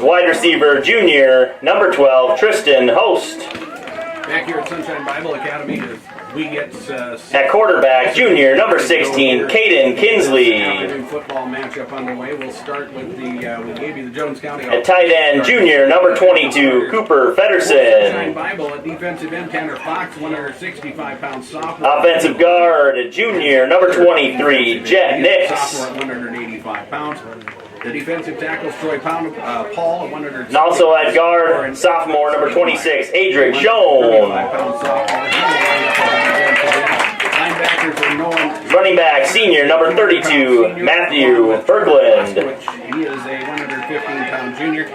Wide receiver, junior, number 12, Tristan Host. Back here at Sunshine Bible Academy, we get at quarterback, junior, number 16, Caden Kinsley. Football matchup underway. We'll start with the we gave you the Jones County. At tight end, junior, number 22, Cooper Feddersen. Sunshine Bible at defensive end, Tanner Fox, 165-pound sophomore. Offensive guard, junior, number 23, Jet Nix. Sophomore at 185 pounds. The defensive tackles, Troy Paul at 100. And also at guard, sophomore, number 26, Adric Schoen. Running back, senior, number 32, Matthew Berglund. He is a 115-pound junior.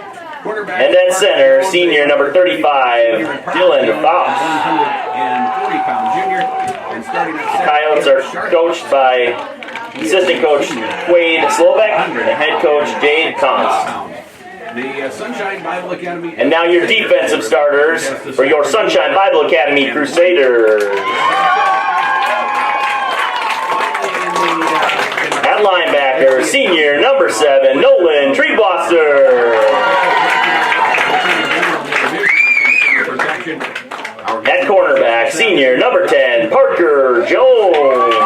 And at center, senior, number 35, Dylan Fox. 140-pound junior. And starting at Coyotes are coached by assistant coach Wade Slovak and head coach Jade Const. The Sunshine Bible Academy. And now your defensive starters for your Sunshine Bible Academy Crusaders. At linebacker, senior, number 7, Nolan Treebosser. At cornerback, senior, number 10, Parker Jones.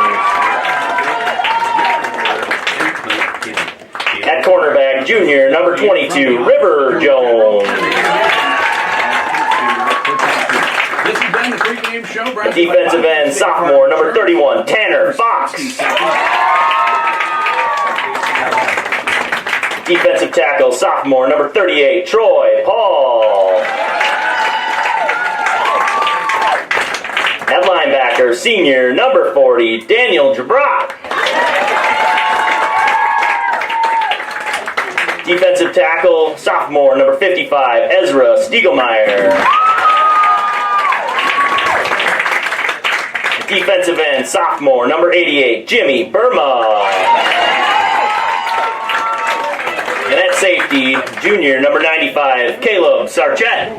At cornerback, junior, number 22, River Jones. At defensive end, sophomore, number 31, Tanner Fox. Defensive tackle, sophomore, number 38, Troy Paul. At linebacker, senior, number 40, Daniel Jabrock. Defensive tackle, sophomore, number 55, Ezra Stiegelmeyer. Defensive end, sophomore, number 88, Jimmy Burma. And at safety, junior, number 95, Caleb Sarchett.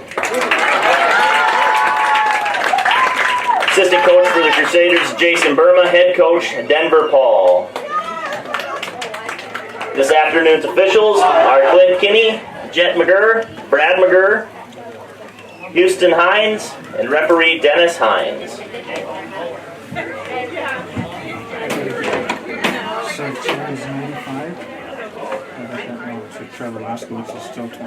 Assistant coach for the Crusaders, Jason Burma. Head coach, Denver Paul. This afternoon's officials are Clint Kinney, Jet McGurr, Brad McGurr, Houston Hines, and referee Dennis Hines. Sarchett is 95. So Trevor Laskowitz is still 20.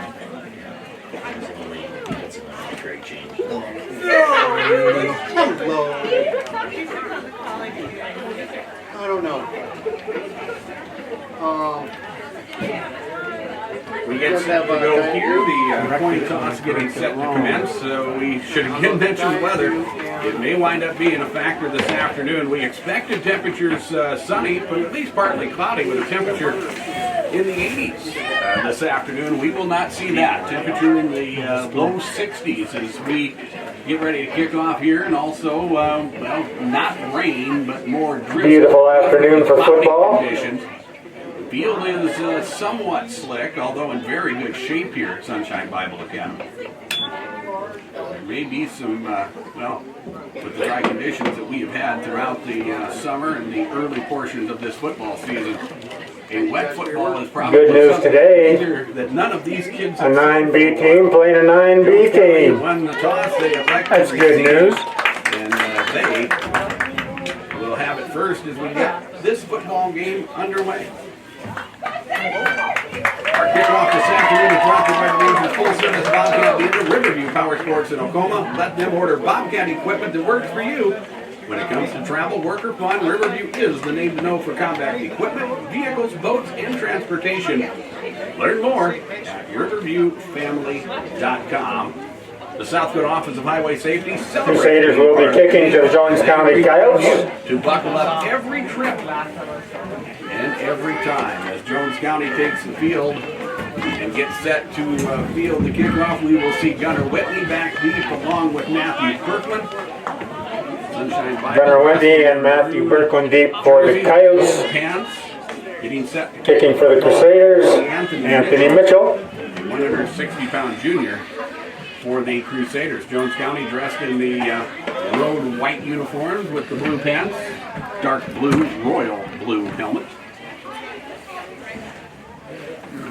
Hello. I don't know. We get set to go here. The coin toss getting set to commence. So we should again mention the weather. It may wind up being a factor this afternoon. We expected temperatures sunny, but at least partly cloudy with a temperature in the 80s this afternoon. We will not see that. Temperature in the low 60s as we get ready to kick off here, and also, well, not rain, but more drizzle. Beautiful afternoon for football. Conditions. The field is somewhat slick, although in very good shape here at Sunshine Bible Academy. There may be some, with the dry conditions that we have had throughout the summer and the early portions of this football season, a wet football is probably good news today. That none of these kids a 9B team playing a 9B team. Won the toss, they that's good news. And they will have it first as we get this football game underway. Our kickoff this afternoon is brought to you by the nation's full-service Bobcat dealer, Riverview Power Sports in Oklahoma. Let them order Bobcat equipment that works for you. When it comes to travel, work, or fun, Riverview is the name to know for combat equipment, vehicles, boats, and transportation. Learn more at riverviewfamily.com. The South Dakota Office of Highway Safety celebrates. Crusaders will be kicking to the Jones County Coyotes. To buckle up every trip and every time as Jones County takes the field and gets set to field the kickoff. We will see Gunnar Whitney back deep along with Matthew Kirkland. Gunnar Whitney and Matthew Birkland deep for the Coyotes. Getting set kicking for the Crusaders, Anthony Mitchell. 160-pound junior for the Crusaders. Jones County dressed in the road white uniforms with the blue pants, dark blue, royal blue helmet.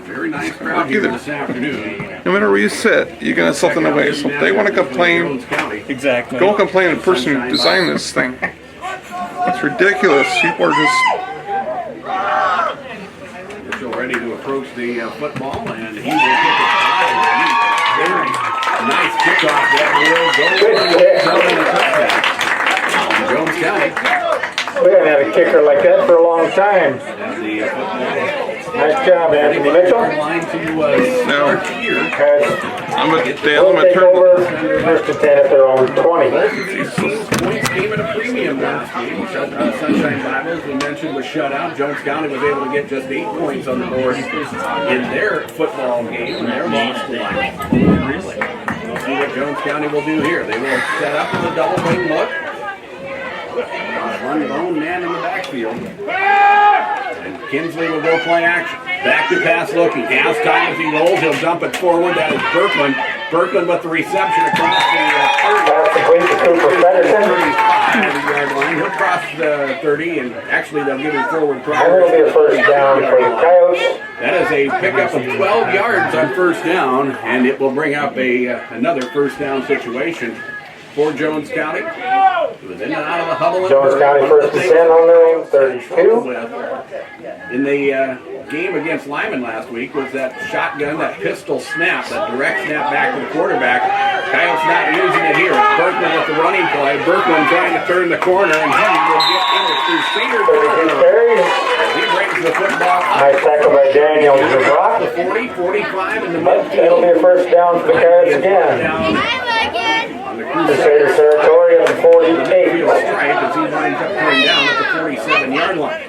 Very nice crowd here Either. this afternoon. No matter where you sit, you're gonna have something to wait. So if they want to complain, Exactly. go complain to the person who designed this thing. It's ridiculous. People are just. Mitchell ready to approach the football, and he will kick it high. Very nice kickoff that will go for a touchdown. Jones County. We haven't had a kicker like that for a long time. As the football. Nice job, Anthony Mitchell. Line to start here. I'm a We'll take over first and 10 at their own 20. Points came at a premium last game. Sunshine Bible, as we mentioned, was shut out. Jones County was able to get just 8 points on the board in their football game, and their loss to Lyman. We'll see what Jones County will do here. They will set up with a double wing look. One lone man in the backfield. And Kinsley will go play action. Back to pass looking. Has time as he rolls. He'll dump it forward. That is Berkman. Berkman with the reception across the 35-yard line. He'll cross the 30, and actually they'll give him forward And progress. it'll be a first down for the Coyotes. That is a pickup of 12 yards on first down, and it will bring up another first down situation for Jones County. It was in and out of the huddle. Jones County first and 10 on their own 32. In the game against Lyman last week was that shotgun, that pistol snap, that direct snap back to the quarterback. Coyotes not using it here. It's Berkman with the running play. Berkman trying to turn the corner, and he will get in with Crusaders. He brings the football up. Nice tackle by Daniel Jabrock. The 40, 45 in the It'll midfield. be a first down for the Coyotes again. Crusaders territory at the 48. Stripe as he winds up coming down at the 47-yard line.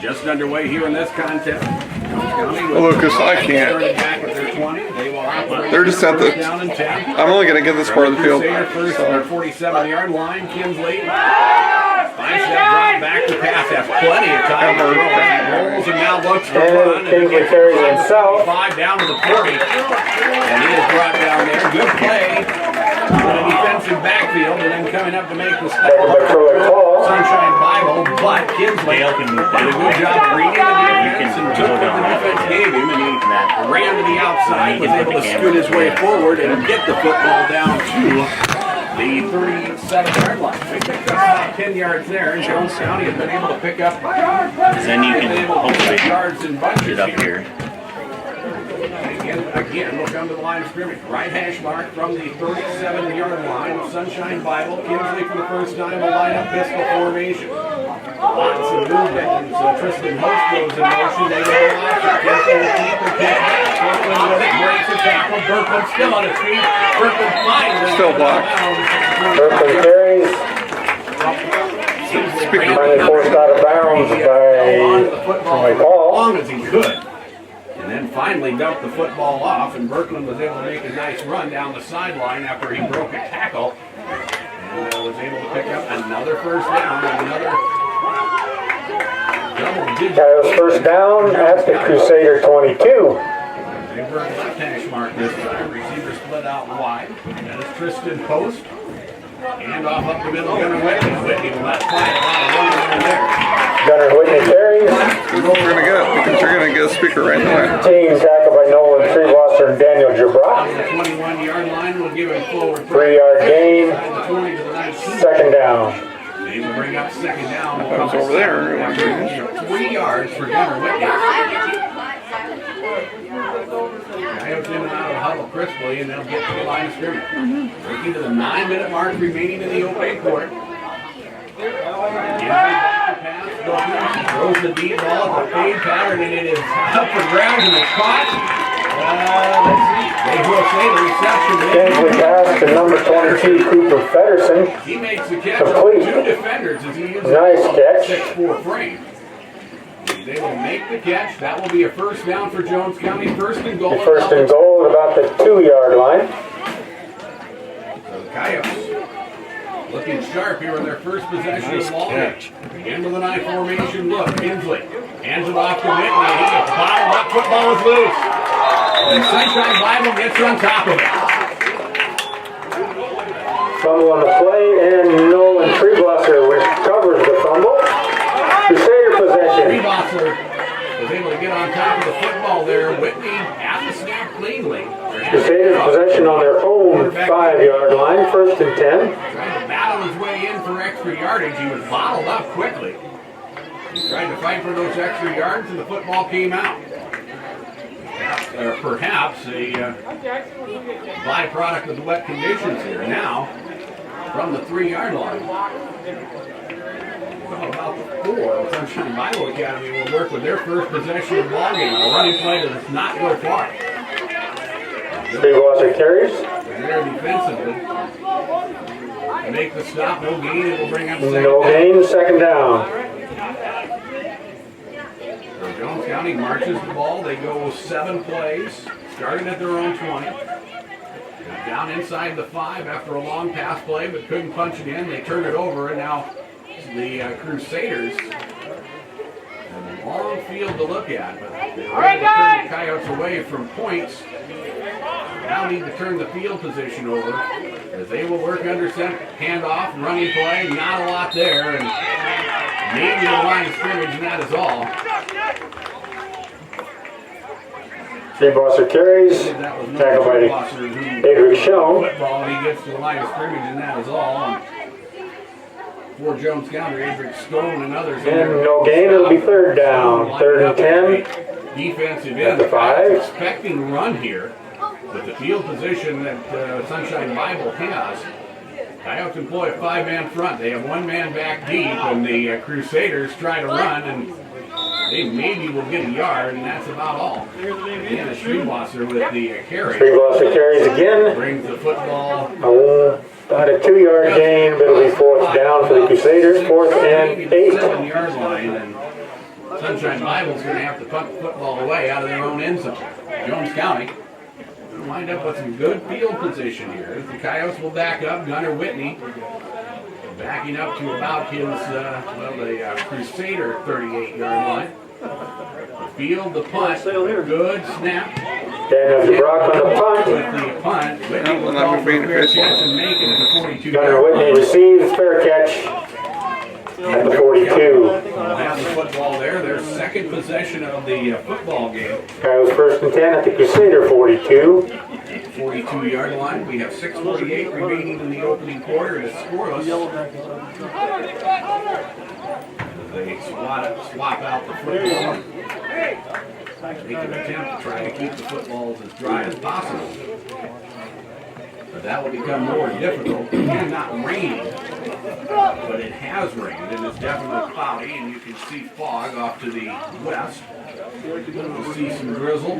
Just underway here in this contest. Oh, Lucas, I can't. They're just at the. I'm only gonna get this part of the field. First on the 47-yard line. Kinsley finds that drop back to pass. Has plenty of time to throw. He rolls and now looks to run. Kinsley carries himself. 5 down to the 40. And he is brought down there. Good play. In a defensive backfield, and then coming up to make the stop. Sunshine Bible, but Kinsley did a good job reading the defense and took what the defense gave him, and he ran to the outside, was able to scoot his way forward and get the football down to the 37-yard line. They picked up about 10 yards there, and Jones County has been able to pick up. Then you can hopefully yards in bunches get up here. Again, look under the line of scrimmage. Right hash mark from the 37-yard line. Sunshine Bible. Kinsley for the first time will line up pistol formation. Lots of movement. So Tristan Host goes in motion. They go off. Kinsley will keep the kick. Berkman with it. Breaks the tackle. Berkman still on his feet. Berkman finds it. Still blocked. Berkman carries. Finally forced out of bounds by Paul. As long as he could. And then finally dumped the football off, and Berkman was able to make a nice run down the sideline after he broke a tackle. And was able to pick up another first down, another double-digit. Coyotes first down at the Crusader 22. They burned left hash mark this time. Receiver split out wide. That is Tristan Post. Hand off up the middle, Gunnar Whitney. Whitney will not find a lot of room there. Gunnar Whitney carries. Here's what we're gonna get because you're gonna get a speaker right away. Team tackle by Nolan Treebosser and Daniel Jabrock. The 21-yard line will give him forward. 3-yard gain. Second down. They will bring up second down. That was over there. 3 yards for Gunnar Whitney. Coyotes in and out of the huddle crisply, and they'll get to the line of scrimmage. Working to the 9-minute mark remaining in the opening quarter. Throws the deep ball at the fade pattern, and it is up for grabs, and it's caught. Let's see. They will say the reception. Kinsley pass to number 22, Cooper Fedderson. He makes the catch Complete. on 2 defenders as he uses Nice catch. 6'4" frame. They will make the catch. That will be a first down for Jones County. First and goal. First and goal at about the 2-yard line. So the Coyotes looking sharp here in their first possession of the ball. Again with an I formation look. Kinsley hands it off to Whitney. He gets bottled up. Football is loose. And Sunshine Bible gets on top of it. Fumble on the play, and Nolan Treebosser recovers the fumble. Wassler was able to get on top of the football there. Whitney had the snap cleanly. Crusaders possession on their own 5-yard line, 1st and 10. Trying to battle his way in for extra yardage. He was bottled up quickly. He tried to fight for those extra yards, and the football came out. Perhaps a byproduct of the wet conditions here. Now, from the 3-yard line. Well, about the 4, Sunshine Bible Academy will work with their first possession of the ball game. A running play that does not go far. Big Wasser carries. And there defensively. Make the stop, no gain, it will bring up second No down. gain, 2nd down. So Jones County marches the ball. They go 7 plays, starting at their own 20. Down inside the 5 after a long pass play, but couldn't punch it in. They turn it over, and now the Crusaders have a long field to look at, but they were able to turn the Coyotes away from points. Now need to turn the field position over as they will work under center, handoff, running play, not a lot there, and maybe the line of scrimmage, and that is all. Big Wasser carries. Tackled by Adric Schoen. Football, and he gets to the line of scrimmage, and that is all. And for Jones County, Adric Stone and others. And no gain, it'll be 3rd down. 3rd and 10. Defensive At end. the 5. Expecting a run here with the field position that Sunshine Bible has. Coyotes employ a 5-man front. They have 1 man back deep, and the Crusaders try to run, and they maybe will get a yard, and that's about all. Again, Schriebwasser with the carry. Big Wasser carries again. Brings the football. About a 2-yard gain, but it'll be 4th down for the Crusaders. 4th and 8. 7-yard line, and Sunshine Bible's going to have to punt the football away out of their own end zone. Jones County will wind up with some good field position here. The Coyotes will back up. Gunnar Whitney backing up to about his, the Crusader 38-yard line. The field, the punt, good snap. Dan has a Brock on the punt. With the punt, Whitney will call for a fair catch and make it at the 42. Gunnar Whitney receives, fair catch at the 42. They'll have the football there. Their second possession of the football game. Coyotes 1st and 10 at the Crusader 42. 42-yard line. We have 6:48 remaining in the opening quarter. It's scoreless. They swap out the football. Make an attempt to try to keep the footballs as dry as possible. But that will become more difficult. Again, not raining, but it has rained, and it's definitely cloudy, and you can see fog off to the west. You'll see some drizzle.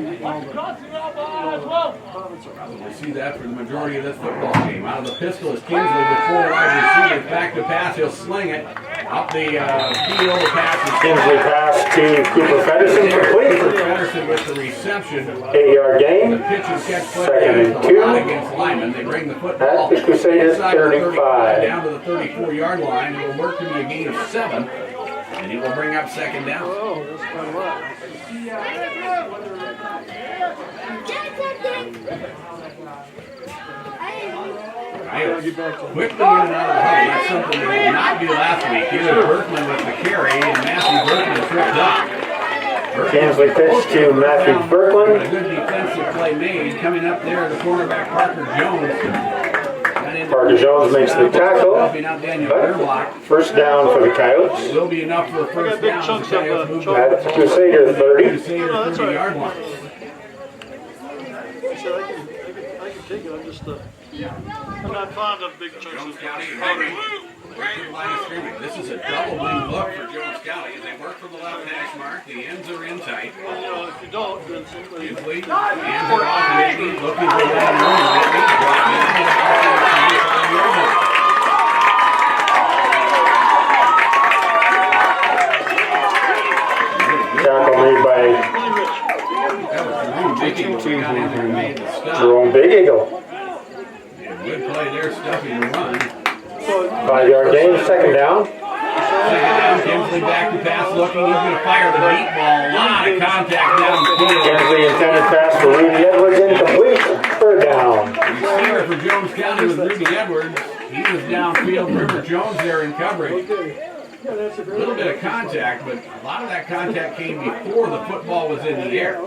Probably see that for the majority of this football game. Out of the pistol is Kingsley with 4 wide receivers. Back to pass, he'll sling it. Up the field, the pass is Kingsley pass to Cooper Pedersen, complete. Pedersen with the reception. 8-yard The gain. pitch and catch play 2nd and 2. against Lyman. They bring the football At the Crusaders inside the 35. down to the 34-yard line. It will work to be a gain of 7, and it will bring up 2nd down. Oh, that's quite a lot. Coyotes quickly in and out of the huddle. That's something they did not do last week. Here's Berkman with the carry, and Matthew Berkman tripped up. Kingsley pitch to Matthew Berkman. A good defensive play made. Coming up there, the cornerback Parker Jones. Parker Jones makes the tackle. Helping out Daniel Gerlach. 1st down for the Coyotes. It will be enough for a first down. The Coyotes move At the Crusader 30. Crusader 30-yard line. I can take it. I'm just I'm not fond of big chunks Jones of County ready. Work to the line of scrimmage. This is a double wing look for Jones County. As they work from the left hash mark, the ends are in tight. You know, if you don't, then simply Kinsley, hands are off Whitney, looking for that room. Whitney dropping into the Tackle made by that was Jerome Big Eagle. Got in there and made the stop. Jerome Big Eagle. Yeah, good play there, stuffing the run. 5-yard gain, 2nd down. Second down, Kinsley back to pass looking. He's going to fire the deep ball. A lot of contact downfield. Kingsley intended pass for Rudy Edwards, incomplete. 3rd down. Receiver for Jones County was Rudy Edwards. He was downfield. River Jones there in coverage. a little bit of contact, but a lot of that contact came before the football was in the air.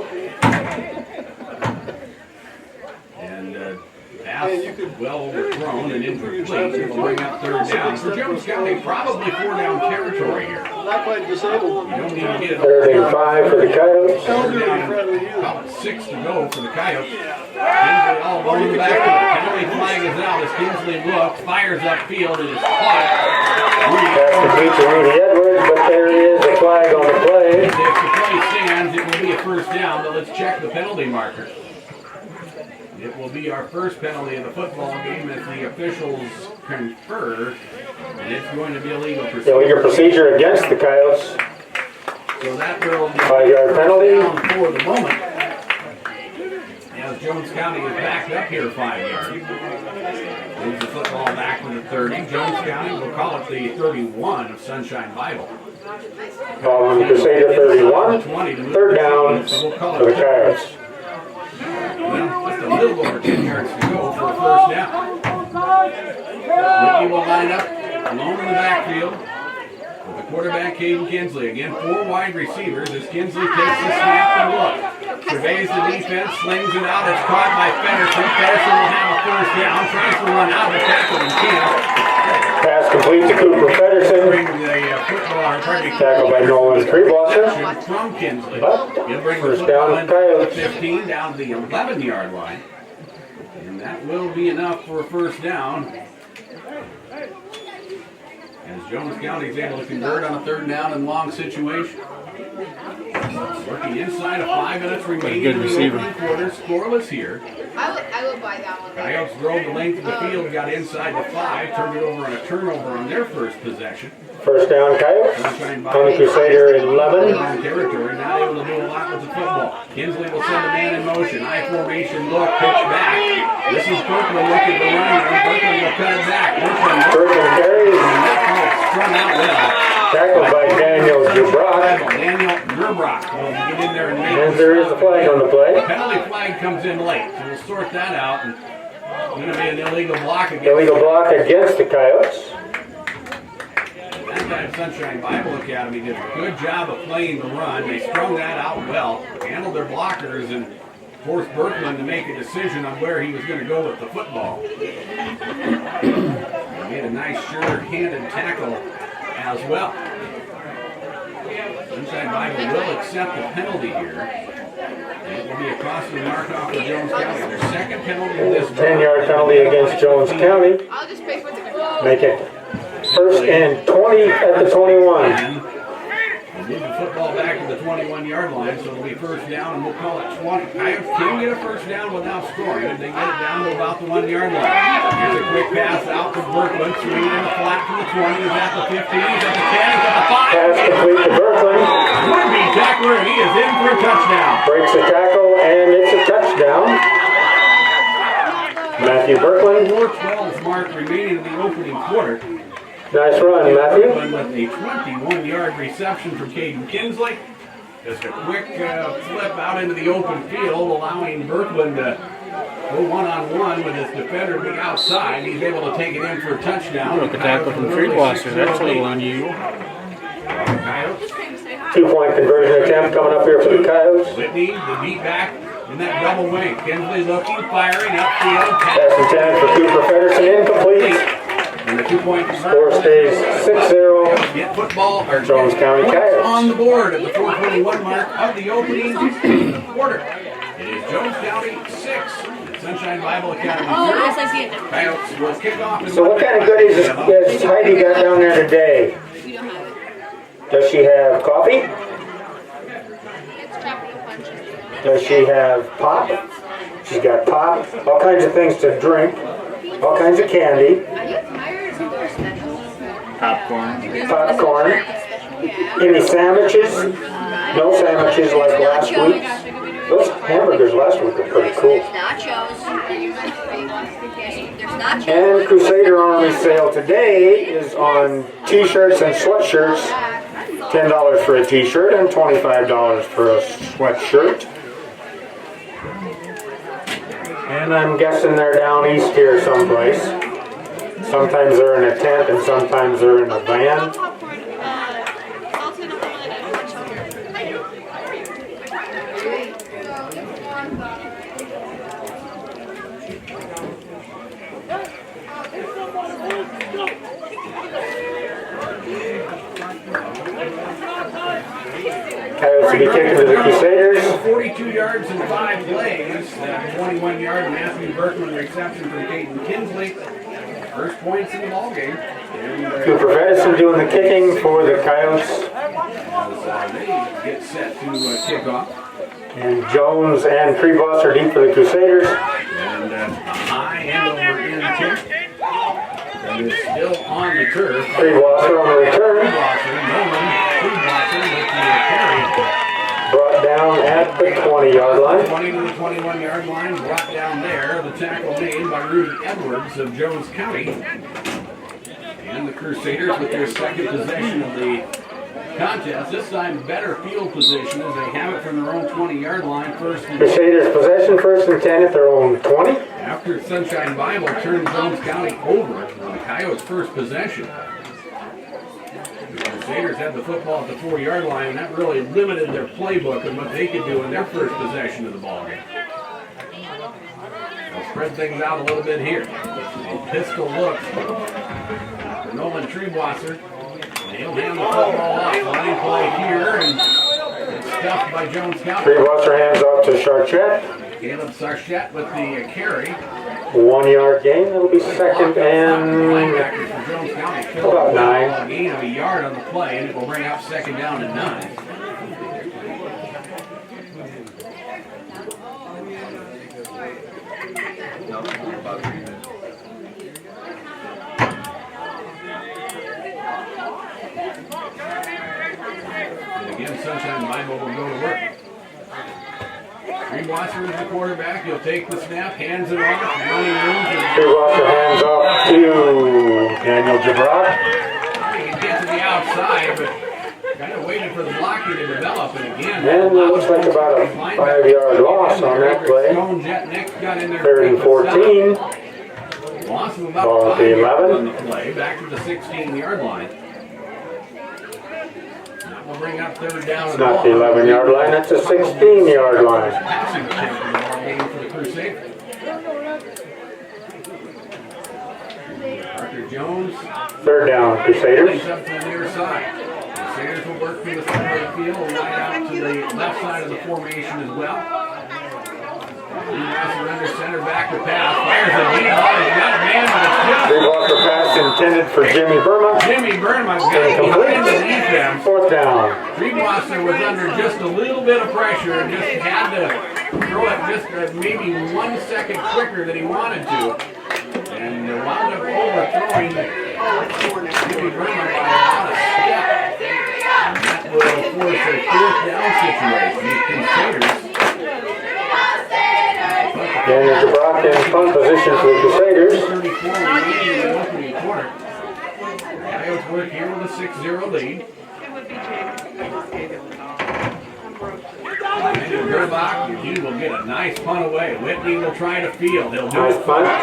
And pass well overthrown and incomplete. It will bring up third down. For Jones County, probably 4-down territory here. Not quite disabled. You don't need to get it. Third and 5 for the Coyotes. Third down, about 6 to go for the Coyotes. Kinsley all along the back. Penalty flag is out as Kinsley looks, fires upfield, and is caught. Pass complete to Rudy Edwards, but there is a flag on the play. If the play stands, it will be a first down, but let's check the penalty marker. It will be our first penalty of the football game as the officials confer, and it's going to be illegal procedure. Illegal procedure against the Coyotes. So that will be 5-yard penalty. down for the moment. As Jones County is backed up here 5 yards. Moves the football back to the 30. Jones County will call it the 31 of Sunshine Bible. Following Crusader 31. Third down for the Coyotes. Well, just a little over 10 yards to go for a first down. Whitney will line up alone in the backfield with the quarterback, Caden Kinsley. Again, 4 wide receivers as Kinsley takes the snap and look. Surveys the defense, slings it out. It's caught by Feddersen. Feddersen will have a first down. Tries to run out of the tackle and can't. Pass complete to Cooper Feddersen. Bring the football, Tackled by Nolan Treebosser. from Kinsley. But He'll bring the first down football to Coyotes. 15 down to the 11-yard line. And that will be enough for a first down. As Jones County is able to convert on a third down and long situation. Working inside of 5 minutes remaining in the opening quarter. Scoreless here. I would buy that one. Coyotes drove the length of the field, got inside the 5, turned it over on a turnover on their first possession. First down Coyotes. Sunshine On the Crusader 11. territory, not able to do a lot with the football. Kinsley will send a man in motion. High formation look, pitch back. This is Berkman looking to run. Berkman will cut it back. Berkman carries. Strung out well. Tackled by Daniel Dubrock. Daniel Gerbrock will get in there and make And there is a flag on the play. penalty flag comes in late, so we'll sort that out. And it's going to be an illegal block against Illegal block against the Coyotes. that time. Sunshine Bible Academy did a good job of playing the run. They strung that out well, handled their blockers, and forced Berkman to make a decision on where he was going to go with the football. He made a nice, sure-handed tackle as well. Sunshine Bible will accept the penalty here. And it will be a costly mark-off for Jones County. Their second penalty of this 10-yard penalty against Jones County. I'll just pay for the Make it first and 20 at the 21. And we'll move the football back to the 21-yard line, so it'll be first down, and we'll call it 20. Coyotes can get a first down without scoring if they get it down to about the 1-yard line. Here's a quick pass out to Berkman, swinging in the flat from the 20. He's at the 15, he's at the 10, he's at the 5. Pass complete to Berkman. Would-be tackler, and he is in for a touchdown. Breaks the tackle, and it's a touchdown. Matthew Berkman. 4:12 mark remaining in the opening quarter. Nice run, Matthew. With a 21-yard reception from Caden Kinsley. Just a quick flip out into the open field, allowing Berkman to go one-on-one with his defender to be outside. He's able to take it in for a touchdown. Look, a tackle from Treebosser. That's a little unusual. Coyotes. 2-point conversion attempt coming up here for the Coyotes. Whitney, the deep back in that double wing. Kinsley looking, firing, upfield. Pass intended for Cooper Feddersen, incomplete. And the 2-point Score stays 6-0. Get football or Jones County Coyotes. on the board at the 4:21 mark of the opening quarter. It is Jones County 6, Sunshine Bible Academy 3. yes, I see it. Coyotes will kick off. So what kind of goodies has Heidi got down there today? We don't have it. Does she have coffee? It's tropical punches. Does she have pop? She's got pop, all kinds of things to drink, all kinds of candy, Are you tired of their specials? Popcorn. popcorn. Yeah. Any sandwiches? No sandwiches like last week. Those hamburgers last week were pretty cool. Nachos. There's nachos. And Crusader Army sale today is on t-shirts and sweatshirts. $10 for a t-shirt and $25 for a sweatshirt. And I'm guessing they're down east here someplace. Sometimes they're in a tent and sometimes they're in a van. to be kicking to the Crusaders. 42 yards and 5 plays. That 21-yard Matthew Berkman reception from Caden Kinsley. First points in the ballgame. Cooper Pedersen doing the kicking for the Coyotes. They get set to kick off. And Jones and Treeboss are deep for the Crusaders. And a high end over in kick. That is still on the turf. Treebosser on the return. Treebosser with the carry. Brought down at the 20-yard line. 20 to the 21-yard line, brought down there. The tackle made by Rudy Edwards of Jones County. And the Crusaders with their second possession of the contest. This time better field position as they have it from their own 20-yard line. First and Crusaders possession, 1st and 10 at their own 20. after Sunshine Bible turned Jones County over on the Coyotes' first possession. The Crusaders had the football at the 4-yard line, and that really limited their playbook and what they could do in their first possession of the ballgame. They'll spread things out a little bit here. A pistol look for Nolan Treebosser. He'll hand the football off. Line play here, and it's stuffed by Jones County. Treebosser hands off to Charchette. Caleb Sarchette with the carry. 1-yard gain. That'll be second and Linebackers for Jones County. about 9. A gain of a yard on the play, and it will bring up second down and 9. And again, Sunshine Bible will go to work. Treebosser is the quarterback. He'll take the snap, hands it off, running room. Treebosser hands off to Daniel Jabrock. He can get to the outside, but kind of waiting for the blocking to develop. And again, And it looks like about a 5-yard loss on that play. Stone Jet Nick got in there. 3rd and 14. Loss of about Ball at 5 the yards 11. on the play, back to the 16-yard line. That will bring up third down. It's not the 11-yard line, that's a 16-yard line. Passing attempt in the ball game for the Crusaders. Parker Jones. 3rd down, Crusaders. Plays up to the near side. Crusaders will work through the center of the field, will line out to the left side of the formation as well. Treebosser under center, back to pass. Fires a deep ball. He's got a man with a jump. Treebosser pass intended for Jimmy Burma. Jimmy Burnham's got it behind the defense. 4th down. Treebosser was under just a little bit of pressure and just had to throw it just maybe 1 second quicker than he wanted to. And wound up overthrowing Jimmy Burnham by about a step. And that will force a 4th down situation. The Crusaders. Daniel Jabrock in punt position for the Crusaders. 34 remaining in the opening quarter. Coyotes work here with a 6-0 lead. Gerbach, he will get a nice punt away. Whitney will try to field. He'll do Nice it. punt. He'll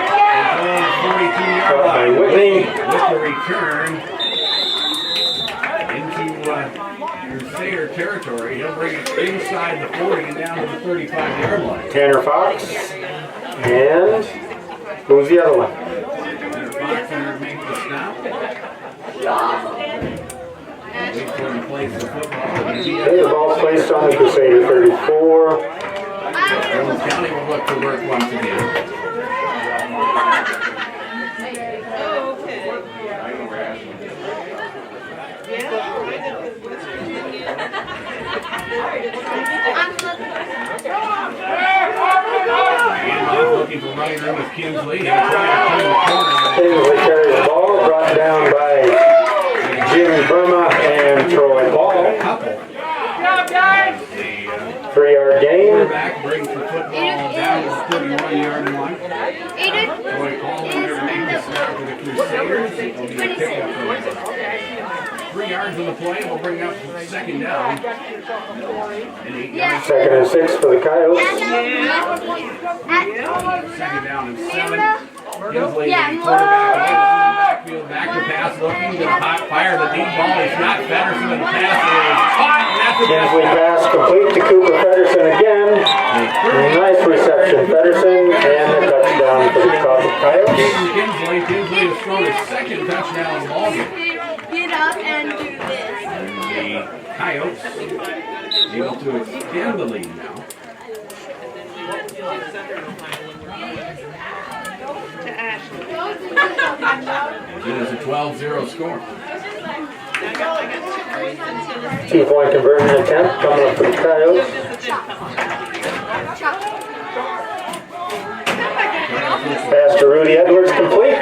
go on the 42-yard Caught by line. Whitney. With the return into Crusader territory, he'll bring it inside the 40 and down to the 35-yard line. Tanner Fox. And who's the other one? Tanner Fox there makes the stop. Wait for him to place the football. Okay, the ball placed on the Crusader 34. Jones County will look to work once again. Looking for running room with Kinsley. He'll try to turn the corner. Kinsley carries the ball, brought down by Jimmy Burma and Troy Ball. 3-yard gain. Quarterback brings the football down to the 31-yard line. Troy Ball under makes the snap for the Crusaders. It will be a pickup for him. 3 yards on the play will bring up second down. And 8 yards. 2nd and 6 for the Coyotes. Second down and 7. Kinsley, the quarterback, in the backfield, back to pass, looking to hot fire the deep ball. He's got Pedersen in the pass. It is caught, and that's a Kinsley pass complete to Cooper Pedersen again. Nice reception, Pedersen, and a touchdown for the Coyotes. Kinsley has thrown his second touchdown in the ballgame. Get up and do this. the Coyotes able to extend the lead now. As it is a 12-0 score. 2-point conversion attempt coming up for the Coyotes. Pass to Rudy Edwards complete.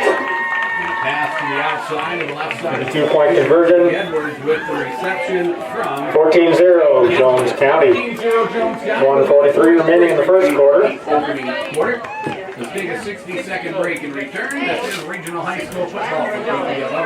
Pass to the outside and left side. The 2-point conversion. Edwards with the reception from 14-0 Jones County. 14-0 Jones County. 1:43 remaining in the first quarter. Opening quarter. Let's take a 60-second break and return. This is regional high school football for PPLO.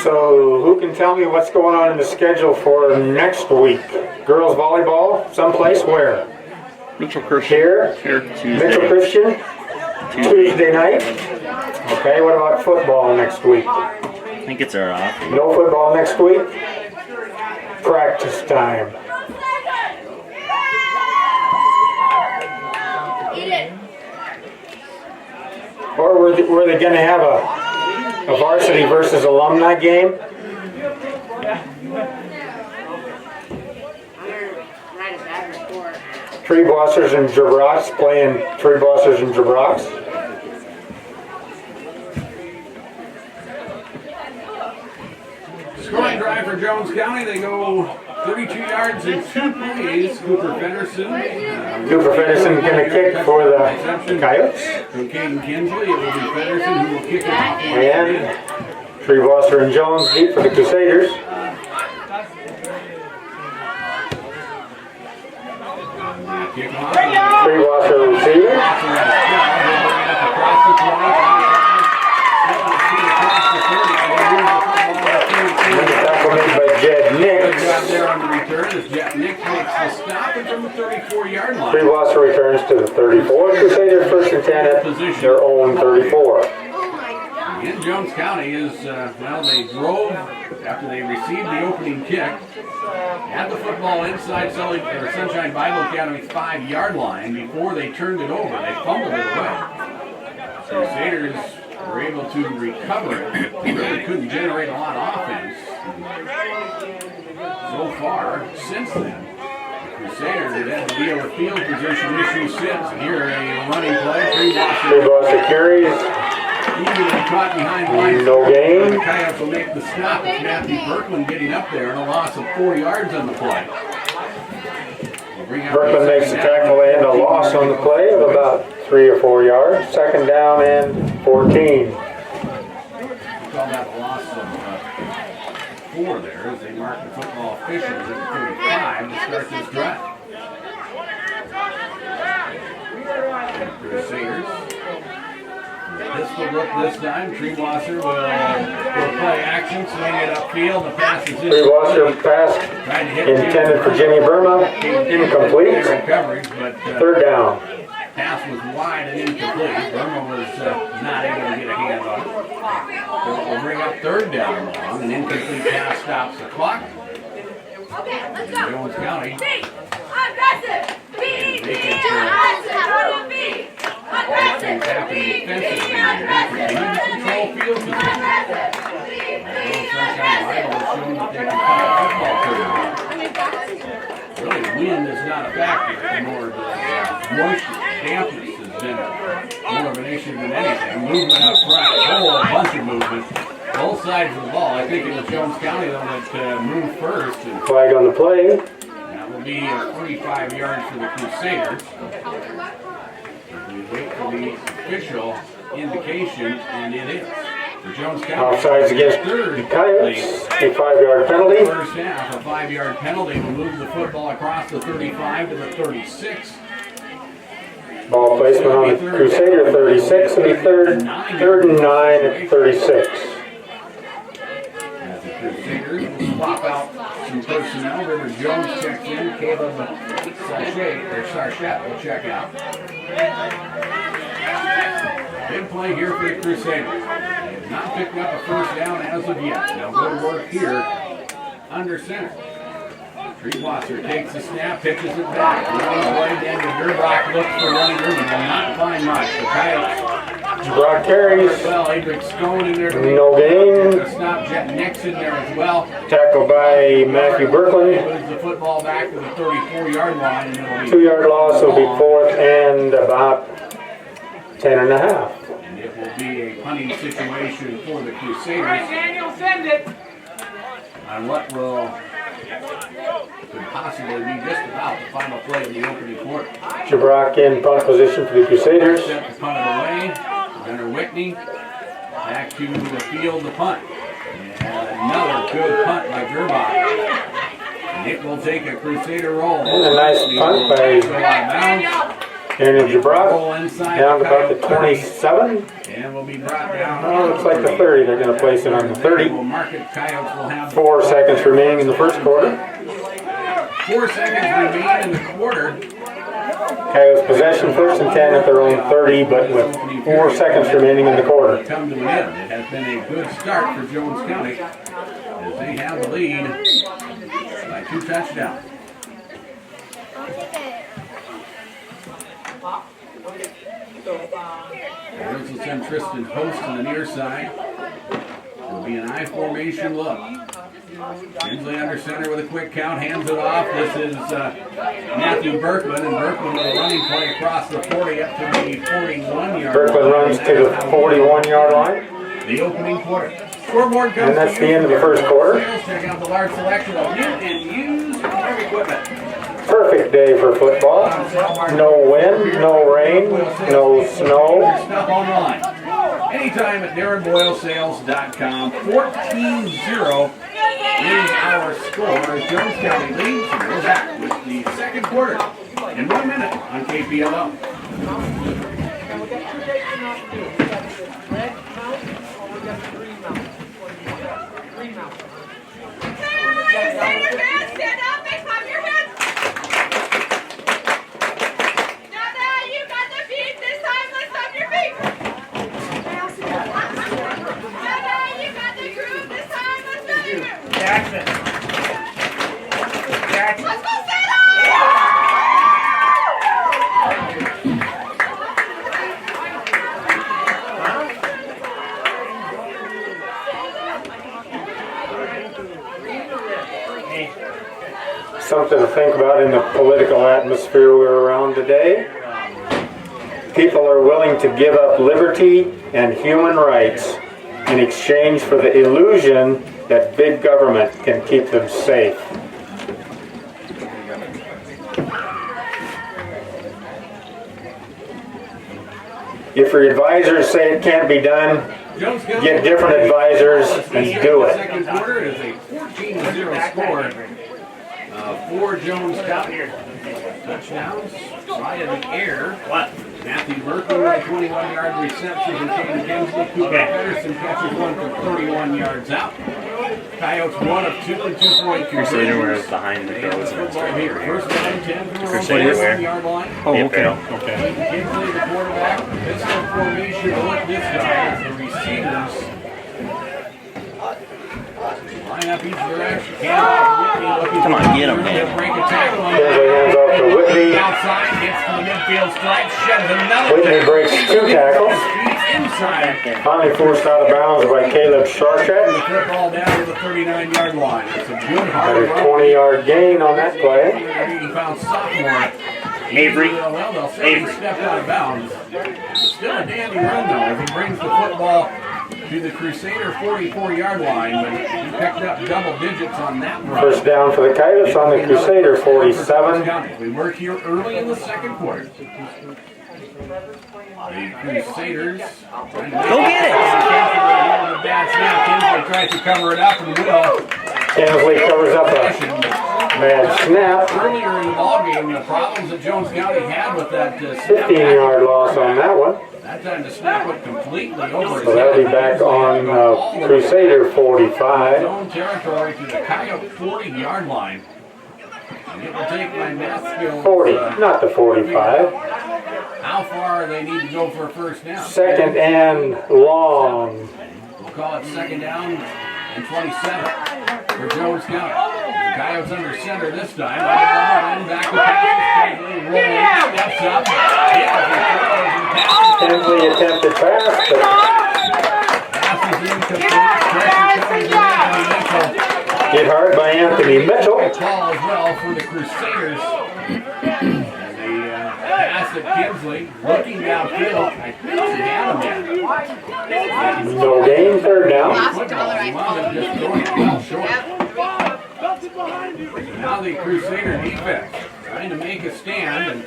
So, who can tell me what's going on in the schedule for next week? Girls volleyball, someplace where? Mitchell Christian. Here? Mitchell Christian? Tuesday night? Okay, what about football next week? I think it's our off. No football next week? Practice time. Or were they going to have a varsity versus alumni game? Treebossers and Jabrocks playing Treebossers and Jabrocks. Scoring drive for Jones County. They go 32 yards in 2 plays. Cooper Feddersen. Cooper Feddersen going to kick for the Coyotes. From Caden Kinsley, it will be Feddersen who will kick it off. And Treebosser and Jones deep for the Crusaders. Treebosser receiver. Complimented by Jed Nix. There on the return as Jed Nix makes the stop and from the 34-yard line. Treebosser returns to the 34. Crusaders first and 10 at their own 34. And Jones County is, they drove after they received the opening kick. Had the football inside Sunshine Bible Academy's 5-yard line before they turned it over. They fumbled it away. So the Crusaders were able to recover it. They really couldn't generate a lot of offense. So far, since then, the Crusaders have had to deal with field position issues since. Here, a running play. Treebosser carries. Easily caught behind the line. No gain. The Coyotes will make the stop. It's Matthew Berkman getting up there and a loss of 4 yards on the play. Berkman makes the tackle and a loss on the play of about 3 or 4 yards. Second down and 14. Call that a loss of 4 there as they mark the football officials at 35 to start this drive. Crusaders. Pistol look this time. Treebosser will play action, swing it upfield. The pass is Treebosser pass intended for Jimmy Burma. Incomplete. Third down. Pass was wide and incomplete. Burma was not able to get a hand on it. So we'll bring up third down long. An incomplete pass stops the clock. Jones County. Things happen defensively here. Continue to control field position. Sunshine Bible has shown that they can play football pretty well. Really, wind is not a factor. More the moisture, dampness has been more of an issue than anything. Movement up front, a whole bunch of movement. Both sides of the ball. I think it was Jones County though that moved first. And flag on the play. that will be 45 yards for the Crusaders. We wait for the official indication, and it is. For Jones County, Offsides against the Coyotes. A 5-yard penalty. First half, a 5-yard penalty will move the football across the 35 to the 36. Ball placement on the Crusader 36 will be third and 9 at 36. As the Crusaders will swap out some personnel. River Jones checks in. Caleb Sarchet will check out. Big play here for the Crusaders. They have not picked up a first down as of yet. Now good work here under center. Treewasser takes the snap, pitches it back. Running play, Daniel Gerbach looks for running room and will not find much. The Coyotes. Brock carries. Well, Adric Stone in there. No gain. Stop Jet Nix in there as well. Tackle by Matthew Berkland. Moves the football back to the 34-yard line. And it'll be 2-yard loss will be fourth and about 10 and a half. And it will be a punting situation for the Crusaders. All right, Daniel, send it. On what could possibly be just about the final play of the opening quarter. Jabrock in punt position for the Crusaders. Set to punt it away. Gunnar Whitney back to the field to punt. And another good punt by Gerbach. And it will take a Crusader roll. And a nice punt by Daniel Jabrock. Down to about the 27. And will be brought down. Oh, looks like the 30. They're going to place it on the 30. 4 seconds remaining in the first quarter. 4 seconds remain in the quarter. Coyotes possession, first and 10 at their own 30, but with 4 seconds remaining in the quarter. Come to an end. It has been a good start for Jones County as they have the lead by 2 touchdowns. Coyotes will send Tristan Host to the near side. It'll be an I formation look. Tinsley under center with a quick count, hands it off. This is Matthew Berkman, and Berkman with a running play across the 40 up to the 41-yard line. Berkman runs to the 41-yard line. The opening quarter. Scoreboard comes And that's the end of the first quarter. Check out the large selection of new and used farm equipment. Perfect day for football. No wind, no rain, no snow. Stuff online. Anytime at DarrenBoyleSales.com. 14-0 is our score as Jones County leads. And we're back with the second quarter in 1 minute on KPLO. Stand up and clap your hands. Dada, you got the feet this time. Let's stop your feet. Dada, you got the groove this time. Let's stop your groove. Jackson. Jackson. Let's go stand up. Something to think about in the political atmosphere we're around today. People are willing to give up liberty and human rights in exchange for the illusion that big government can keep them safe. If your advisors say it can't be done, get different advisors and do it. Second quarter is a 14-0 score for Jones County. Touchdowns right in the air. Matthew Berkman with a 21-yard reception and Caden Kingsley. Cooper Pedersen catches one from 31 yards out. Coyotes 1 of 2 and 2-point Crusader conversions. was behind the girls in Football here. First down 10 from Crusader the where? 1-yard line. Oh, Yep, okay. Bill. Okay. Kingsley, the quarterback, pistol formation, look this time as the receivers line up each direction. Come on, get him, man. Break a tackle. Kinsley hands off to Whitney. Outside, gets to the midfield stripe, sheds another. Whitney breaks 2 tackles. Inside. Finally forced out of bounds by Caleb Shortcut. Football down to the 39-yard line. It's a good Got hard a 20-yard gain on that play. 80-pound sophomore. Avery. Well, they'll say he stepped out of bounds. Still a dandy run, though, as he brings the football to the Crusader 44-yard line, but he picked up double digits on that run. First down for the Coyotes on the Crusader 47. We work here early in the second quarter. The Crusaders. Go get it! A bad snap. Kinsley tries to cover it up and will. Kinsley covers up a bad snap. Earlier in the ballgame, the problems that Jones County had with that 15-yard loss on that one. that time the snap went completely over. So that'll be back on Crusader 45. Zone territory to the Coyote 40-yard line. And it will take my math skills. 40, not the 45. how far they need to go for a first down. Second and long. We'll call it second down and 27 for Jones County. The Coyotes under center this time. And back to pass. Rolling, steps up. Hensley attempted pass, but Pass is incomplete. Pressure comes in from Mitchell. hit hard by Anthony Mitchell. Ball as well for the Crusaders. And the pass at Kinsley, looking downfield. I think it's Adam. No gain, third down. Just throwing it well short. Now the Crusader defense trying to make a stand and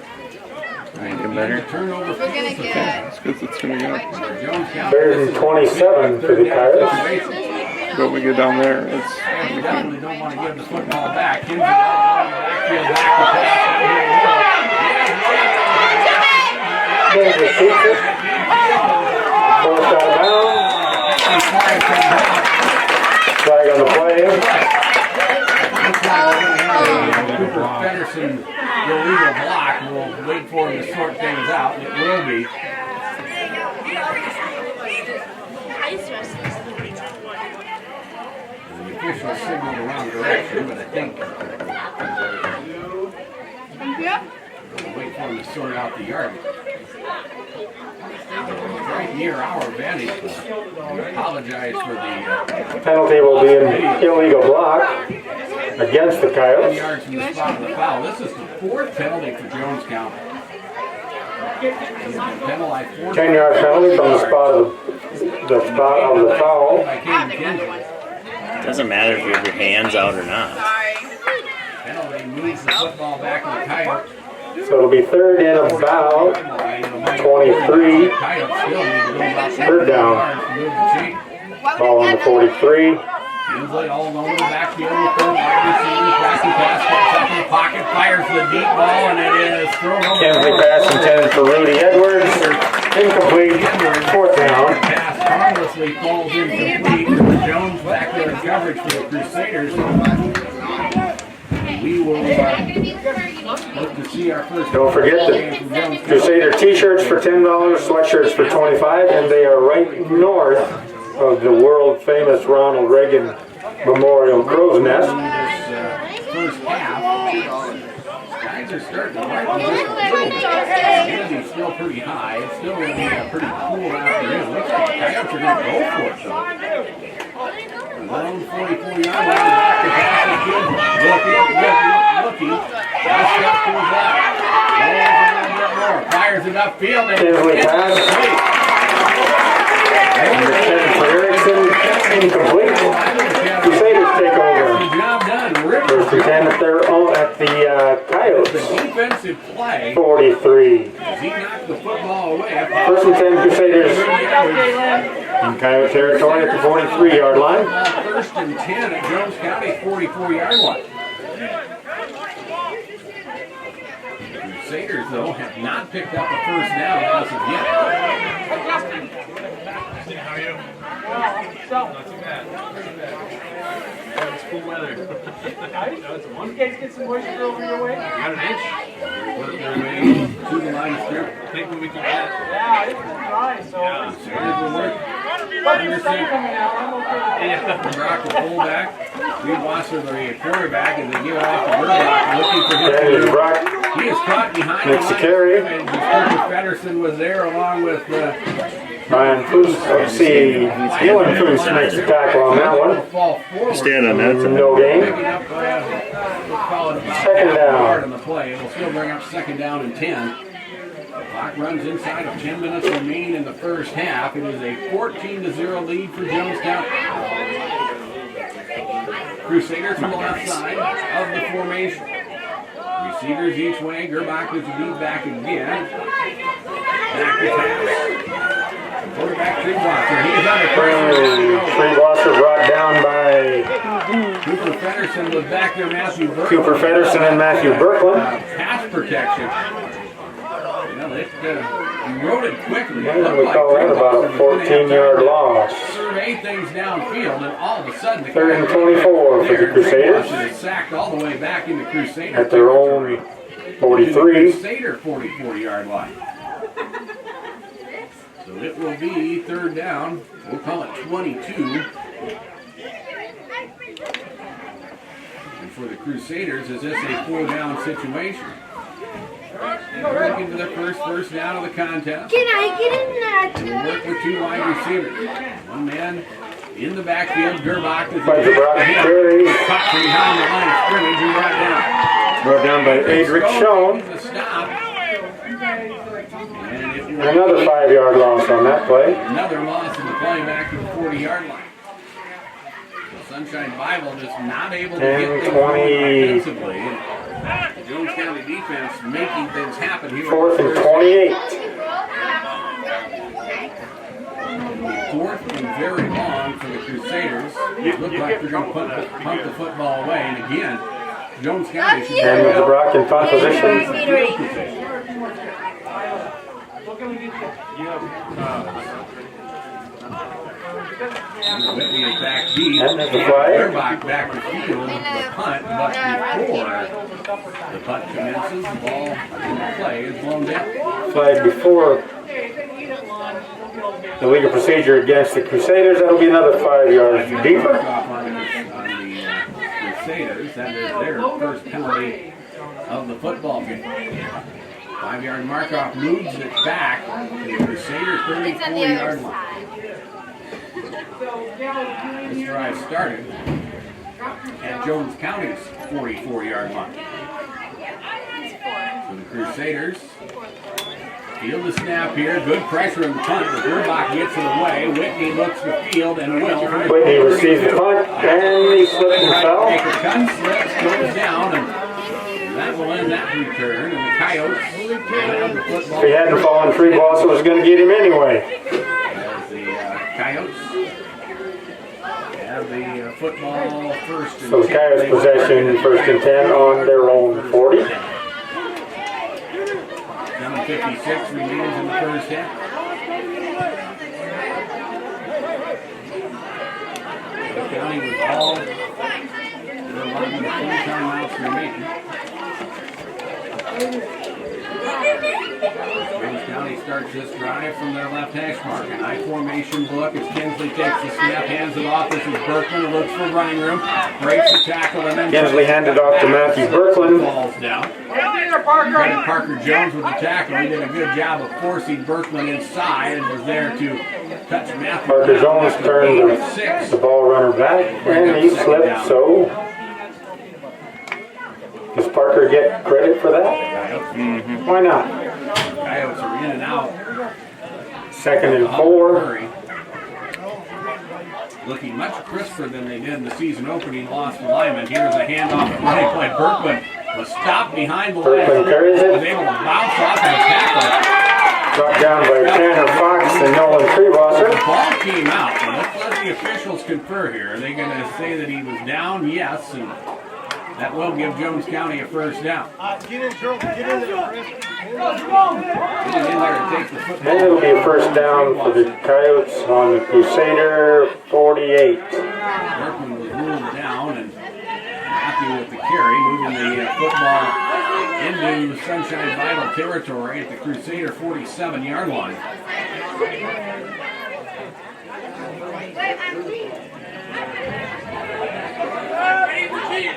trying to get a turnover. We're gonna get. That's because it's going to Jones County. Third and 27 for the Coyotes. go. When we get down there, it's. We definitely don't want to give the football back. Kinsley out in the backfield, back to pass. Kansas keeps it. Forced out of bounds. Flag on the play. Cooper Pedersen will leave a block. We'll wait for him to sort things out. It will be. The official signaled the wrong direction, but I think we'll wait for him to sort out the yardage. Right near our vantage point. We apologize for the Penalty will be an illegal block against the 10 Coyotes. yards from the spot of the foul. This is the fourth penalty for Jones County. 10-yard penalty from the spot of the foul. By Caden Kinsley. Doesn't matter if you have your hands out or not. Sorry. Penalty moves the football back to the Coyotes. So it'll be third and about 23. Third down. Ball on the 43. Kinsley all alone in the backfield with the wide receivers. Passing pass, steps up in the pocket, fires the deep ball, and it is thrown over. Kinsley pass intended for Rudy Edwards. Incomplete. Fourth down. Pass harmlessly falls incomplete. Jones back there in coverage for the Crusaders. We will look to see our first. Don't forget the Crusader t-shirts for $10, sweatshirts for $25, and they are right north of the world famous Ronald Reagan Memorial Crow's Nest. First half. Guys are starting to lighten just a little bit. The humidity's still pretty high. It's still going to be a pretty cool afternoon. Looks like the Coyotes are going to go for it, though. Around 44-yard line, back to pass again. Looking. Now step to his left. Rolls a little bit more. Fires it upfield. And Kinsley pass. Number 10 for Erickson. Incomplete. Crusaders take over. Job done. First and 10 at the The Coyotes. defensive play. 43. As he knocked the football away. First and 10 Crusaders in Coyote territory at the 43-yard line. First and 10 at Jones County, 44-yard line. The Crusaders, though, have not picked up a first down as of yet. How are you? Not too bad. It's cool weather. You guys get some moisture over your way? Got an inch. Work their way to the line of scrimmage. Think what we can get. Yeah, it's dry, so. Crusaders will work. But the sun coming out, I'm okay with Brock, the fullback. Reed Wasser, the quarterback, and they give it off to Burbank, looking for That is his. Brock. He is caught behind Makes the the carry. line. Cooper Pedersen was there along with Ryan Foose, let's see, Dylan Foose makes the tackle on that one. Stand on that. No gain. Second down. On the play. It will still bring up second down and 10. Clock runs inside of 10 minutes remaining in the first half. It is a 14-0 lead for Jones County. Crusaders from the left side of the formation. Receivers each way. Gerbach is the lead back again. Back to pass. Quarterback Treewasser. He is under pressure. Treewasser brought down by Cooper Pedersen was back there. Matthew Berkland. Cooper Pedersen and Matthew Berkland. Pass protection. Well, it eroded quickly. And we call that about a 14-yard loss. Survey things downfield, and all of a sudden, the Third and 24 for the Crusaders. is sacked all the way back in the Crusader At their own 43. Crusader 44-yard line. So it will be third down. We'll call it 22. And for the Crusaders, is this a 4-down situation? They're looking for their first down of the contest. Can I get in that? They work with 2 wide receivers. One man in the backfield. Gerbach is By the Brock Carey. cut from behind the line of scrimmage and brought down. Brought down by Adric Schoen. The stop. And it will Another 5-yard loss on that play. Another loss in the play back to the 40-yard line. The Sunshine Bible just not able to get things going offensively. The Jones County defense making things happen here. 4th and 28. Fourth and very long for the Crusaders. It looked like they're going to punt the football away. And again, Jones County should And with the Brock in punt position. Whitney is back deep. And there's the flag. Gerbach back to field the punt, but before the punt commences, the ball in the play is blown down. Flag before the legal procedure against the Crusaders. That'll be another 5 yards deeper. On the Crusaders, that is their first penalty of the football game. 5-yard mark-off moves it back to the Crusaders' 34-yard line. This drive started at Jones County's 44-yard line. So the Crusaders field the snap here. Good pressure in the punt. The Gerbach gets it away. Whitney looks the field and will. Whitney receives the punt and he slipped and fell. Take a cut, slips, goes down, and that will end that return. And the Coyotes have the football. If he hadn't fallen, free ball, so it was going to get him anyway. As the Coyotes have the football first and So the Coyotes possession, 1st and 10 on their own 40. 7:56 remains in the first half. The County with all their 11 full timeouts remaining. Jones County starts this drive from their left hash mark. An I formation look as Kinsley takes the snap, hands it off. This is Berkman, looks for running room, breaks the tackle, and then Kinsley handed off to Matthew Berkland. falls down. Credit Parker Jones with the tackle. He did a good job of forcing Berkman inside and was there to touch Matthew. Parker Jones turned the ball runner back and he slipped, so does Parker get credit for that? Why not? Coyotes are in and out. 2nd and 4. Hurry. Looking much crisper than they did in the season opening loss to Lyman. Here's a handoff at running play. Berkman was stopped behind the line. Berkman carries it. Was able to bounce off and tackle. Brought down by Tanner Fox and Nolan The Treebosser. ball came out. Well, let's let the officials confer here. Are they going to say that he was down? Yes. And that will give Jones County a first down. Get in, Joe. Get in there. Get in there and take the football. And it'll be a first down for the Coyotes on the Crusader 48. Berkman was ruled down and happy with the carry, moving the football into Sunshine Bible territory at the Crusader 47-yard line.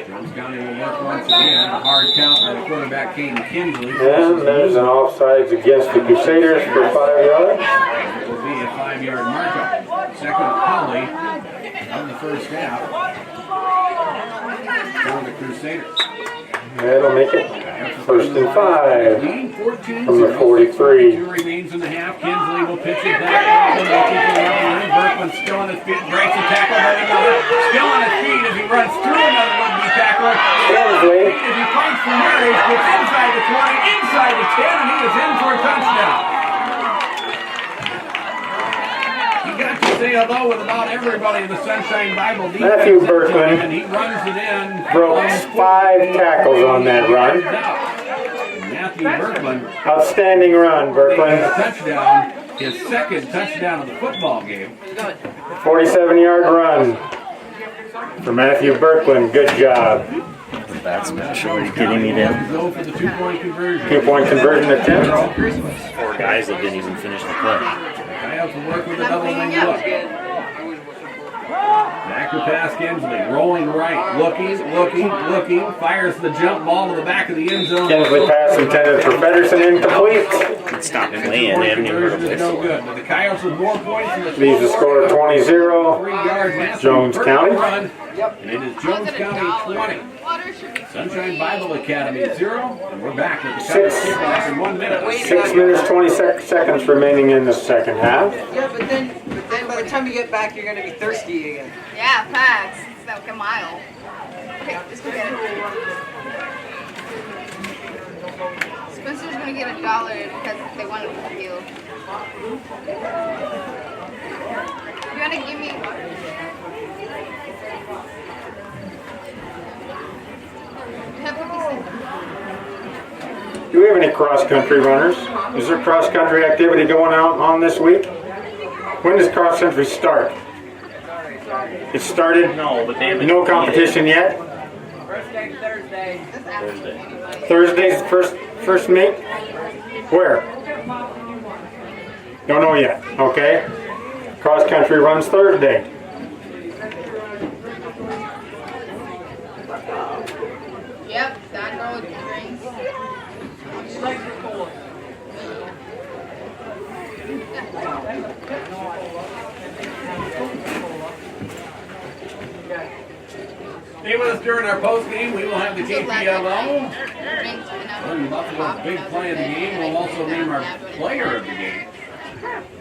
Jones County will work once again. A hard count by the quarterback, Caden Kinsley. And there's an offsides against the Crusaders for 5 yards. It will be a 5-yard markup. Second penalty of the first half for the Crusaders. That'll make it 1st and 5 Leading 14 from the 43. 2 remains in the half. Kinsley will pitch it back. Berkman still on his feet, breaks the tackle. Still on his feet as he runs through another would-be tackler. Kinsley. As he fights for Marys, gets inside the 20, inside the 10, and he is in for a touchdown. He got to say hello with about everybody in the Sunshine Bible defense. Matthew Berkman and he runs it in. broke 5 tackles on that run. Matthew Berkman. Outstanding run, Berkland. Touchdown, his second touchdown of the football game. 47-yard run for Matthew Berkland. Good job. That's special. Are you kidding me, Dan? Go for the 2-point conversion. 2-point conversion attempt. 4 guys that didn't even finish the play. Coyotes will work with a double wing look. Back to pass Kinsley, rolling right, looking, fires the jump ball to the back of the end zone. Kinsley pass intended for Pedersen, incomplete. Stop And playing, the man. conversion is no good. But the Coyotes with more points in the Leaves the score 20-0. 3 yards. That's Jones the first County. Run, and it is Jones County 20. Water should be Sunshine Bible Academy 0. And we're back with the Six. Coyotes kickoff in 1 minute. 6 minutes, 20 seconds remaining in the second half. Yeah, but then by the time you get back, you're gonna be thirsty again. Yeah, facts. It's like a mile. Okay, let's go get it. Spencer's gonna get $1 because they wanted to heal. You wanna give me water? You have 50 cents. Do we have any cross-country runners? Is there cross-country activity going on this week? When does cross-country start? It started? No, but they No competition yet? Just ask anybody. Thursday's first meet? Where? Don't know yet. Okay. Cross-country runs Thursday. Yep, that girl with drinks. Stay with us during our post game. We will have the KPLO. Drinks, Buffalo's big play of the game. We'll also name our player of the game.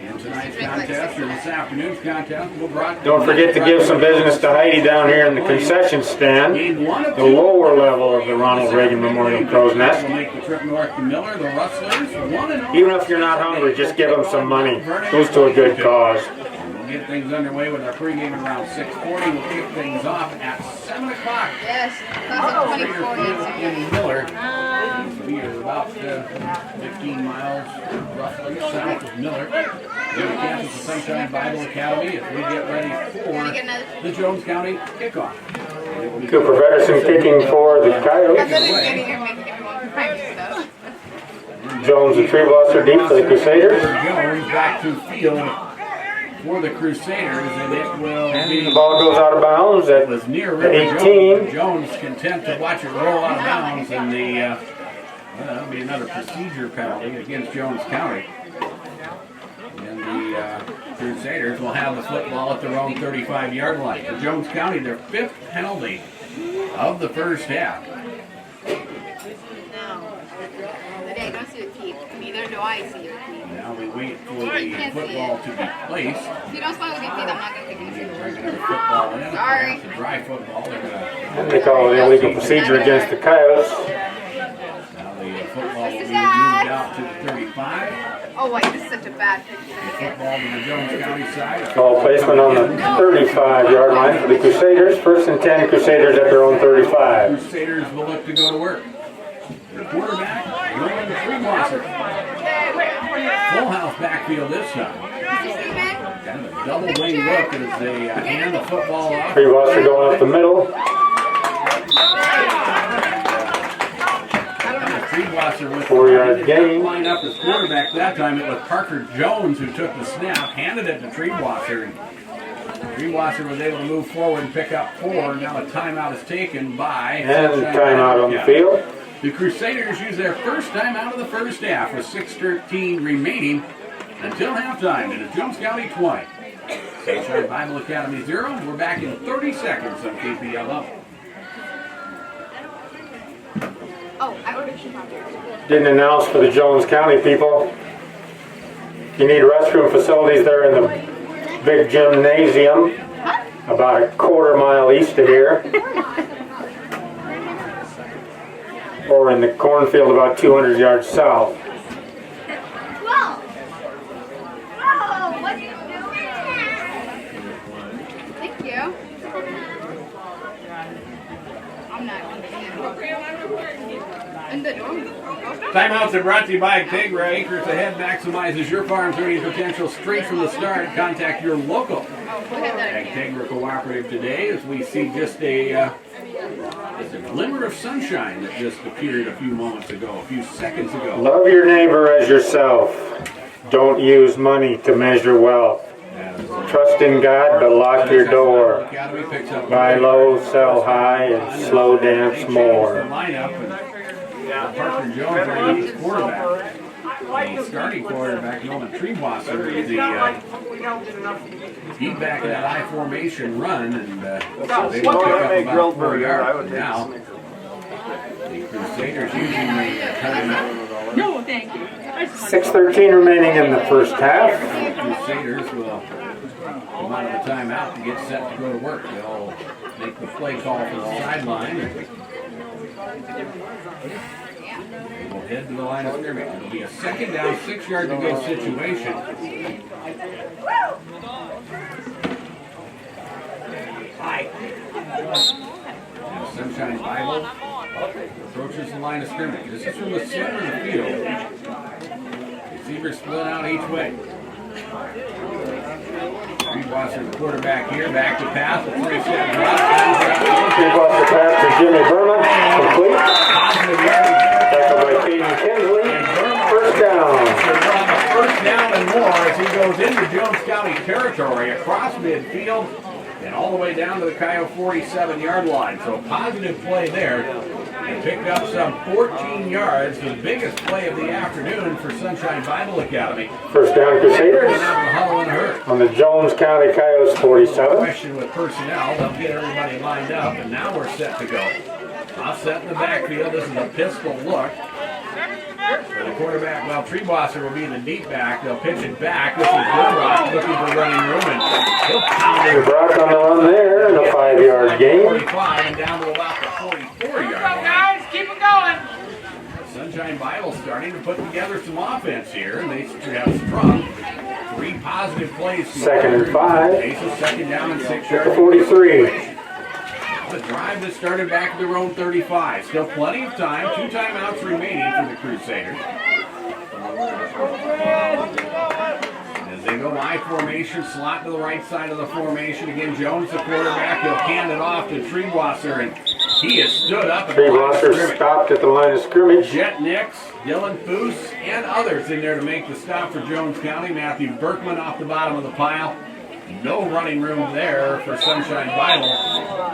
In tonight's contest, or this afternoon's contest, we'll Don't forget to give some business to Heidi down here in the concession stand, the lower level of the Ronald Reagan Memorial Crow's Nest. We'll make the trip north to Miller, the Rustlers, 1-0. Even if you're not hungry, just give them some money. Goes to a good cause. We'll get things underway with our pregame around 6:40. We'll kick things off at 7 o'clock. Yes, class of 24 needs to In be. Miller. We are about 15 miles roughly south of Miller. We're the campus of Sunshine Bible Academy as we get ready for the Jones County kickoff. Cooper Pedersen kicking for the I'm Coyotes. gonna get here making everyone cry stuff. Jones and Treebosser deep for the Crusaders. Jones back to field for the Crusaders, and it will be. The ball goes out of bounds at Was near River 18. Jones content to watch it roll out of bounds, and that'll be another procedure penalty against Jones County. And the Crusaders will have the football at their own 35-yard line. For Jones County, their 5th penalty of the first half. No. Today I don't see your teeth. Neither do I see your teeth. Now we wait for the football to be placed. If you don't smell with your teeth, I'm not gonna take They're you. going to football in. Sorry. It's a dry football. They're going to. And they call it illegal procedure against the Coyotes. Now the football will be moved out to the 35. Oh wait, this is such a bad picture. Football to the Jones County side. Ball placement on the 35-yard line for the Crusaders. 1st and 10, Crusaders at their own 35. Crusaders will look to go to work. The quarterback, Roman Freemasser. Full house backfield this time. Kind of a double wing look as they hand the football off. Treebosser going up the middle. Freemasser with 4-yard gain. Line up as quarterback that time. It was Parker Jones who took the snap, handed it to Treebosser. Treebosser was able to move forward and pick up 4. Now a timeout is taken by. And timeout on the field. The Crusaders use their first timeout of the first half with 6:13 remaining until halftime. It is Jones County 20. Sunshine Bible Academy 0. We're back in 30 seconds on KPLO. Oh, I ordered you. Didn't announce for the Jones County people. You need restroom facilities there in the big gymnasium, about a quarter mile east of here. Or in the cornfield about 200 yards south. Whoa! Whoa! What are you doing? Thank you. I'm not going to in the dorm. Timeouts are brought to you by Tegra. Acres Ahead maximizes your farm's earning potential straight from the start. Contact your local Tegra cooperative today as we see just a glimmer of sunshine that just appeared a few moments ago, a few seconds ago. Love your neighbor as yourself. Don't use money to measure wealth. Trust in God, but lock your door. Academy picks up Buy low, sell high, and slow dance the more. lineup, and Parker Jones right up the quarterback. The starting quarterback, Nolan Treebosser, is the deep back of that I formation run, and they will pick up about 4 yards. Now, the Crusaders using the timeout. No, thank you. 6:13 remaining in the first half. The Crusaders will come out of the timeout to get set to go to work. They'll make the play call for the sideline. We'll head to the line of scrimmage. It'll be a second down, 6 yard to go situation. And Sunshine Bible approaches the line of scrimmage. This is from the center of the field. Receivers split out each way. Treebosser, the quarterback here, back to pass. A 3-step drop. Treebosser pass to Jimmy Berman. Complete. Tackled by Caden Kinsley. First down. First down and more as he goes into Jones County territory across midfield and all the way down to the Coyote 47-yard line. So positive play there. They picked up some 14 yards, the biggest play of the afternoon for Sunshine Bible Academy. First down, Crusaders. On the Jones County Coyotes 47. Question with personnel. They'll get everybody lined up, and now we're set to go. Offset in the backfield. This is a pistol look. For the quarterback, well, Treebosser will be in the deep back. They'll pitch it back. This is Woodrock looking for running room, and he'll pound it. Woodrock on the run there, and a 5-yard gain. 45 and down to about the 44-yard line. Guys, keep it going. Sunshine Bible starting to put together some offense here, and they have strung 3 positive plays. Second and 5. Aces second down and 6 yards. 43. The drive that started back at their own 35. Still plenty of time. 2 timeouts remaining for the Crusaders. As they go I formation, slot to the right side of the formation. Again, Jones, the quarterback, he'll hand it off to Treebosser, and he has stood up. Treebosser stopped at the line of scrimmage. Jet Nix, Dylan Foose, and others in there to make the stop for Jones County. Matthew Berkman off the bottom of the pile. No running room there for Sunshine Bible,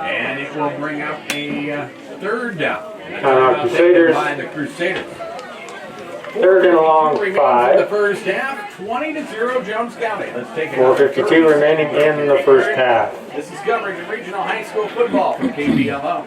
and it will bring up a third down. Crusaders. By the Crusaders. Third and a long 5. The first half, 20-0 Jones County. Let's take it. 4:52 remaining in the first half. This is coverage of regional high school football from KPLO.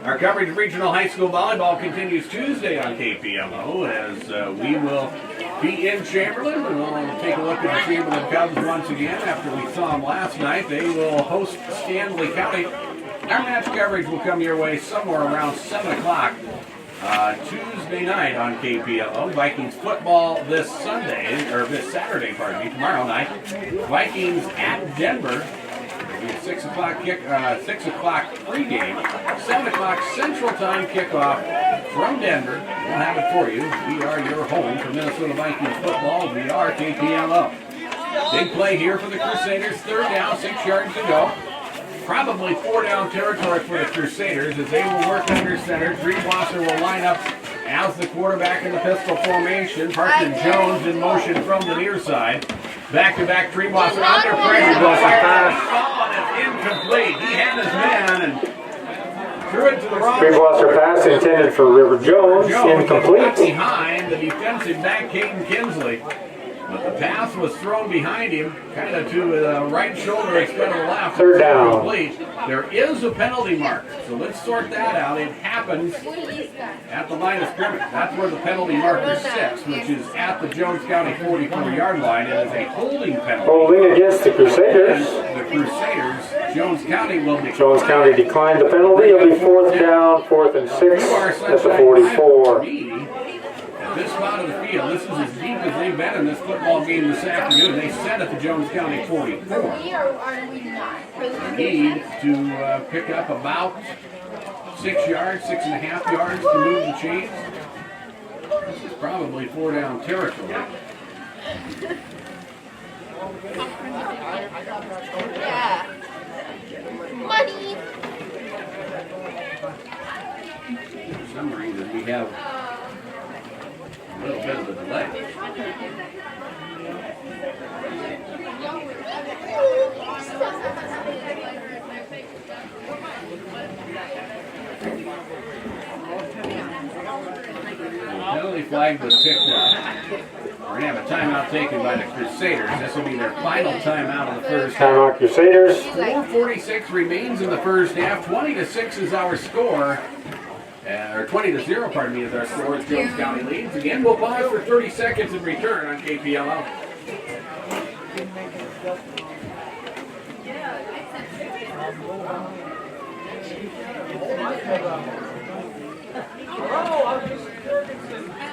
Our coverage of regional high school volleyball continues Tuesday on KPLO as we will be in Chamberlain. And we'll take a look at the Chamberlain Cubs once again after we saw them last night. They will host Stanley County. Our match coverage will come your way somewhere around 7 o'clock Tuesday night on KPLO. Vikings football this Sunday, or this Saturday, pardon me, tomorrow night. Vikings at Denver. 6 o'clock 6 o'clock pregame, 7 o'clock Central Time kickoff from Denver. We'll have it for you. We are your home for Minnesota Vikings football. We are KPLO. Big play here for the Crusaders. Third down, 6 yards to go. Probably 4 down territory for the Crusaders as they will work under center. Treebosser will line up as the quarterback in the pistol formation. Parker Jones in motion from the near side. Back-to-back Treebosser under pressure. Incomplete. He had his man and threw it to the wrong. Treebosser pass intended for River Jones. Incomplete. Behind the defensive back, Caden Kinsley. But the pass was thrown behind him, kind of to the right shoulder instead of the left. Third down. Complete. There is a penalty mark, so let's sort that out. It happens at the line of scrimmage. That's where the penalty marker sits, which is at the Jones County 44-yard line. It is a holding penalty. Holding against the Crusaders. And the Crusaders, Jones County will decline. Jones County declined the penalty. It'll be 4th down, 4th and 6 at the 44. At this spot of the field, this is as deep as they've been in this football game this afternoon. They set at the Jones County 44. Need to pick up about 6 yards, 6.5 yards to move the chains. This is probably 4 down territory. Yeah. Money. For some reason, we have a little bit of a delay. Penalty flag was picked up. We're going to have a timeout taken by the Crusaders. This will be their final timeout of the first half. Timeout Crusaders. 4:46 remains in the first half. 20-6 is our score. Or 20-0, pardon me, is our score as Jones County leads. Again, we'll pause for 30 seconds and return on KPLO.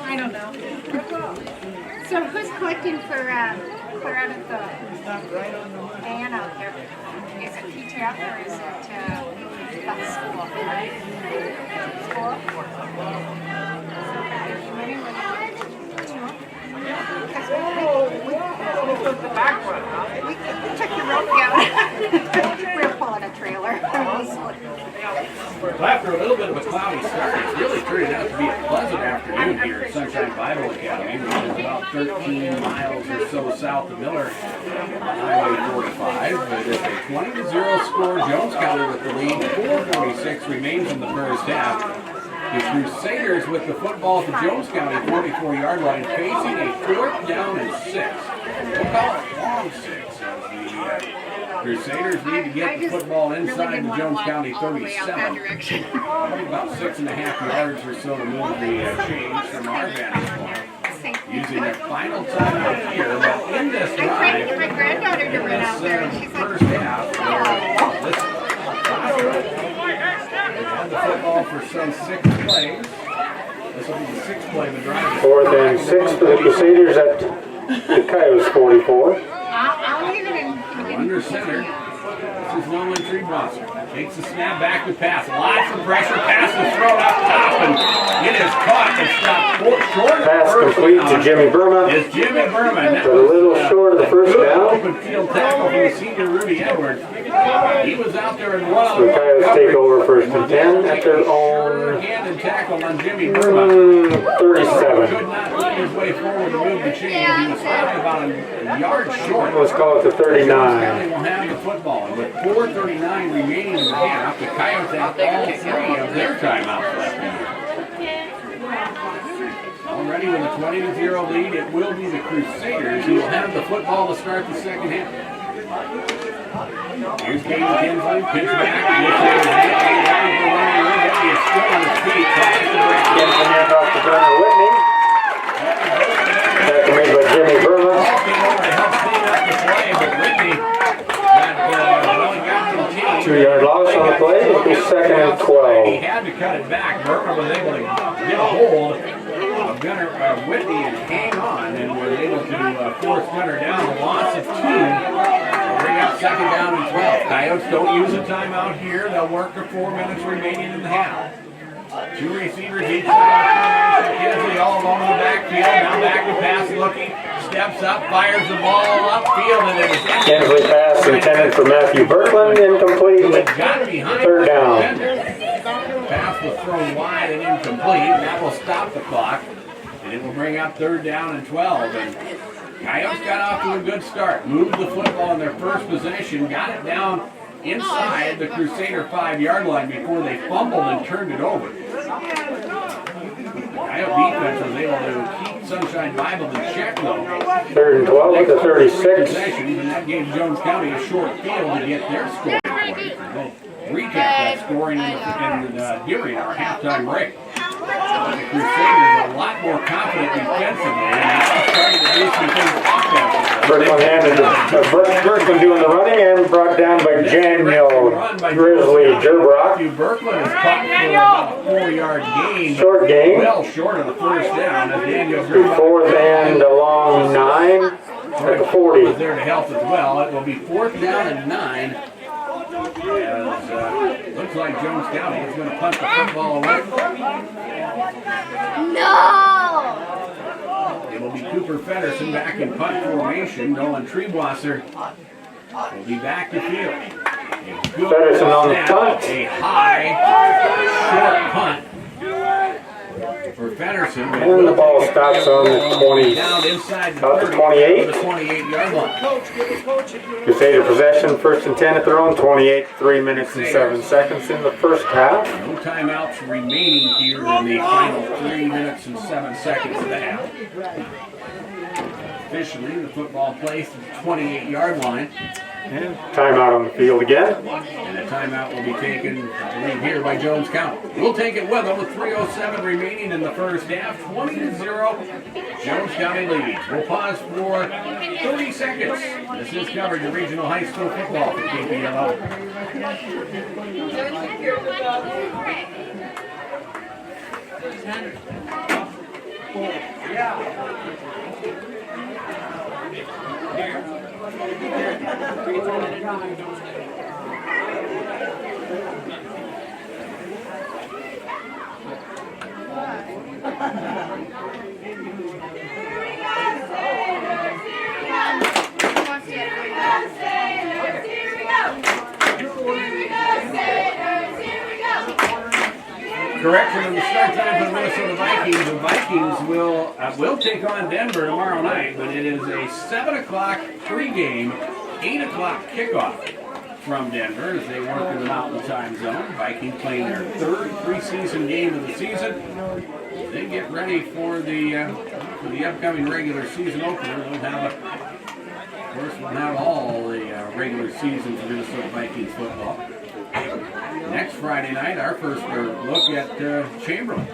I don't know. So who's collecting for out of the van out there? Is it PTF or is it that school? School? We took the rope down. We're pulling a trailer. Well, after a little bit of a cloudy start, it's really turning out to be a pleasant afternoon here at Sunshine Bible Academy, which is about 13 miles or so south of Miller, Highway 45. But it's a 20-0 score. Jones County with the lead. 4:46 remains in the first half. The Crusaders with the football at the Jones County 44-yard line, facing a 4th down and 6. We'll call it long 6 as the Crusaders need to get the football inside the Jones County 37. About 6.5 yards or so to move the change from our vantage point. Using their final timeout here, but in this drive, my granddaughter to run out there. She's first half, this they had the football for some 6 plays. This will be the 6th play of the drive. 4th and 6 for the Crusaders at the Coyotes 44. I'll leave it in. Under center. This is Nolan Treebosser. Takes the snap back to pass. Lots of pressure. Pass is thrown up top and it is caught and stopped short. Pass complete to Jimmy Burma. Is Jimmy Berman. But a little short of the first down. Open field tackle from the senior Rudy Edwards. He was out there and one The Coyotes take over 1st and 10 at their own handed tackle on Jimmy Berman. 37. Could not lead his way forward to move the chain. He was stopped about a yard short. Let's call it the 39. County will have the football. And with 4:39 remaining in the half, the Coyotes have all 3 of their timeouts left in here. Already with a 20-0 lead, it will be the Crusaders who will have the football to start the second half. Here's Caden Kinsley, pitch back. He is still on his feet. Kinsley hand off to Gunnar Whitney. Tackle made by Jimmy Burma. Came over to help clean up the play, but Whitney got contained. 2-yard loss on the play. It'll be 2nd and 12. He had to cut it back. Burma was able to get a hold of Gunnar Whitney and hang on, and was able to force Gunnar down. A loss of 2. Bring up 2nd down and 12. Coyotes don't use a timeout here. They'll work for 4 minutes remaining in the half. 2 receivers each side. Kinsley all along the backfield. Now back to pass looking. Steps up, fires the ball upfield, and it is Kinsley pass intended for Matthew Berkland. Incomplete. 3rd down. Pass was thrown wide and incomplete. That will stop the clock. And it will bring up 3rd down and 12. And Coyotes got off to a good start. Moved the football in their first possession. Got it down inside the Crusader 5-yard line before they fumbled and turned it over. The Coyote defense was able to keep Sunshine Bible in check though. 3rd and 12 at the 36. Possessions, and that gave Jones County a short field to get their scoring point. We'll recap that scoring during our halftime break. The Crusaders a lot more confident defensively, and now starting to do some things offensively. Berkman handed Berkman doing the running and brought down by Daniel Grizzly Gerbrock. Berkman is caught for about a 4-yard gain. Short gain. Well short of the first down as Daniel Gerbrock. 4th and a long 9 at the 40. Was there to help as well. It will be 4th down and 9. As looks like Jones County is going to punt the football away. No! It will be Cooper Feddersen back in punt formation. Nolan Treebwasser will be back to field. Feddersen on the punt. A high, short punt for Feddersen. And the ball stops on the 20, Down inside about the 28. The 28-yard line. Crusader possession, 1st and 10 at their own 28, 3 minutes and 7 seconds in the first half. No timeouts remaining here in the final 3 minutes and 7 seconds of the half. Officially, the football placed at the 28-yard line. And timeout on the field again. And a timeout will be taken, I believe, here by Jones County. We'll take it with them with 3:07 remaining in the first half. 20-0, Jones County leads. We'll pause for 30 seconds. This is coverage of regional high school football for KPLO. Correction on the start time for the Minnesota Vikings. The Vikings will take on Denver tomorrow night, but it is a 7 o'clock pregame, 8 o'clock kickoff from Denver as they work in the Mountain Time Zone. Vikings playing their 3rd preseason game of the season. They get ready for the upcoming regular season opener. We'll have all the regular season for Minnesota Vikings football. Next Friday night, our first look at Chamberlain.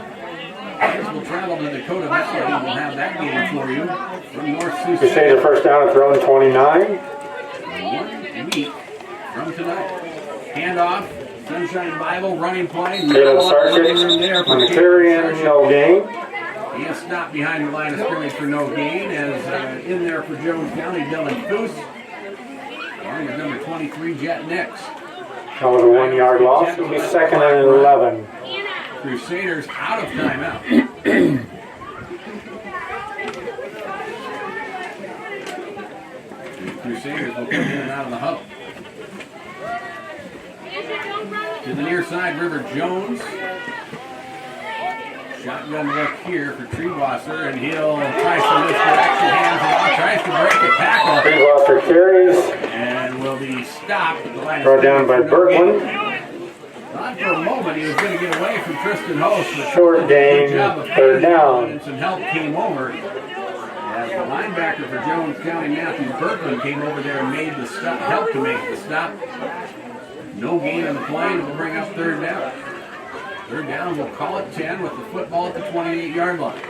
We'll travel to Dakota Valley. We'll have that game for you from North Sioux City. Crusader first down at their own 29. 1 week from tonight. Handoff, Sunshine Bible, running play. Caleb Sarchik on the carry and no gain. He is stopped behind the line of scrimmage for no gain as in there for Jones County, Dylan Foose. Along with number 23, Jet Nix. That was a 1-yard loss. It'll be 2nd and 11. Crusaders out of timeout. Crusaders will come in and out of the huddle. To the near side, River Jones. Shotgun look here for Treebwasser, and he'll try some misdirection, hands it off, tries to break the tackle. Treebwasser carries. And will be stopped at the line. Brought down by Berkman. Not for a moment, he was going to get away from Tristan Host. Short gain, 3rd down. And some help came over. As the linebacker for Jones County, Matthew Berkman, came over there and made the stop, helped to make the stop. No gain on the play, and we'll bring up 3rd down. 3rd down, we'll call it 10 with the football at the 28-yard line.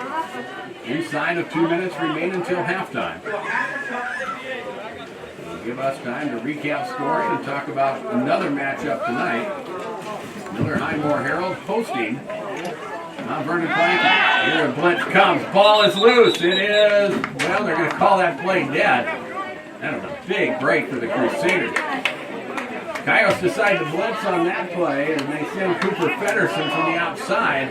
Inside of 2 minutes remain until halftime. It'll give us time to recap scoring and talk about another matchup tonight. Miller Highmore Herald hosting Mount Vernon Planking. Here a blitz comes. Ball is loose. It is, well, they're going to call that play dead. That was a big break for the Crusaders. Coyotes decide to blitz on that play, and they send Cooper Feddersen from the outside.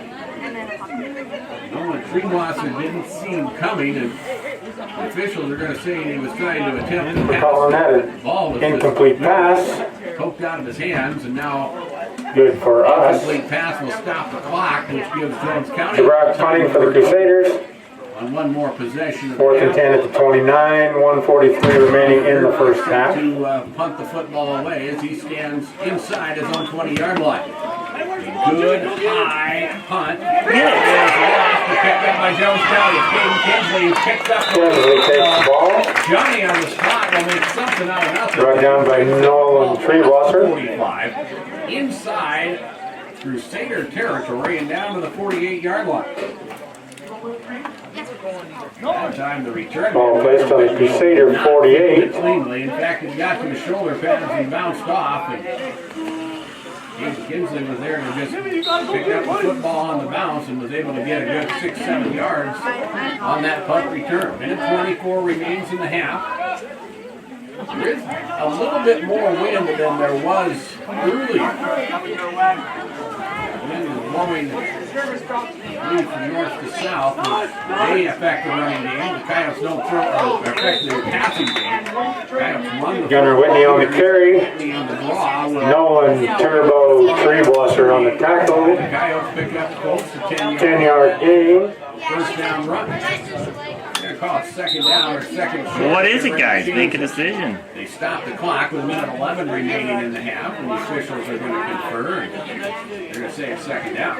Nolan Treebwasser didn't see him coming, and the officials are going to say he was trying to attempt to pass. Calling that an incomplete pass. Poked out of his hands, and now good for us. Incomplete pass will stop the clock, which gives Jones County. Gerbrock punting for the Crusaders. On one more possession. 4th and 10 at the 29, 1:43 remaining in the first half. To punt the football away as he stands inside his own 20-yard line. A good high punt. It is lost, picked up by Jones County. Caden Kinsley picked up the Kinsley takes the ball. Johnny on the spot will make something out of nothing. Brought down by Nolan Treewasser. 45. Inside Crusader territory and down to the 48-yard line. That time the return. Ball placed on the Crusader 48. Cleanly. In fact, it got to the shoulder pads and bounced off. And Kinsley was there to just pick up the football on the bounce and was able to get a good 6-7 yards on that punt return. Minute 24 remains in the half. There is a little bit more wind than there was earlier. The wind is blowing from north to south. They affect the running game. The Coyotes don't affect the passing game. Coyotes run the Gunnar Whitney on the carry. Nolan Turbo Treewasser on the tackle. The Coyotes pick up close to 10-yard gain. First down run. They're going to call it second down or second short. What is it, guys? Make a decision. They stop the clock with minute 11 remaining in the half, and the officials are going to confer. And they're going to say it's second down.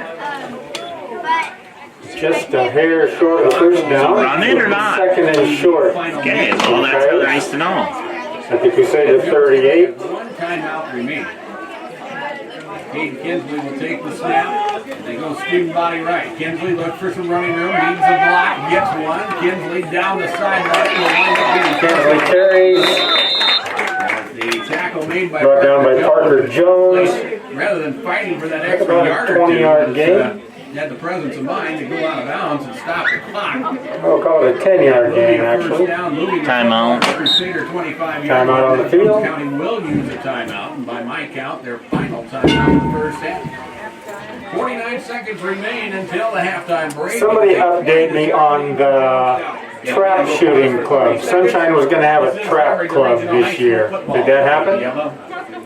Just a hair short of first down. Run it or not? Second and short. Okay, well, that's really nice to know. At the Crusader 38. One timeout remaining. Kate Kinsley will take the snap. They go student body right. Kinsley looks for some running room, needs a block, gets one. Kinsley down the sideline. Kinsley carries. The tackle made by Brought down by Parker Jones. Rather than fighting for that extra About a yard or two, 20-yard gain. had the presence of mind to go out of bounds and stop the clock. I'll call it a 10-yard gain, actually. Timeout. Crusader 25 Timeout on the field. County will use a timeout, and by my count, their final timeout in the first half. 49 seconds remain until the halftime break. Somebody update me on the trap shooting club. Sunshine was going to have a trap club this year. Did that happen?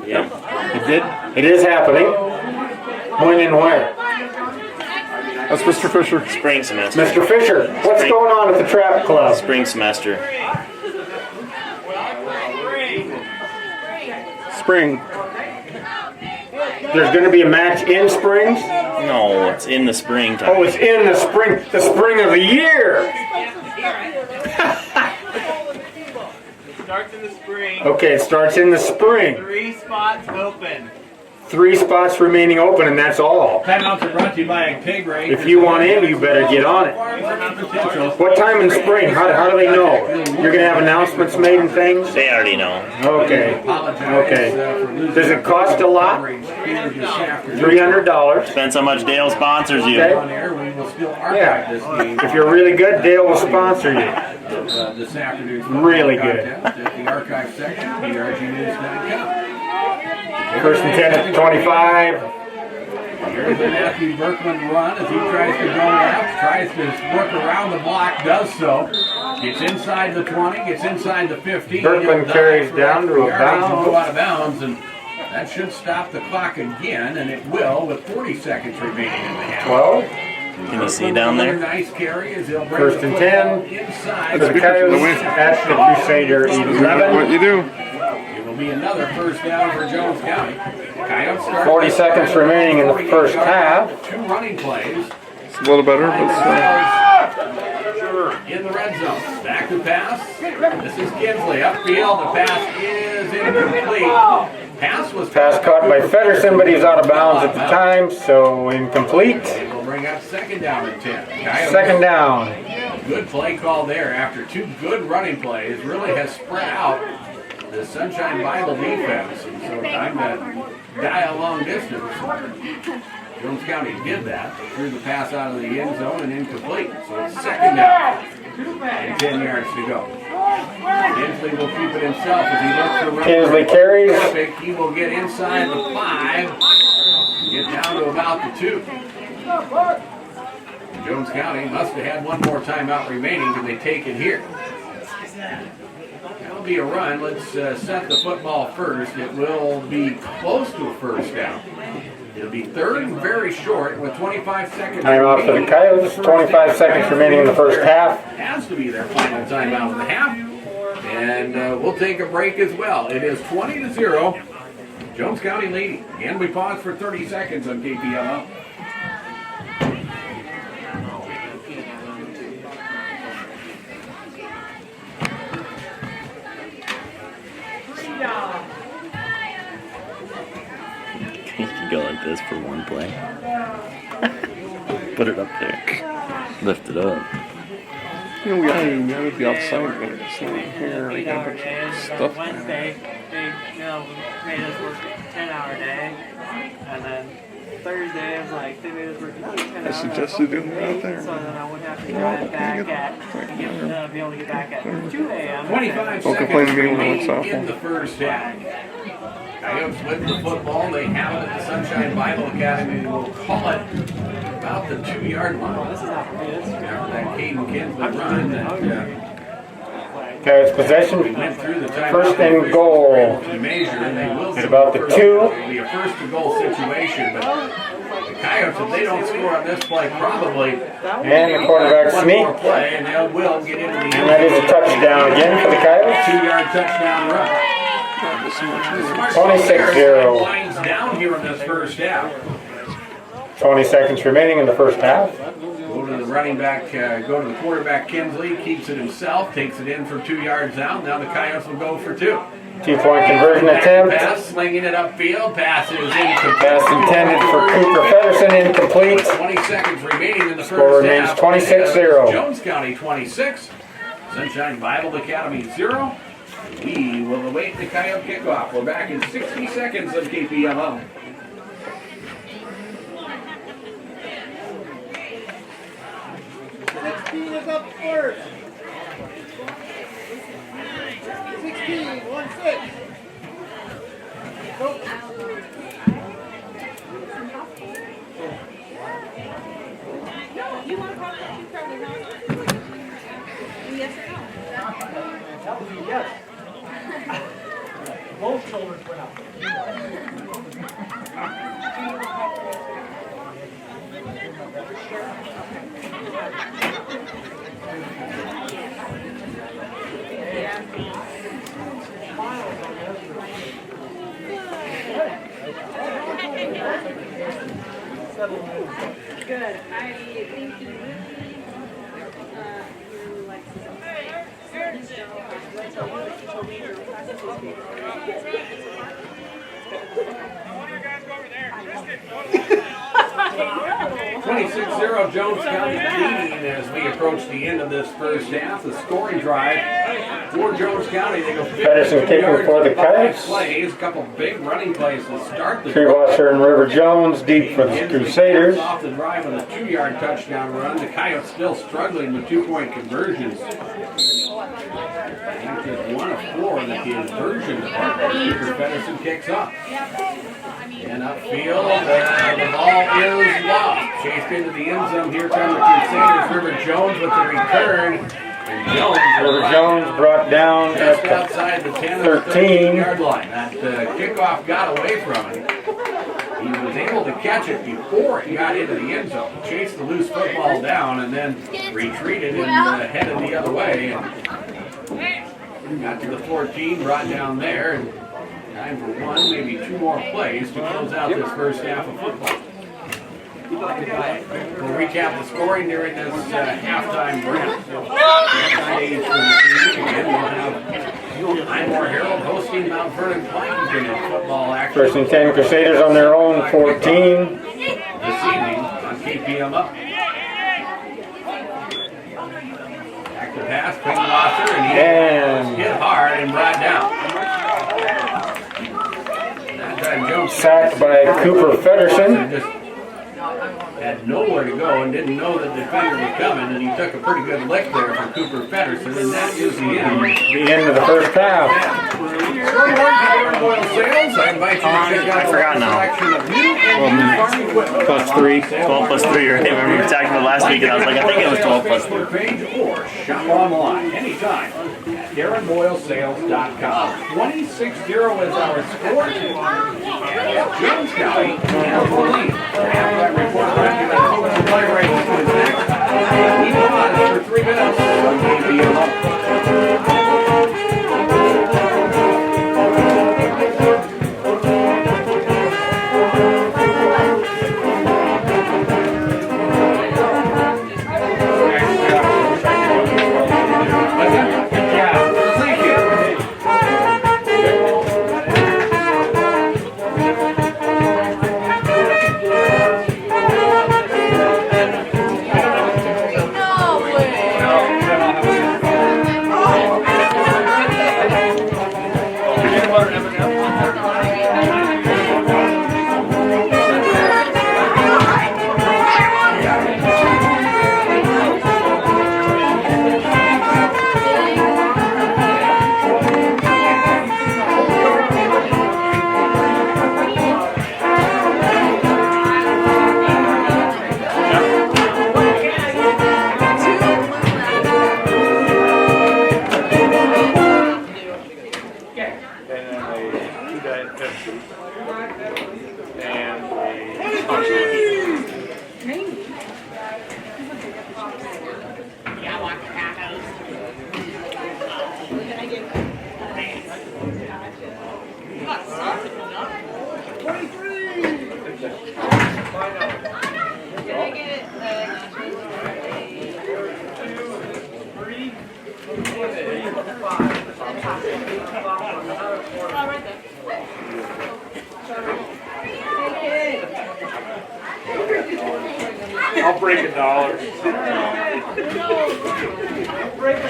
Yeah. It did? It is happening. When and where? That's Mr. Fisher. Spring semester. Mr. Fisher, what's going on at the trap club? Spring semester. Spring. There's going to be a match in Springs? No, it's in the springtime. Oh, it's in the spring of the year. Starts in the spring. Okay, it starts in the spring. 3 spots open. 3 spots remaining open, and that's all. Timeouts are brought to you by Integre. If you want in, you better get on it. What time in spring? How do they know? You're going to have announcements made and things? They already know. Okay. Okay. Does it cost a lot? $300. Depends how much Dale sponsors you. Okay. Yeah. If you're really good, Dale will sponsor you. This afternoon's Really good. at the archive section, PRGnews.com. First and 10 at the 25. Here's the Matthew Berkman run as he tries to go left, tries to work around the block, does so. Gets inside the 20, gets inside the 15. Berkman carries down to a bounds. Go out of bounds, and that should stop the clock again, and it will with 40 seconds remaining in the half. 12. Can you see down there? Nice carry as he'll bring First the and football 10. inside. For the Coyotes at the Crusader 11. What you do? It will be another first down for Jones County. Coyotes start 40 seconds remaining in the first half. 2 running plays. It's a little better, but In the red zone. Back to pass. This is Kinsley. Upfield. The pass is incomplete. Pass caught by Feddersen, but he's out of bounds at the time, so incomplete. They will bring up second down and 10. Coyotes. Second down. Good play call there after 2 good running plays. Really has spread out the Sunshine Bible defense. And so time to die a long distance. Jones County did that. Threw the pass out of the end zone and incomplete. So it's second down and 10 yards to go. Kinsley will keep it himself as he looks for Kinsley carries. He will get inside the 5. Get down to about the 2. Jones County must have had one more timeout remaining. Can they take it here? That'll be a run. Let's set the football first. It will be close to a first down. It'll be third and very short with 25 seconds. Timeout for the Coyotes. 25 seconds remaining in the first half. Has to be their final timeout of the half. And we'll take a break as well. It is 20-0. Jones County leading. Again, we pause for 30 seconds on KPLL. go like this for one play. Put it up there. Lift it up. You know, we gotta be outside there. It's not here. We gotta put stuff. Wednesday, they made us work a 10-hour day, and then Thursday it was like they made us work another 10 hours. I suggested doing it out there. So then I wouldn't have to drive back be able to get back at 2 a.m. 25 Don't seconds complain to me when remaining it's awful. in the first half. Coyotes win the football. They have it at the Sunshine Bible Academy. We'll call it about the 2-yard line. This is not for me. This is After that Caden Kinsman run, Coyotes possession. went through the timeout. First and goal. To measure, and they will At about the 2. It'll be a first and goal situation, but the Coyotes, if they don't score on this play, probably And the quarterback one sneak. more play, and they will get into the end And that is a touchdown again for the Coyotes. 2-yard touchdown run. 26-0. Lines down here in this first half. 20 seconds remaining in the first half. Go to the running back, go to the quarterback Kinsley, keeps it himself, takes it in from 2 yards out. Now the Coyotes will go for 2. 2-point conversion attempt. Pass, slinging it upfield. Pass is incomplete. Pass intended for Cooper Pedersen, incomplete. 20 seconds remaining in the first Score remains half. 26-0. Jones County 26, Sunshine Bible Academy 0. We will await the Coyote kickoff. We're back in 60 seconds of KPMO. is up first. 16, 1-6. Nope. You want to talk about you probably not. Yes or no? That would be yes. Both shoulders went up. Good. I think you really like 26-0 Jones County leading as we approach the end of this first half. The scoring drive for Jones County. They go 52 Pedersen kicking yards for the in 5 Coyotes. plays. A couple big running plays to start the Treewasser and River Jones deep for the Crusaders. Off the drive with a 2-yard touchdown run. The Coyotes still struggling with 2-point conversions. And just 1 of 4 in the conversion department. Cooper Pedersen kicks off. And upfield, the ball is lost. Chased into the end zone. Here come the Crusaders. River Jones with the return. And River Jones brought down just at outside the 10 or 13. 13-yard line. That kickoff got away from him. He was able to catch it before it got into the end zone. Chased the loose football down and then retreated and headed the other way. And got to the 14, brought down there. And time for 1, maybe 2 more plays to close out this first half of football. We'll recap the scoring during this halftime break. Again, we'll have Highmore Herald hosting Mount Vernon Plankton in football action. First and 10 Crusaders on their own 14. This evening on KPM Up. Back to pass, Klingwasser, and he hit hard and brought down. That time Jones Sacked by Cooper Pedersen. just had nowhere to go and didn't know that the defender was coming, and he took a pretty good lick there from Cooper Pedersen, and that is the end. The end of the first half. Sales, I invite you to check out I forgot now. Plus 3, 12 plus 3, right? I remember we talking about last week and I was like, I think it was 12 plus 3. Page or shop online anytime at DarrenBoyleSales.com. 26-0 is our score. And Jones County has the lead. Halftime report back to that focus and play right into the next. We pause for 3 minutes on KPMO. And a touchdown. Yeah, I want tacos. Can I get I'll break $1. Break a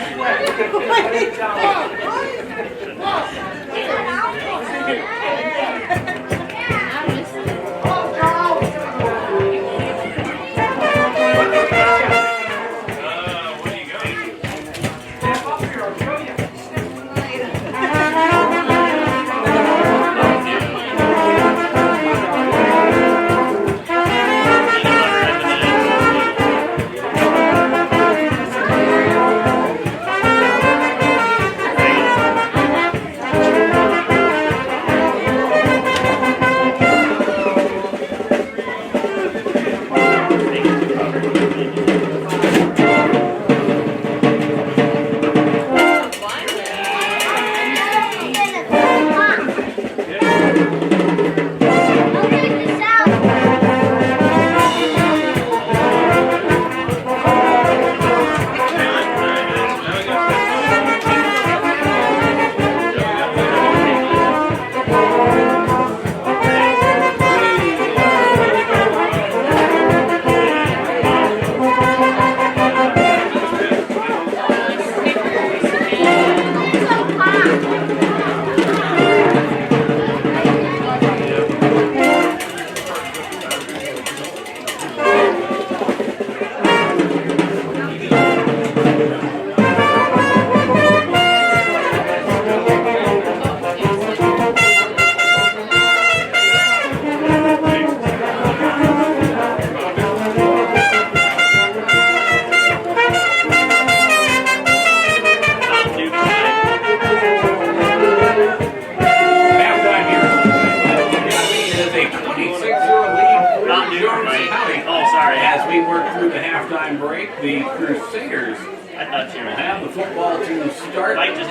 As we work through the halftime break, the Crusaders will have the football to start the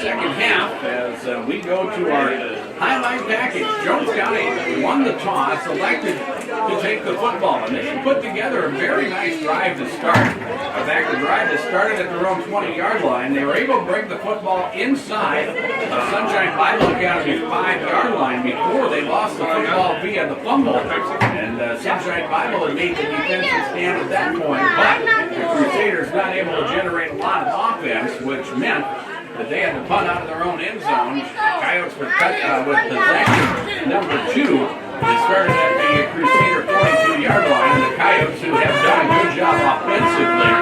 second half as we go to our highlight package. Jones County won the toss, elected to take the football, and they put together a very nice drive to start. In fact, the drive that started at their own 20-yard line, they were able to bring the football inside Sunshine Bible Academy's 5-yard line before they lost the football via the fumble. And Sunshine Bible had made the defensive stand at that point, but the Crusaders not able to generate a lot of offense, which meant that they had to punt out of their own end zone. Coyotes were cut with possession number 2. They started at the Crusader 42-yard line, and the Coyotes, who have done a good job offensively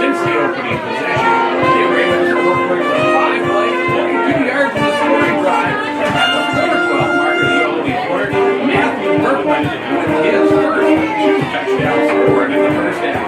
since the opening possession, they were able to score quickly with 5 plays, 42 yards in the scoring drive at the 4-12 mark of the opening quarter. Matthew Workman with his first 2 touchdowns scored in the first half.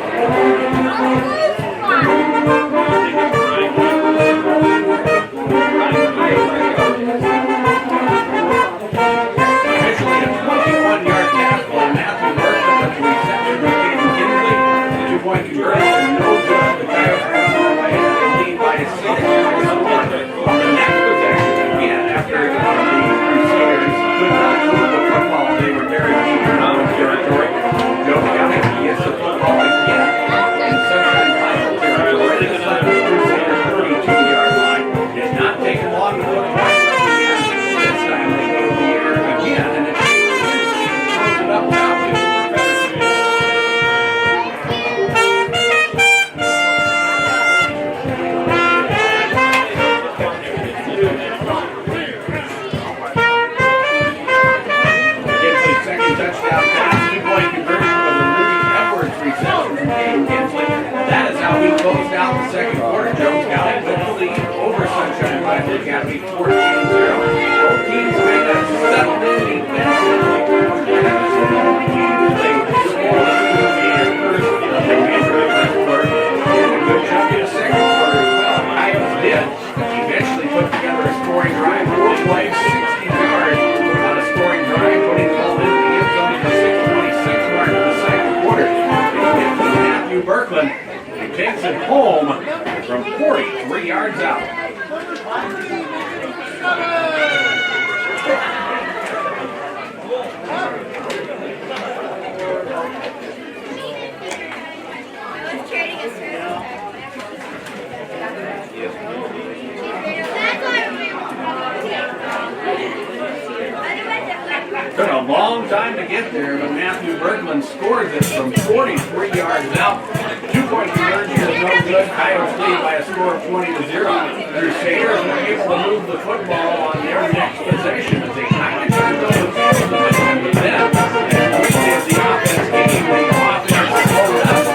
Took a long time to get there, but Matthew Bergman scores it from 43 yards out. 2-point conversion is no good. Coyotes lead by a score of 20-0. Crusaders were able to move the football on their next possession as they kind of turned over the field position to them. And we did the offense game, the offense slowed up.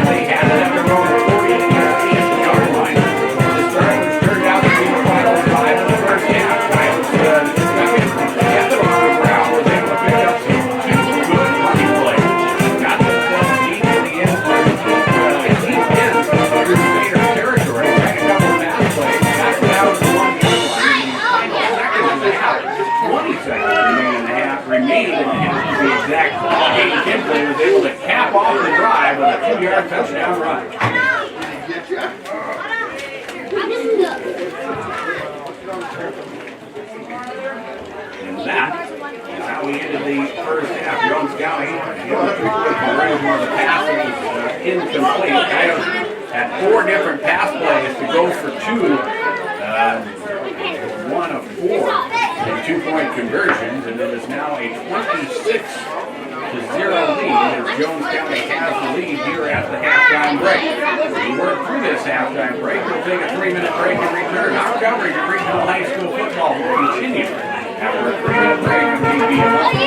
They had it at their own 40-yard line. The start, which turned out to be the final drive of the first half. Coyotes kept it on the ground, was able to pick up two good running plays. Got themselves deep in the end zone, deep in Crusader territory. Ran a couple of pass plays, got it out to the 1-yard line. In the final second and a half, 20 seconds remaining in the half to be exact. Kate Kimberly was able to cap off the drive with a 2-yard touchdown run. And that is how we ended the first half. Jones County, the other 3-point conversion on the pass was incomplete. Coyotes had 4 different pass plays to go for 2. 1 of 4 in 2-point conversions, and it is now a 26-0 lead as Jones County has the lead here at the halftime break. As we work through this halftime break, we'll take a 3-minute break and return. Our coverage of regional high school football will continue after a 3-minute break on KBL.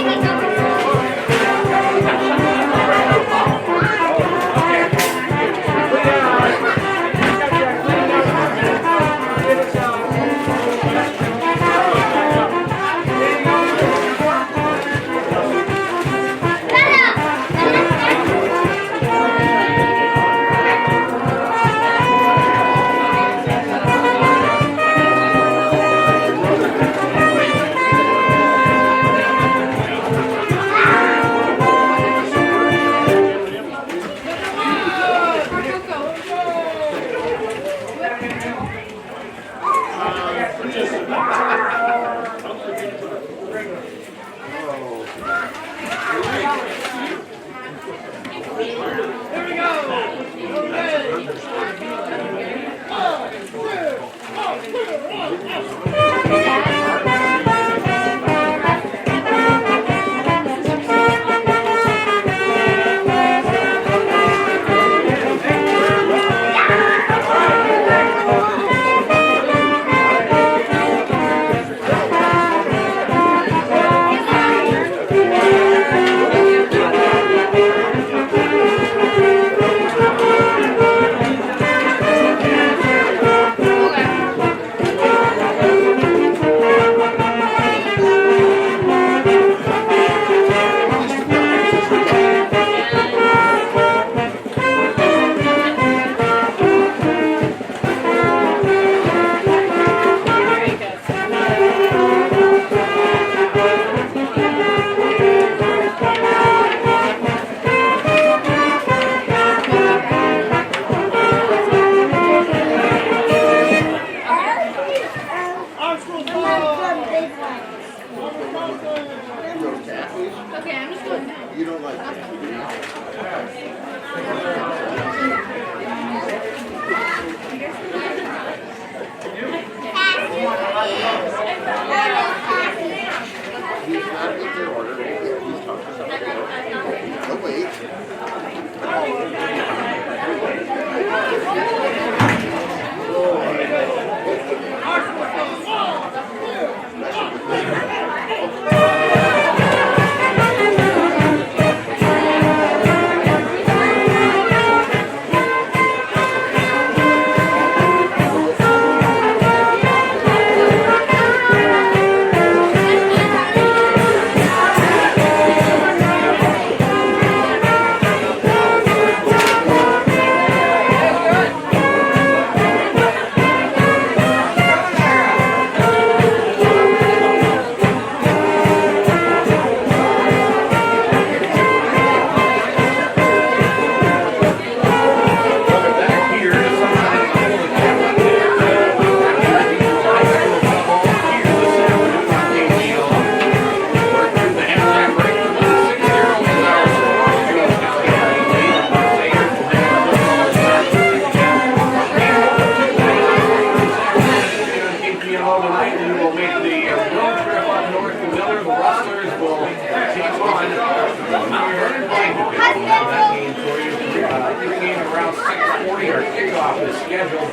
scheduled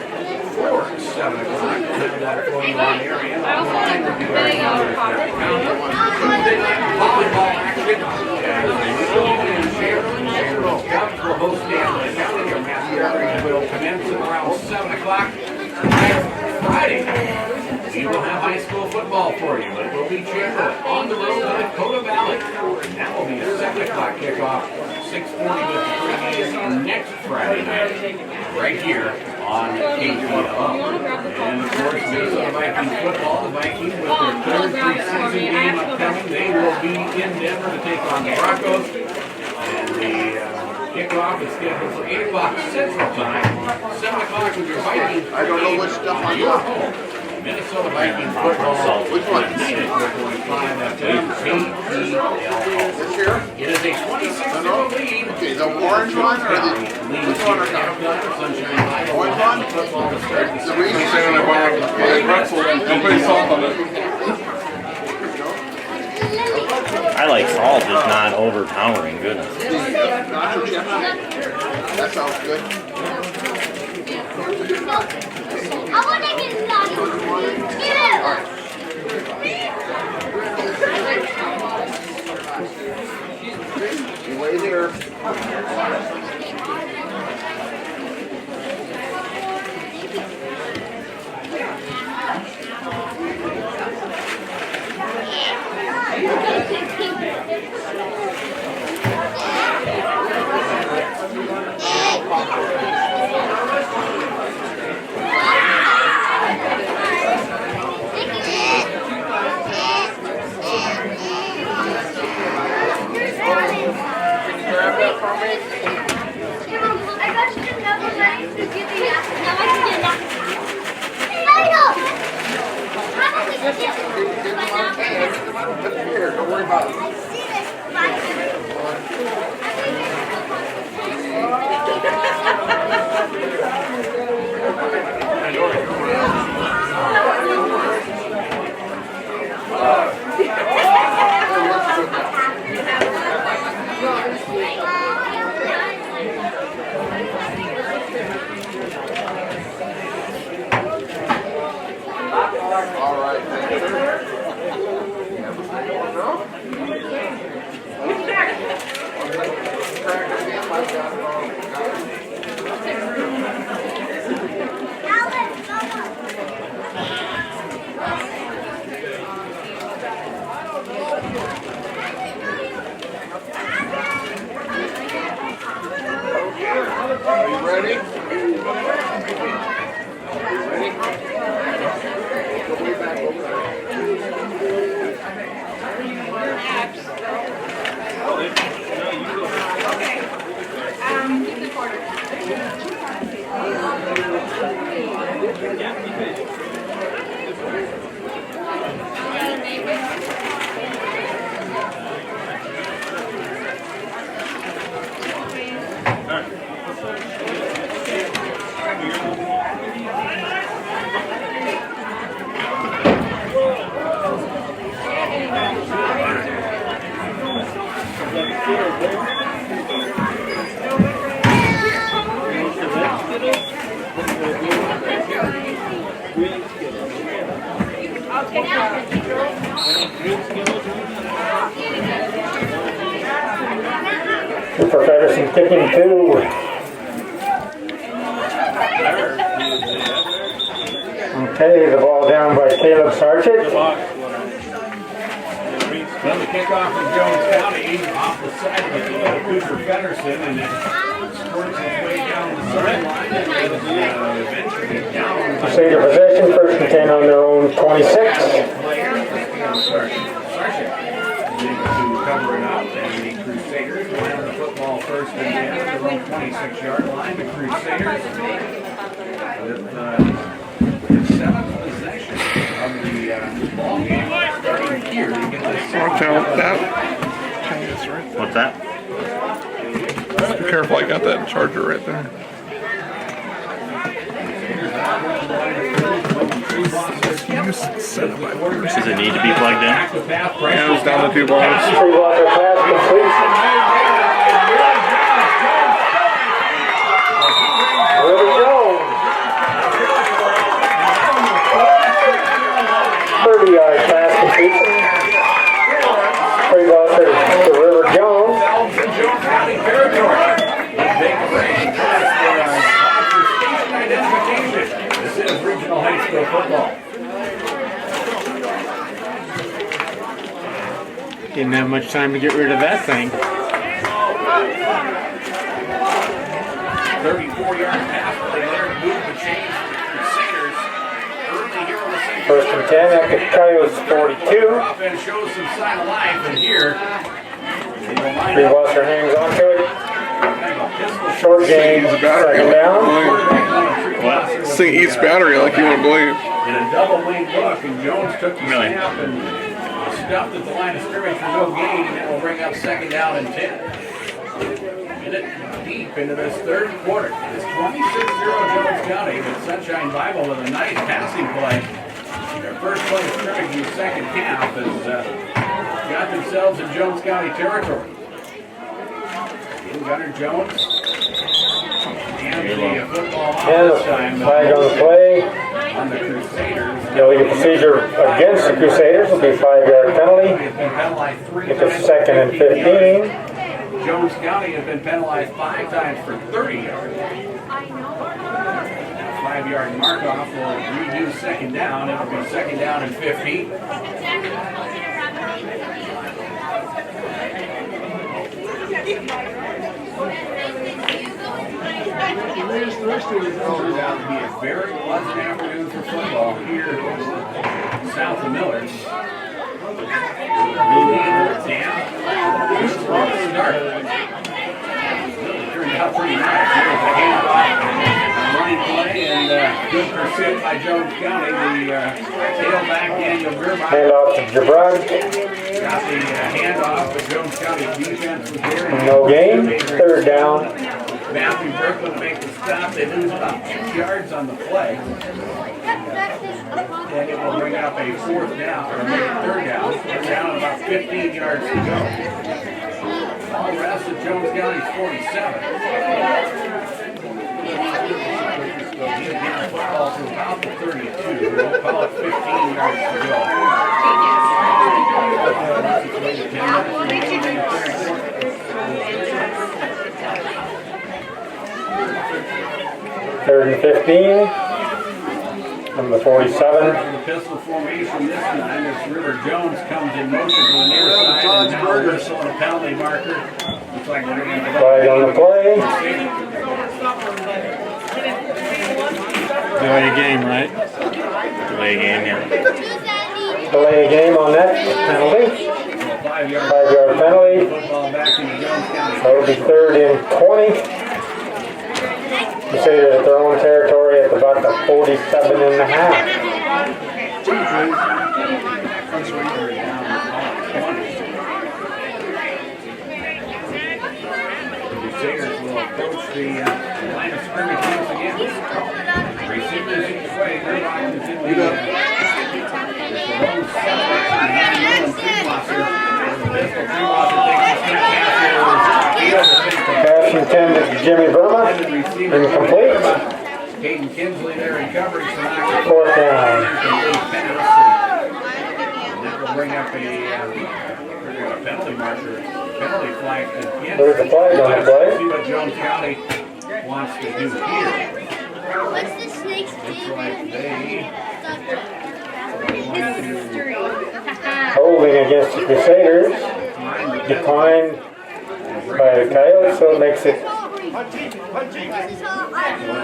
for 7 o'clock. We'll have that for you on air and online. We'll do our Tuesday night volleyball action. As the Scouts will host Danville County. Our match will commence at around 7 o'clock. Next Friday, we will have high school football for you. It will be Chamberlain on the road to Dakota Valley. And that will be a 7 o'clock kickoff, 6:40 with the pregame next Friday night, right here on KTLO. And of course, Minnesota Vikings football. The Vikings with their third preseason game upcoming. They will be in Denver to take on the Broncos. And the kickoff is scheduled for 8 o'clock Central Time, 7 o'clock with your Vikings. I don't know which stuff I got. Minnesota Vikings football. Which one? This year? It is a 26-0 lead. Okay, the orange one or the which one are got? Orange one? The reason Don't put salt on it. I like salt, just not overpowering goodness. Nacho chips. That sounds good. I want to get naughty. You wait here. Here, don't worry about it. All right, thank you. Are you ready? Ready? Go way back over there. Keep the quarter. For Feddersen kicking 2. Okay, the ball down by Caleb Sarchik. Well, the kickoff from Jones County off the side of Cooper Feddersen, and it squirts its way down the sideline and eventually down. Crusader possession, first and 10 on their own 26. Sarchik is able to cover it up, and the Crusaders will have the football first and 10 at their own 26-yard line. The Crusaders with their 7th possession of the ball game starting here to get this. Watch out, that. What's that? Be careful, I got that charger right there. Does it need to be plugged in? Hands down the 2 balls. Tree Walker pass complete. Willie Jones Didn't have much time to get rid of that thing. 34-yard pass play there to move the chains to the Crusaders. Early here on the second First and 10 at the Coyotes 42. offense shows some sign of life, and here Treewasser hangs on to it. Short gain, second down. This thing eats battery like you wouldn't believe. in a double wing look, and Jones took the snap and stuffed at the line of scrimmage for no gain, and it will bring up second down and 10. Minute deep into this third quarter. It's 26-0 Jones County, with Sunshine Bible with a nice passing play. Their first play of scrimmage in the second half has got themselves in Jones County territory. In Gunnar Jones. And the football off this time. Flag on the play. On the Crusaders. The illegal procedure against the Crusaders will be a 5-yard penalty. It's a second and 15. Jones County has been penalized 5 times for 30 yards. That 5-yard mark off will redo second down. It'll be second down and 15. Turns out to be a very pleasant afternoon for football here south of Millard. Turned out pretty nice. Here's a handoff, running play, and good pursuit by Jones County. The tailback Daniel Gerber. Handoff to Jabrod. Got the handoff, but Jones County defense was there. No gain. Third down. Matthew Berkman make the stop. They lose about 2 yards on the play. And it will bring up a fourth down, or a third down. They're down about 15 yards to go. All rest at Jones County's 47. He's getting football to about the 32. We'll call it 15 yards to go. Third and 15. From the 47. Pistol formation this time as River Jones comes in motion from the near side, and now we're on a penalty marker. Looks like we're going to Flag on the play. Delay a game, right? Delay game, yeah. Delay a game on that penalty. 5-yard penalty. Football back into Jones County. That'll be third and 20. Crusaders at their own territory at about the 47 and a half. Crusaders will approach the line of scrimmage once again. Receivers each way. Their line is in the lone setback behind the pistol. Treewasser takes a snap pass. Pass intended to Jimmy Burma. Incomplete. Caden Kinsley there in coverage to knock it. Fourth down. And that will bring up a penalty marker. Penalty flag again. There's the flag on the play. See what Jones County wants to do here. What's the snake's Looks like they Holding against the Crusaders. Declined by the Coyotes, so it makes it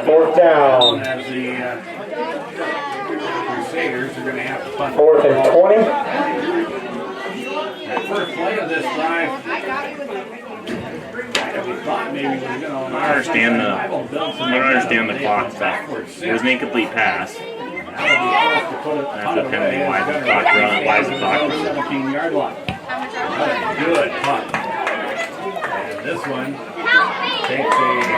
fourth down. As the Crusaders are going to have to punt. Fourth and 20. That first play of this drive, we thought maybe was going to I don't understand the clock stuff. It was an incomplete pass. That's a penalty. Why is the clock run? Why is the clock run? 17-yard line. Good punt. And this one takes a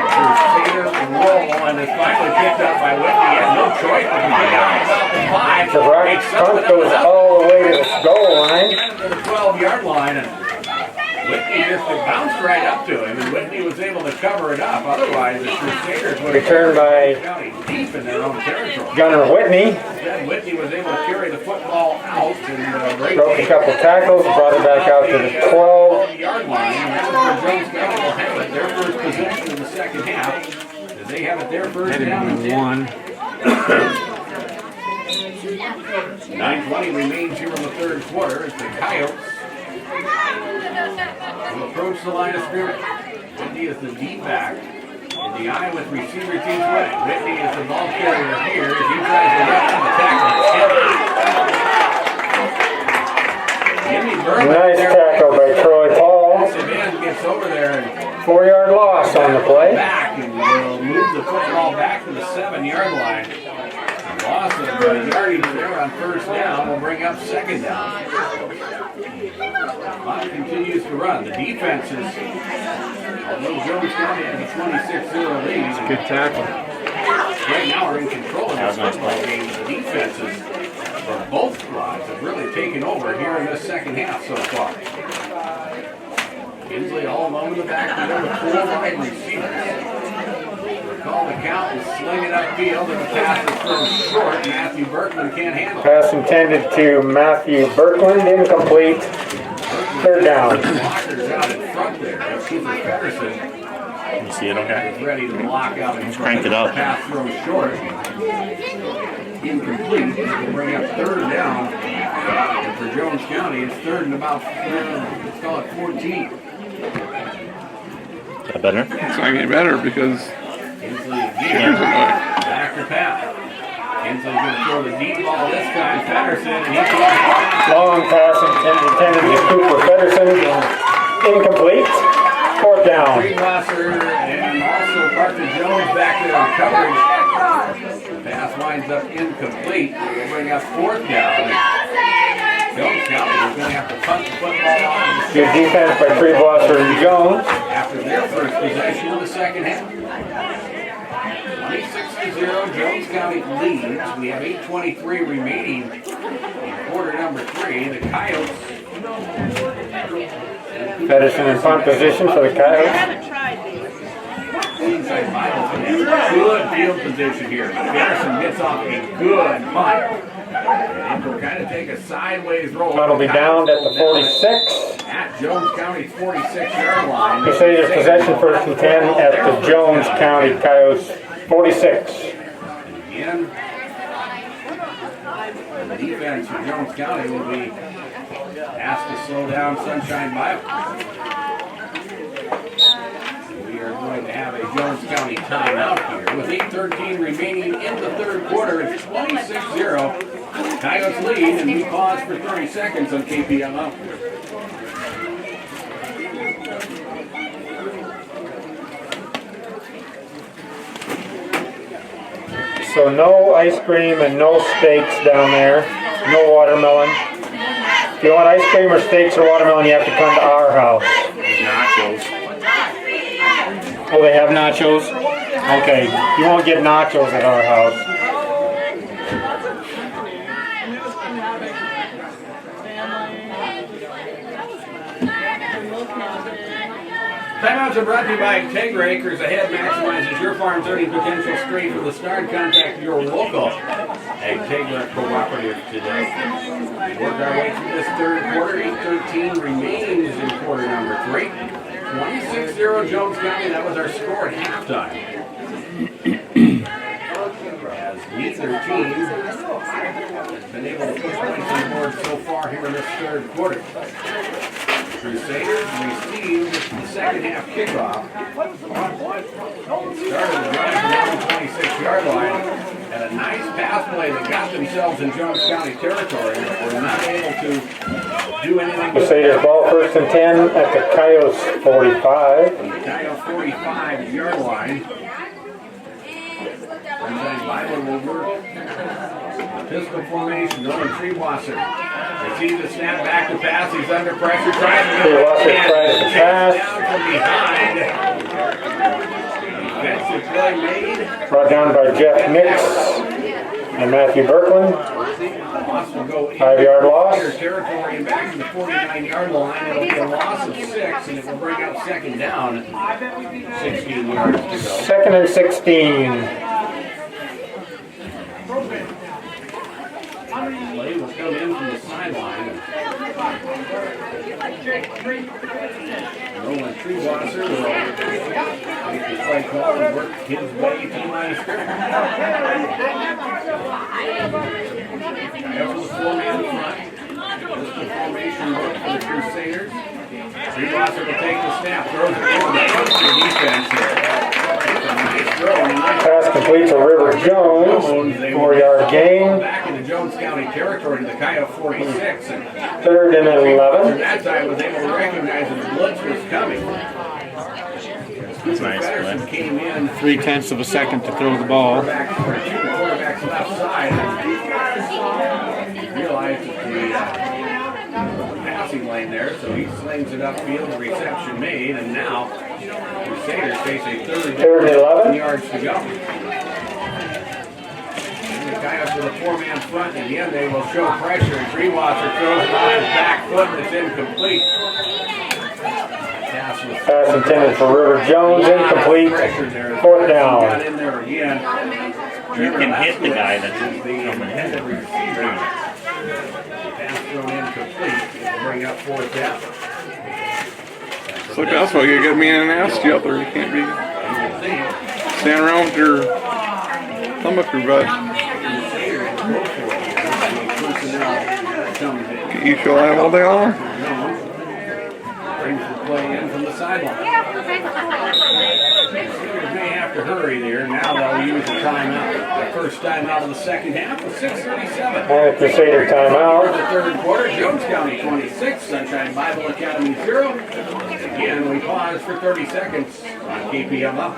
Crusader roll and is finally picked up by Whitney. He had no choice but to pick up about the 5. The right punt goes all the way to the goal line. To the 12-yard line, and Whitney just bounced right up to him, and Whitney was able to cover it up. Otherwise, the Crusaders would have Returned by deep in their own territory. Gunnar Whitney. Instead, Whitney was able to carry the football out and Broke a couple tackles, brought it back out to the 12-yard line, and that's where Jones County will have it. Their first possession in the second half. As they have it their first down and 10. 9:20 remains here in the third quarter as the Coyotes We'll approach the line of scrimmage. Whitney is the deep back. In the eye with receiver team's way. Whitney is the ball carrier here as he tries to run out the tackle. Nice tackle by Troy Paul. Gets over there and 4-yard loss on the play. back and will move the football back to the 7-yard line. Loss of yardage there on first down will bring up second down. Clock continues to run. The defense is, although Jones County has a 26-0 lead. Good tackle. Right now are in control of this football game. The defenses for both squads have really taken over here in this second half so far. Kinsley all alone in the backfield with 4 wide receivers. Call the count and sling it upfield, and the pass is thrown short. Matthew Berkman can't handle it. Pass intended to Matthew Berkland, incomplete. Third down. Blockers out in front there. That's Cooper Pedersen. You see it okay? Is ready to block out in front. Crank it up. Pass thrown short. Incomplete. We'll bring up third down. And for Jones County, it's third and about, let's call it 14. Got better? It's not getting better because Kinsley again. Back to pass. Kinsley's going to throw the deep ball this time. Pedersen, and he's Long pass intended to Cooper Pedersen. Incomplete. Fourth down. Greenwasser and also Parker Jones back there in coverage. Pass winds up incomplete. We'll bring up fourth down. Jones County is going to have to punt the football off. Good defense by Greenwasser and Jones. After their first possession of the second half. 26-0, Jones County leads. We have 8:23 remaining in quarter number 3. The Coyotes. Pedersen in punt position for the Coyotes. Inside Miles in good field position here. Pedersen gets off a good punt. And will kind of take a sideways roll. That'll be down at the 46. At Jones County's 46-yard line. Crusaders possession first and 10 at the Jones County Coyotes 46. Again, the defense for Jones County will be asked to slow down Sunshine Bible. We are going to have a Jones County timeout here. With 8:13 remaining in the third quarter, it's 26-0. Coyotes lead, and we pause for 30 seconds on KPMO. So no ice cream and no steaks down there. No watermelon. If you want ice cream or steaks or watermelon, you have to come to our house. Nachos. Oh, they have nachos? Okay, you won't get nachos at our house. Timeouts are brought to you by Integra. Acres Ahead maximizes your farm's earning potential straight from the start. Contact your local Integra cooperative today. We work our way through this third quarter. 8:13 remains in quarter number 3. 26-0 Jones County. That was our score at halftime. As neither team has been able to put points on the board so far here in this third quarter. Crusaders received the second half kickoff. Started the drive around the 26-yard line. And a nice pass play that got themselves in Jones County territory. But were not able to do anything. Crusaders ball first and 10 at the Coyotes 45. On the Coyotes 45-yard line. Sunshine Bible will work the pistol formation. Nolan Treewasser receives the snap back to pass. He's under pressure. Treewasser tries to pass. Down from behind. Defensive play made. Brought down by Jeff Nix and Matthew Berkland. 5-yard loss. Territory and back to the 49-yard line. It'll be a loss of 6, and it will bring up second down. 16 yards to go. Second and 16. Play will come in from the sideline. Nolan Treewasser will make the play call and work his way to line of scrimmage. After the 4-man front. This is the formation look for the Crusaders. Freebosser will take the snap, throws it over the coast of defense here. It's a nice throw and a nice Pass complete to River Jones. 4-yard gain. back into Jones County territory to the Coyote 46. And 3rd and 11. that time was able to recognize that the blitz was coming. That's nice. Patterson came in 3/10 of a second to throw the ball. quarterback's left side. He realized the passing lane there, so he slings it upfield, the reception made, and now the Crusaders face a 3rd and 11. yards to go. And the Coyotes with a 4-man front, and again they will show pressure, and Freewasser throws it off his back foot, and it's incomplete. Pass intended for River Jones, incomplete. 4th down. Got in there again. You can hit the guy that's coming ahead. Pass thrown incomplete. It'll bring up 4th down. So that's why you get me in and asked you out there. You can't be standing around with your thumb up your butt. You shall have all day long. Brings the play in from the sideline. Crusaders may have to hurry there. Now they'll use a timeout. The first timeout of the second half with 6:37. And a Crusader For timeout. the third quarter, Jones County 26, Sunshine Bible Academy 0. Again, we pause for 30 seconds on KPML.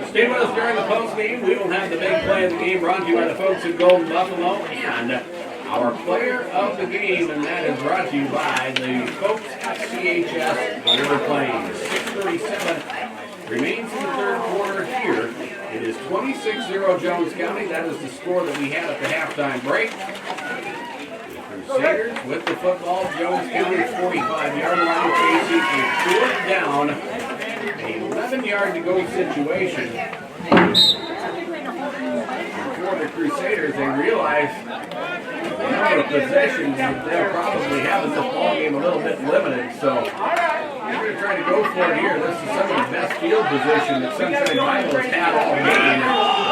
Stay with us during the post game. We will have the big play of the game brought to you by the folks at Golden Buffalo and our player of the game, and that is brought to you by the folks at CHS River Plains. 6:37 remains in the third quarter here. It is 26-0 Jones County. That is the score that we had at the halftime break. The Crusaders with the football. Jones County's 45-yard line facing a 4th down. A 11-yard to go situation. For the Crusaders, they realize the number of possessions that they'll probably have in this ball game a little bit limited. So they're going to try to go for it here. This is some of the best field position that Sunshine Bible has had all game.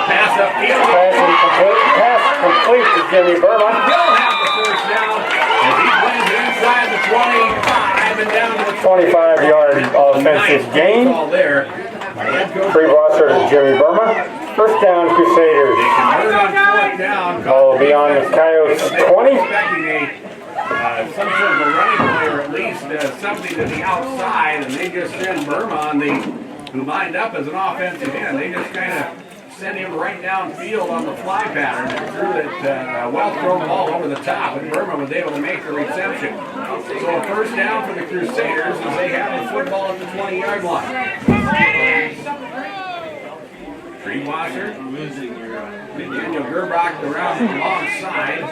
Pass upfield. Pass complete to Jimmy Burma. He'll have the first down as he plays it inside the 25 and down to the 25-yard offensive gain. Freebosser to Jimmy Burma. First down, Crusaders. Ball will be on the Coyotes 20. Some sort of a running play, or at least something to the outside, and they just send Burma on who lined up as an offensive end. They just kind of sent him right downfield on the fly pattern and threw that well-thrown ball over the top, and Burma was able to make the reception. So a first down for the Crusaders as they have the football at the 20-yard line. Freewasser, Daniel Gerbach around the long side.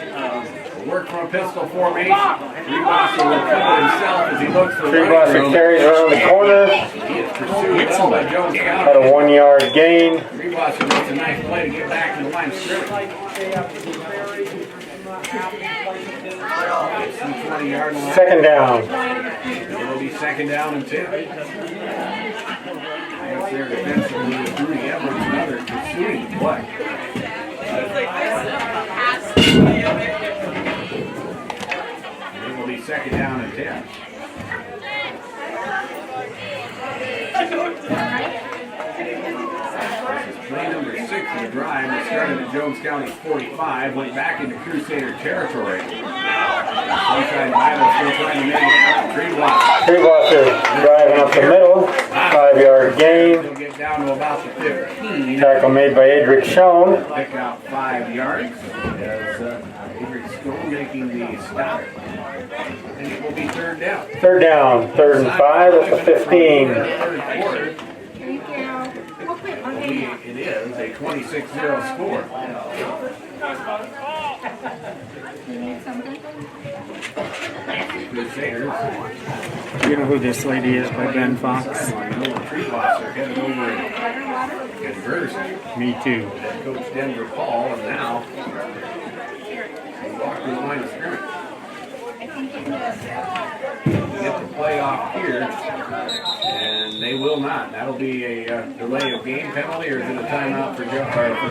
Work from a pistol formation. Freewasser will cover himself as he looks for Freewasser carries around the corner. He is pursued well by Jones County. Had a 1-yard gain. Freewasser makes a nice play to get back to the line of scrimmage. It's the 20-yard line. Second down. It will be second down and 10. Right there defensively with Rudy Edwards and others pursuing the play. It will be second down and 10. This is play number 6 of the drive that started at Jones County 45, went back into Crusader territory. Sunshine Bible still trying to make it out. Freewasser driving up the middle. 5-yard gain. He'll get down to about the 15. Tackle made by Adric Schoen. Pick out 5 yards as Adric Schoen making the stop. And it will be third down. Third down. 3rd and 5 at the 15. Third quarter. It is a 26-0 score. You need something? Crusaders. You know who this lady is by Ben Fox? Tree Wasser headed over and conversed. Me too. Head coach Denver Paul, and now he walked to the line of scrimmage. Get the play off here, and they will not. That'll be a delay of game penalty, or is it a timeout for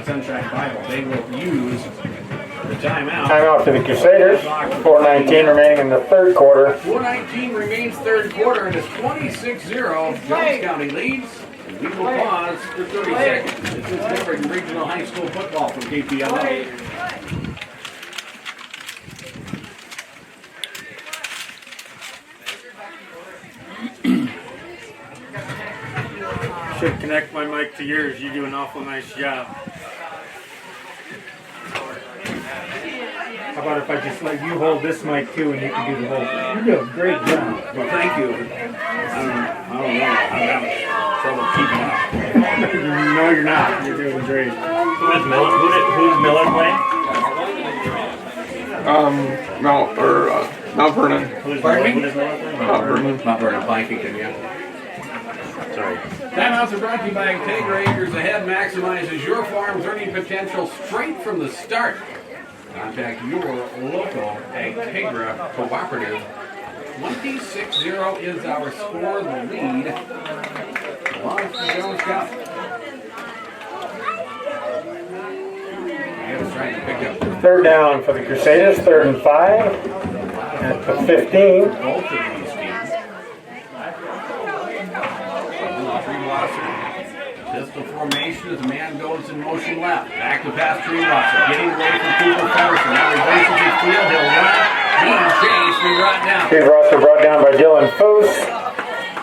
Sunshine Bible? They will use the timeout. Timeout for the Crusaders. 4:19 remaining in the third quarter. 4:19 remains third quarter, and it's 26-0. Jones County leads. And we will pause for 30 seconds. This is Denver Regional High School football from KPLA. Should connect my mic to yours. You do an awful nice job. How about if I just let you hold this mic too, and you can do the whole? You do a great job. Well, thank you. I don't know. I'm having trouble keeping up. No, you're not. You're doing great. Who's Miller playing? Mount Vernon. Pardon me? Who does Miller play? Mount Vernon. Not Vernon, Blankington, yeah. Sorry. Timeouts are brought to you by Integra. Acres Ahead maximizes your farm's earning potential straight from the start. Contact your local Integra cooperative. 26-0 is our score. The lead belongs to Jones County. Rams trying to pick up Third down for the Crusaders. 3rd and 5 at the 15. both of these teams. Pistol formation as the man goes in motion left. Back to pass Treewasser. Getting away from Cooper Ferguson. Now reverses his field. He'll run. Being chased and brought down. Treewasser brought down by Dylan Foose.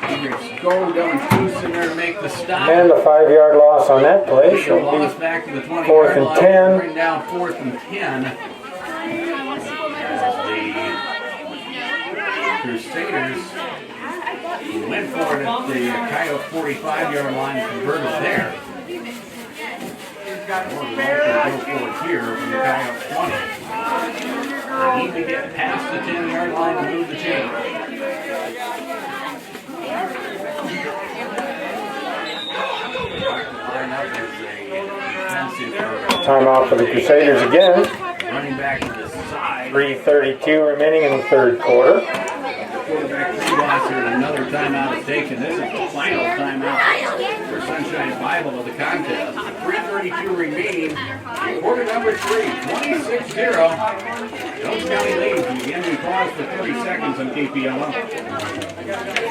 Eagles go. Dylan Foose in there to make the stop. And a 5-yard loss on that play. She'll Should loss be back to the 20-yard 4th and line. 10. Bring down 4th and 10. As the Crusaders went for it at the Coyote 45-yard line, converted there. Or we go for it here from the Coyote 20. They need to get past the 10-yard line to move the chain. Line up as a defensive timeout for the Crusaders again. running back to the side. 3:32 remaining in the third quarter. Quarterback Treewasser, and another timeout is taken. This is the final timeout for Sunshine Bible of the contest. 3:32 remaining. Quarter number 3, 26-0. Jones County leads. And again, we pause for 30 seconds on KPLM.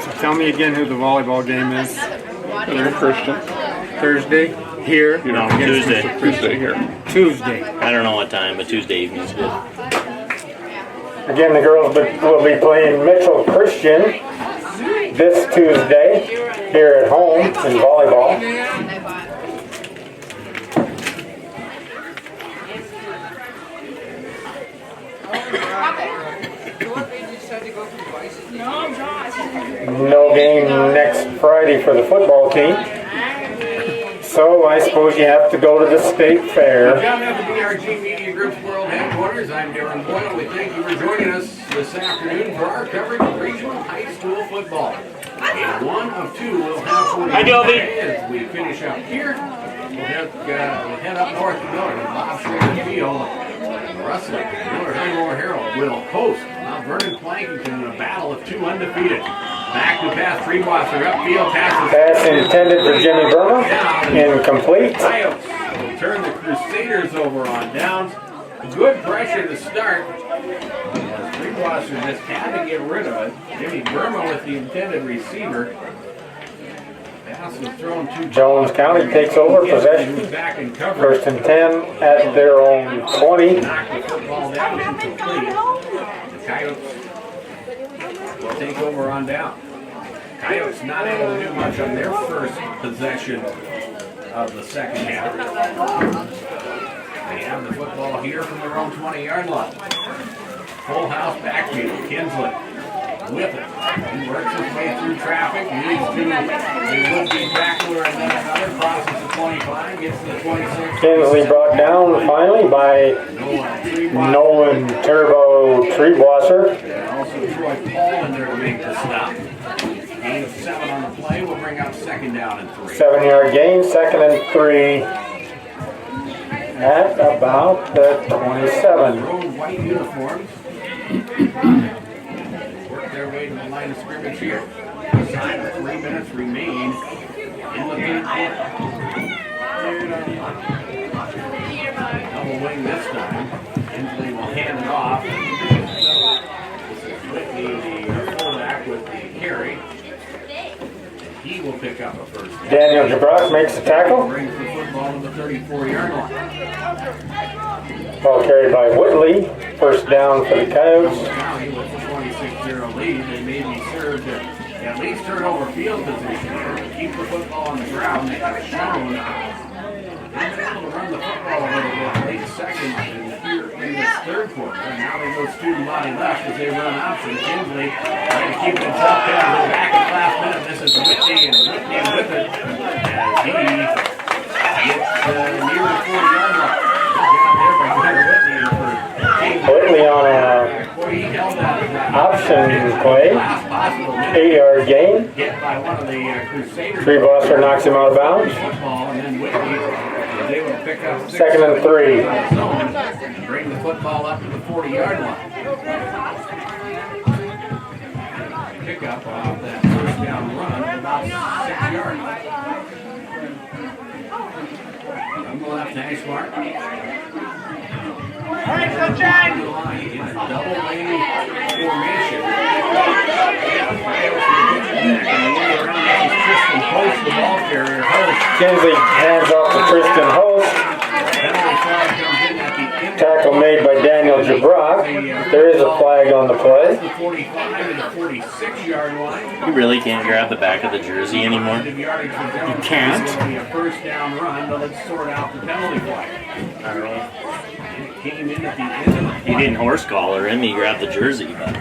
So tell me again who the volleyball game is. They're Christian. Thursday here. No, against Tuesday. Tuesday here. Tuesday. I don't know what time, but Tuesday evening's good. Again, the girls will be playing Mitchell Christian this Tuesday here at home in volleyball. No game next Friday for the football team. So I suppose you have to go to the state fair. Down at the BRG Media Group's World Headquarters, I'm Darren Boyle. We thank you for joining us this afternoon for our coverage of regional high school football. And one of two we'll have for you Hi, Joby. as we finish up here. We'll head up north to Miller to Bob Schrader Field. Russell, Miller Hillmore Herald will host Mount Vernon Plankington in a battle of two undefeated. Back to pass Treewasser, upfield passes. Pass intended for Jimmy Burma. Incomplete. Coyotes will turn the Crusaders over on downs. Good pressure to start. Treewasser just had to get rid of it. Jimmy Burma with the intended receiver. Pass was thrown to Jones County takes over possession. Back in coverage. 1st and 10 at their own 20. Knocked the football down incomplete. The Coyotes will take over on down. Coyotes not able to do much on their first possession of the second half. They have the football here from their own 20-yard line. Full house backfield. Kinsley with it. He works his way through traffic, leads to a would-be tackler and then another, crosses the 25, gets to the 26. Kinsley brought down finally by Nolan Turbo Treebwasser. And also Troy Paul in there to make the stop. Gain of 7 on the play will bring up second down and 3. 7-yard gain, 2nd and 3 at about the 27. Road white uniforms. Work their way to the line of scrimmage here. Inside of 3 minutes remain in the third quarter. Double wing this time. Kinsley will hand it off. This is Whitney, the fullback, with the carry. He will pick up a first down. Daniel Jabrock makes the tackle. Brings the football to the 34-yard line. Ball carried by Whitley. First down for the Coyotes. County with the 26-0 lead. They may be served to at least turn over field position here to keep the football on the ground. They have shown they've been able to run the football a little bit late second here in this third quarter. And now they go student body left as they run option. Kinsley trying to keep himself down to the back at the last minute. This is Whitney, and Whitney with it as he gets near the 40-yard line. Whitley on a option play. 8-yard gain. Treebwasser knocks him out of bounds. 2nd and 3. Bring the football up to the 40-yard line. Pick up off that first down run about 6 yards. From the left hash mark. In a double lane formation. Tristan Host, the ball carrier. Kinsley hands off to Tristan Host. Tackle made by Daniel Jabrock. There is a flag on the play. The 45 and the 46-yard line. You really can't grab the back of the jersey anymore. You can't. A first down run, but let's sort out the penalty flag. I don't know. It came in at the end of the play. He didn't horse collar him, he grabbed the jersey, but.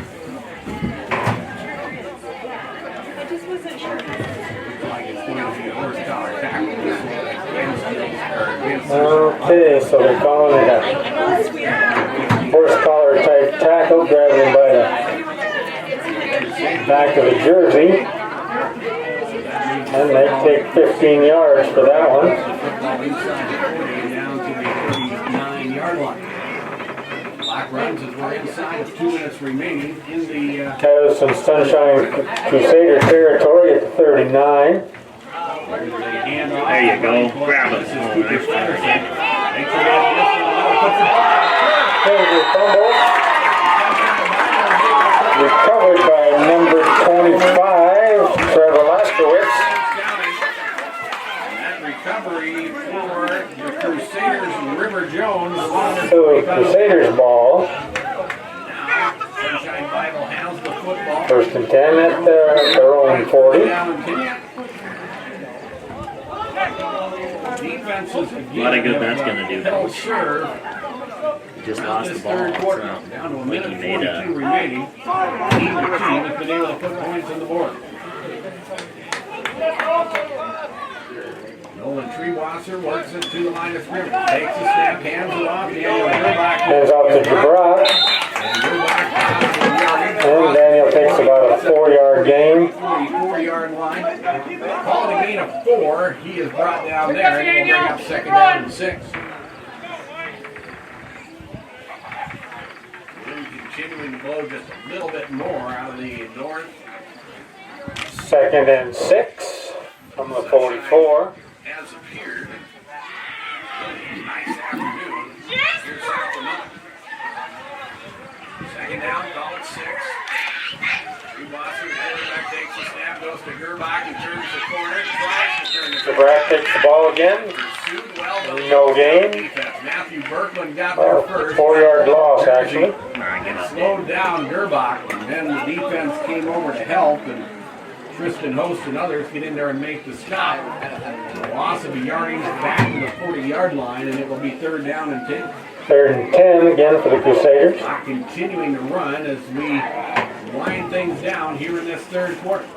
I just wasn't sure. Like it's going to be a horse collar tackle. Okay, so they're calling it a horse collar type tackle, grabbing him by the back of the jersey. And they take 15 yards for that one. Down to the 39-yard line. Clock runs as we're inside of 2 minutes remaining in the Coyotes and Sunshine Crusader territory at the 39. There you go. Grab it. Fumble. Recovered by number 25, Trevor Laskowitz. That recovery for the Crusaders, River Jones. So Crusaders ball. Now, Sunshine Bible handles the football. 1st and 10 at their own 40. Defenses again. What a good that's going to do, Held coach. serve. He just lost the This ball. third quarter. So, Down to a like minute he and made 42 a. remaining. Neither team has been able to put points on the board. Nolan Treebwasser works it to the line of scrimmage. Takes a snap, hands it off. Hands off to Jabrock. And Daniel takes about a 4-yard gain. 44-yard line. Called a gain of 4. He is brought down there and will bring up second down and 6. Wind continuing to blow just a little bit more out of the north. 2nd and 6 from the 44. Has appeared. Nice afternoon. Here's Sacramento. Second down, call it 6. Treebwasser, the quarterback, takes the snap, goes to Gerbach and turns the corner. Tries to turn the corner. Jabrock takes the ball again. Pursued well, but No gain. defense. Matthew Berkman got there first. 4-yard loss, actually. Slowed down Gerbach, and then the defense came over to help, and Tristan Host and others get in there and make the stop. The loss of a yardage back to the 40-yard line, and it will be 3rd down and 10. 3rd and 10 again for the Crusaders. Continuing to run as we wind things down here in this third quarter.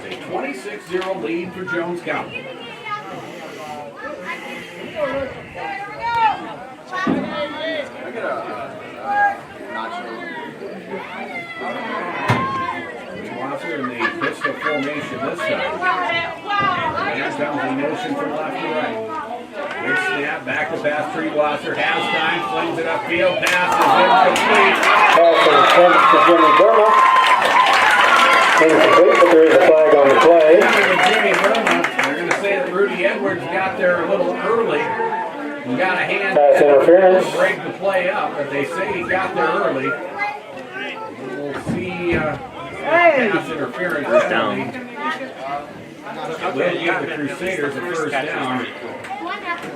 It's a 26-0 lead for Jones County. Wasser in the pistol formation this time. And comes in motion from left to right. Good snap, back to pass. Wasser has time, flings it upfield, pass is incomplete. Pass intended to Jimmy Burma. Incomplete, but there is a flag on the play. Jimmy Burma, they're going to say that Rudy Edwards got there a little early. He got a hand. Pass interference. Break the play up, but they say he got there early. We'll see pass interference. First down. Will give the Crusaders a first down.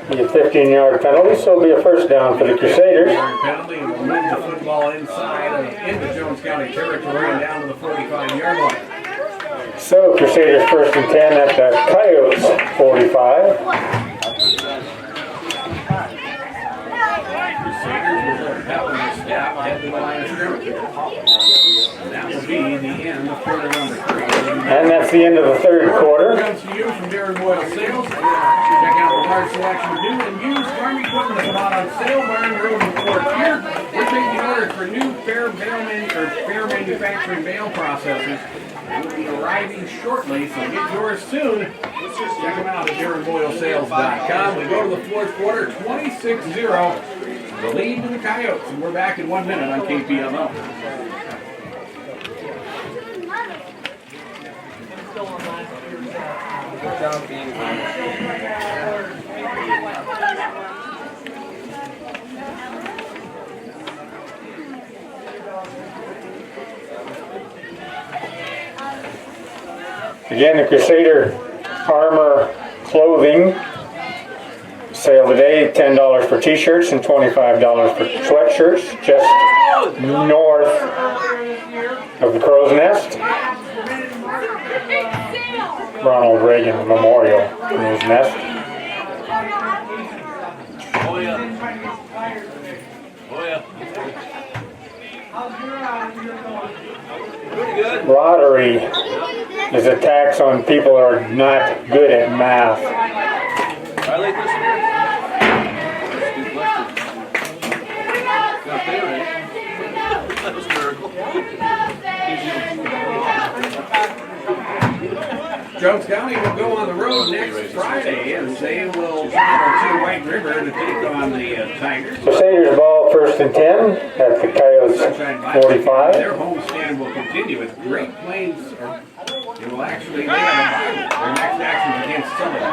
Be a 15-yard penalty, so it'll be a first down for the Crusaders. Penalty and will move the football inside into Jones County territory and down to the 45-yard line. So Crusaders first and 10 at the Coyotes 45. Crusaders will look up in the step, head to the line of scrimmage. And that will be the end of quarter number 3. And that's the end of the third quarter. Comes to you from Darren Boyle Sales. Check out the large selection of new and used farm equipment that's bought on sale, Barn Road and Fort here. We're taking orders for new fair manufacturing bale processors. They will be arriving shortly, so get yours soon. Check them out at DarrenBoyleSales.com. We go to the fourth quarter, 26-0. The lead to the Coyotes, and we're back in 1 minute on KPML. Again, the Crusader Armor Clothing sale today, $10 for t-shirts and $25 for sweatshirts, just north of the Crow's Nest. Ronald Reagan Memorial Crow's Nest. Oh yeah. Oh yeah. Pretty good. Lottery is a tax on people who are not good at math. I like this one. That's a good question. Got that right. That was a miracle. Jones County will go on the road next Friday, and they will travel to White River to take on the Tigers. Crusaders ball first and 10 at the Coyotes 45. Their homestand will continue with Great Plains. It will actually lay on the Bible. Their next action is against Summit View.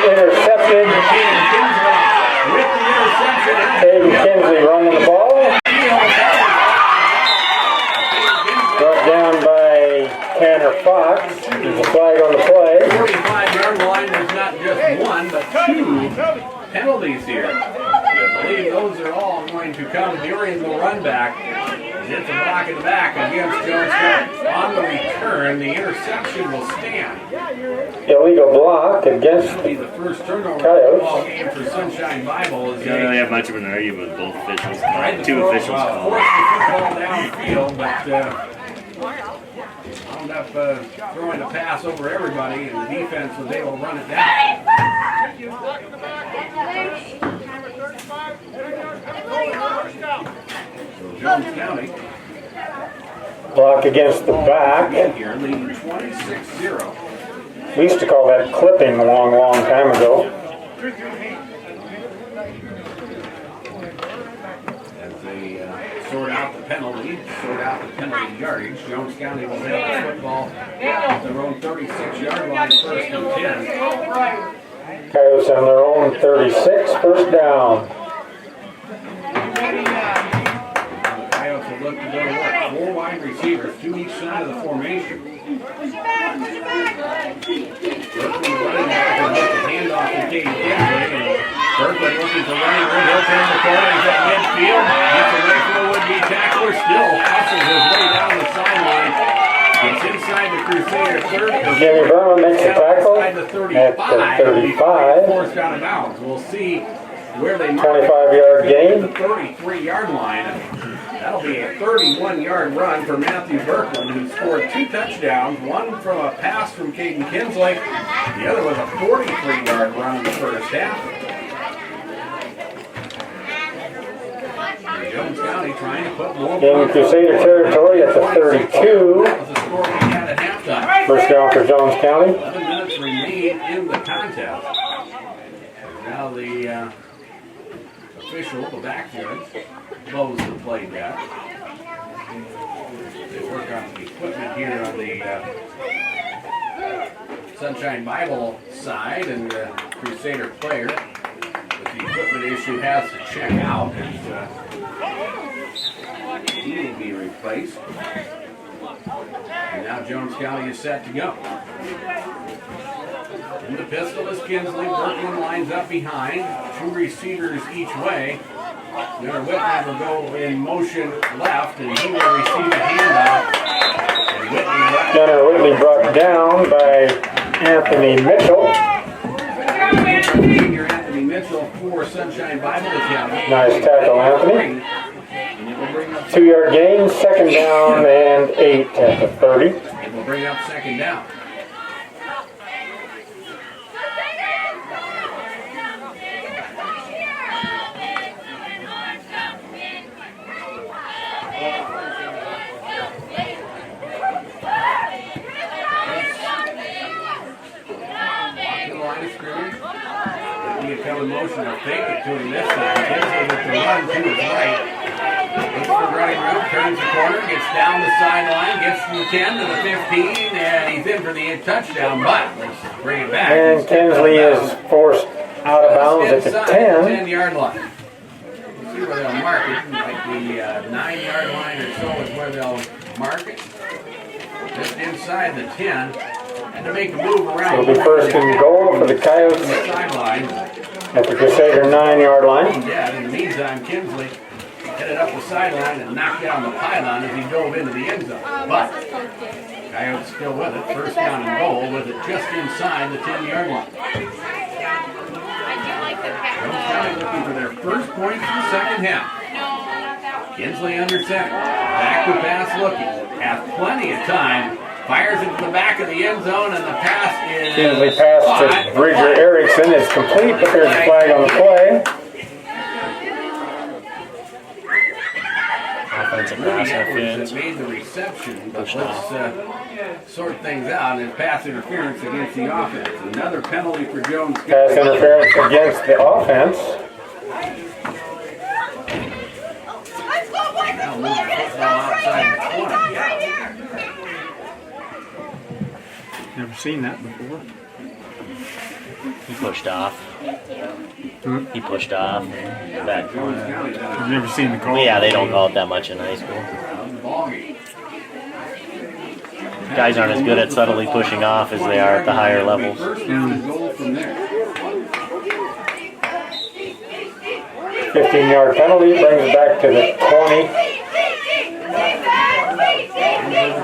Intercepted. With the interception. Hayden Kinsley running the ball. Brought down by Tanner Fox. There's a flag on the play. 45-yard line, there's not just one, but 2 penalties here. I believe those are all going to come during the run back. It's a block in the back against Jones County. On the return, the interception will stand. Illegal block against That'll be the first turnover Coyotes. game for Sunshine Bible. You don't really have much of an argument with both officials. Tried to Two throw, officials called. forced the football downfield, but wound up throwing a pass over everybody, and the defense was able to run it down. So Jones County block against the back. here leading 26-0. We used to call that clipping a long, long time ago. As they sort out the penalty, sort out the penalty yardage, Jones County will have the football at their own 36-yard line, first and 10. Coyotes on their own 36, first down. The Coyotes will look to go to work. 4 wide receivers, 2 each side of the formation. Looking to running back and make the handoff to Cade Kinsley. Berkeley looking for running room. He'll turn the corner. He's at midfield. Gets away from the would-be tackler. Still hustles his way down the sideline. Gets inside the Crusader 30. Jimmy Burma makes a tackle Inside the 35. at the 35. Forced out of bounds. We'll see where they mark 25-yard gain. the 33-yard line. That'll be a 31-yard run for Matthew Berkman, who scored 2 touchdowns, one from a pass from Caden Kinsley. The other was a 43-yard run in the first half. Jones County trying to put more In Crusader territory at the 32. That was the score we had at halftime. First down for Jones County. 11 minutes remain in the contest. Now the official, the backyard, blows the play dead. They work on the equipment here on the Sunshine Bible side, and the Crusader player with the equipment issue has to check out, and he will be replaced. And now Jones County is set to go. In the pistol is Kinsley. Berkman lines up behind. 2 receivers each way. Gunnar Whitney will go in motion left, and he will receive a handoff. And Gunnar Whitley brought down by Anthony Mitchell. Senior Anthony Mitchell for Sunshine Bible Academy. Nice tackle, Anthony. 2-yard gain, second down and 8 at the 30. It will bring up second down. In motion, they'll take it to him this time. Kinsley with the run to his right. Looks for running room, turns the corner, gets down the sideline, gets from the 10 to the 15, and he's in for the touchdown, but let's bring it back. And Kinsley is forced out of bounds at the 10. 10-yard line. See where they'll mark it, like the 9-yard line or so is where they'll mark it. Just inside the 10. And to make a move around. It'll be first and goal for the Coyotes at the Crusader 9-yard line. Yeah, in the meantime, Kinsley headed up the sideline and knocked down the pylon as he dove into the end zone. But Coyotes still with it. First down and goal with it just inside the 10-yard line. Jones County looking for their first points in the second half. Kinsley under center. Back to pass looking. Has plenty of time. Fires into the back of the end zone, and the pass is Kinsley pass to Bridger Erickson is complete, but there's a flag on the play. Offensive pass interference. Made the reception, but let's sort things out. And pass interference against the offense. Another penalty for Jones. Pass interference against the offense. Now move the football outside the 20. Never seen that before. He pushed off. He pushed off. Back. I've never seen the call. Yeah, they don't call it that much in high school. Guys aren't as good at subtly pushing off as they are at the higher levels. 15-yard penalty brings it back to the 20.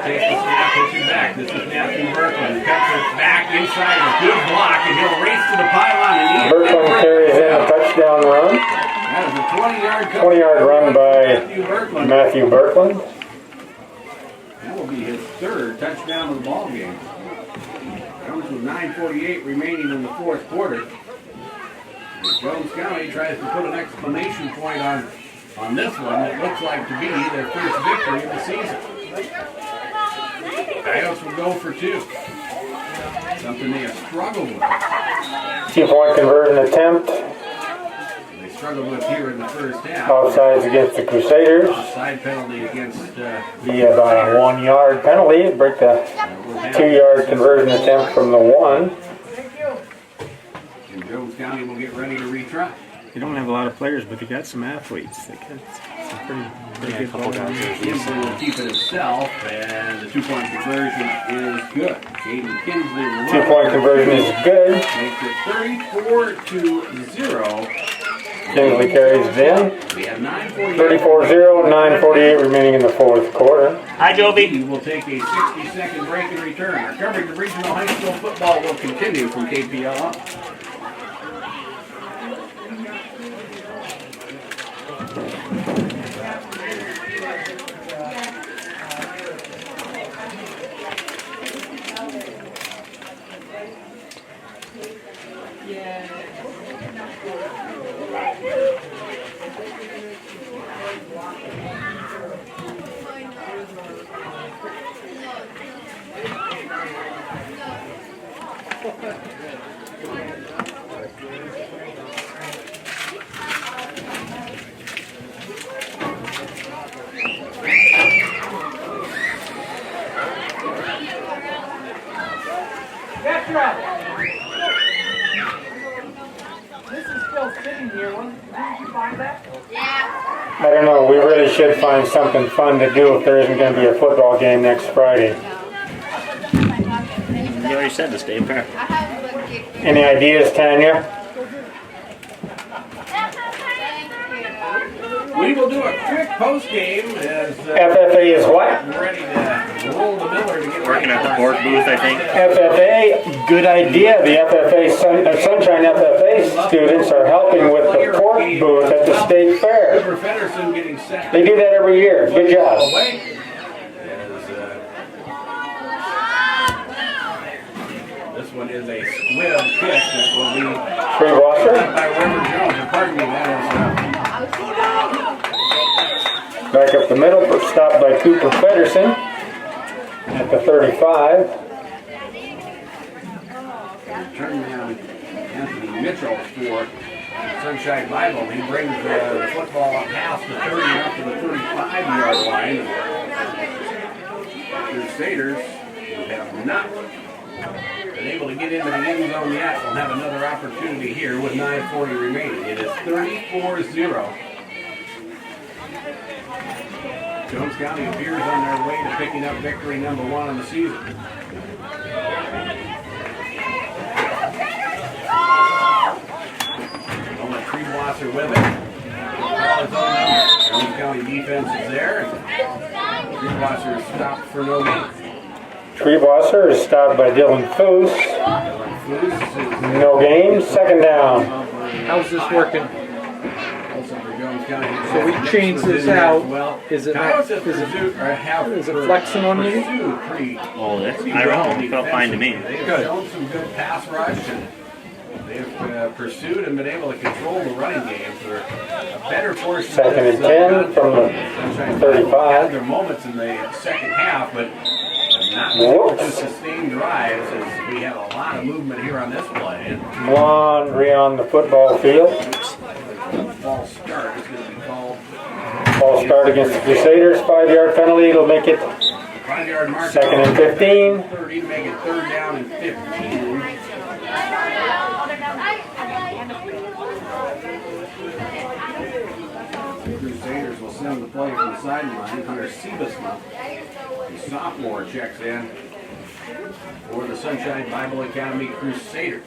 Takes the snap, pushing back. This is Matthew Berkman. Cuts it back inside a good block, and he'll race to the pylon. And Berkman carries in a touchdown run. That is a 20-yard 20-yard run by Matthew Berkman. That will be his 3rd touchdown of the ball game. Comes with 9:48 remaining in the 4th quarter. Jones County tries to put an exclamation point on this one. It looks like to be their first victory of the season. Coyotes will go for 2. Something they have struggled with. 2-point conversion attempt. They struggled with here in the first half. Offsides against the Crusaders. Offside penalty against Be about a 1-yard penalty. Break the 2-yard conversion attempt from the 1. and Jones County will get ready to retry. They don't have a lot of players, but they got some athletes. They got some pretty good ball guys. Kinsley will keep it himself, and the 2-point conversion is good. Caden Kinsley will 2-point conversion is good. Makes it 34-0. Kinsley carries it in. We have 9:48. 34-0, 9:48 remaining in the 4th quarter. Hi, Joby. We will take a 60-second break and return. Our coverage of regional high school football will continue from KPL. This is still sitting here. Didn't you find that? Yeah. I don't know, we really should find something fun to do if there isn't going to be a football game next Friday. You already said to stay fair. I haven't looked at it. Any ideas, Tanya? We will do a quick post game as FFA is what? we're ready to roll the miller to get Working ready at the for pork our booth, I think. FFA, good idea. The FFA, Sunshine FFA students are helping with the pork booth at the state fair. River Feddersen getting set. They do that every year. Good job. Away. This one is a squib kick that will be Free washer. by River Jones. Or pardon me, that is Back up the middle, stopped by Cooper Feddersen at the 35. turn down Anthony Mitchell for Sunshine Bible. He brings the football up past the 30 up to the 35-yard line. Crusaders, who have not been able to get into the end zone yet, will have another opportunity here with 9:40 remaining. It is 34-0. Jones County appears on their way to picking up victory number 1 on the season. Nolan Treebwasser with it. Jones County defense is there. Treebwasser is stopped for no gain. Treebwasser is stopped by Dylan Foose. Dylan Foose is No gain, second down. How's this working? also for Jones County. So we changed this out. Is it not, Coyotes is it it flexing on me? Oh, that's, I don't know. It felt fine to me. They've Good. shown some good pass rush, and they've pursued and been able to control the running game for a better portion. Second and 10 from the Sunshine 35. had their moments in the second half, but have not been able to Whoops. sustain drives as we have a lot of movement here on this play. And Laundry on the football field. false start is going to be called. False start against the Crusaders. 5-yard penalty. It'll make it 5-yard mark. second and 15. 30 to make it third down and 15. Crusaders will send the play from the sideline. Hunter Siebesma, the sophomore, checks in for the Sunshine Bible Academy Crusaders.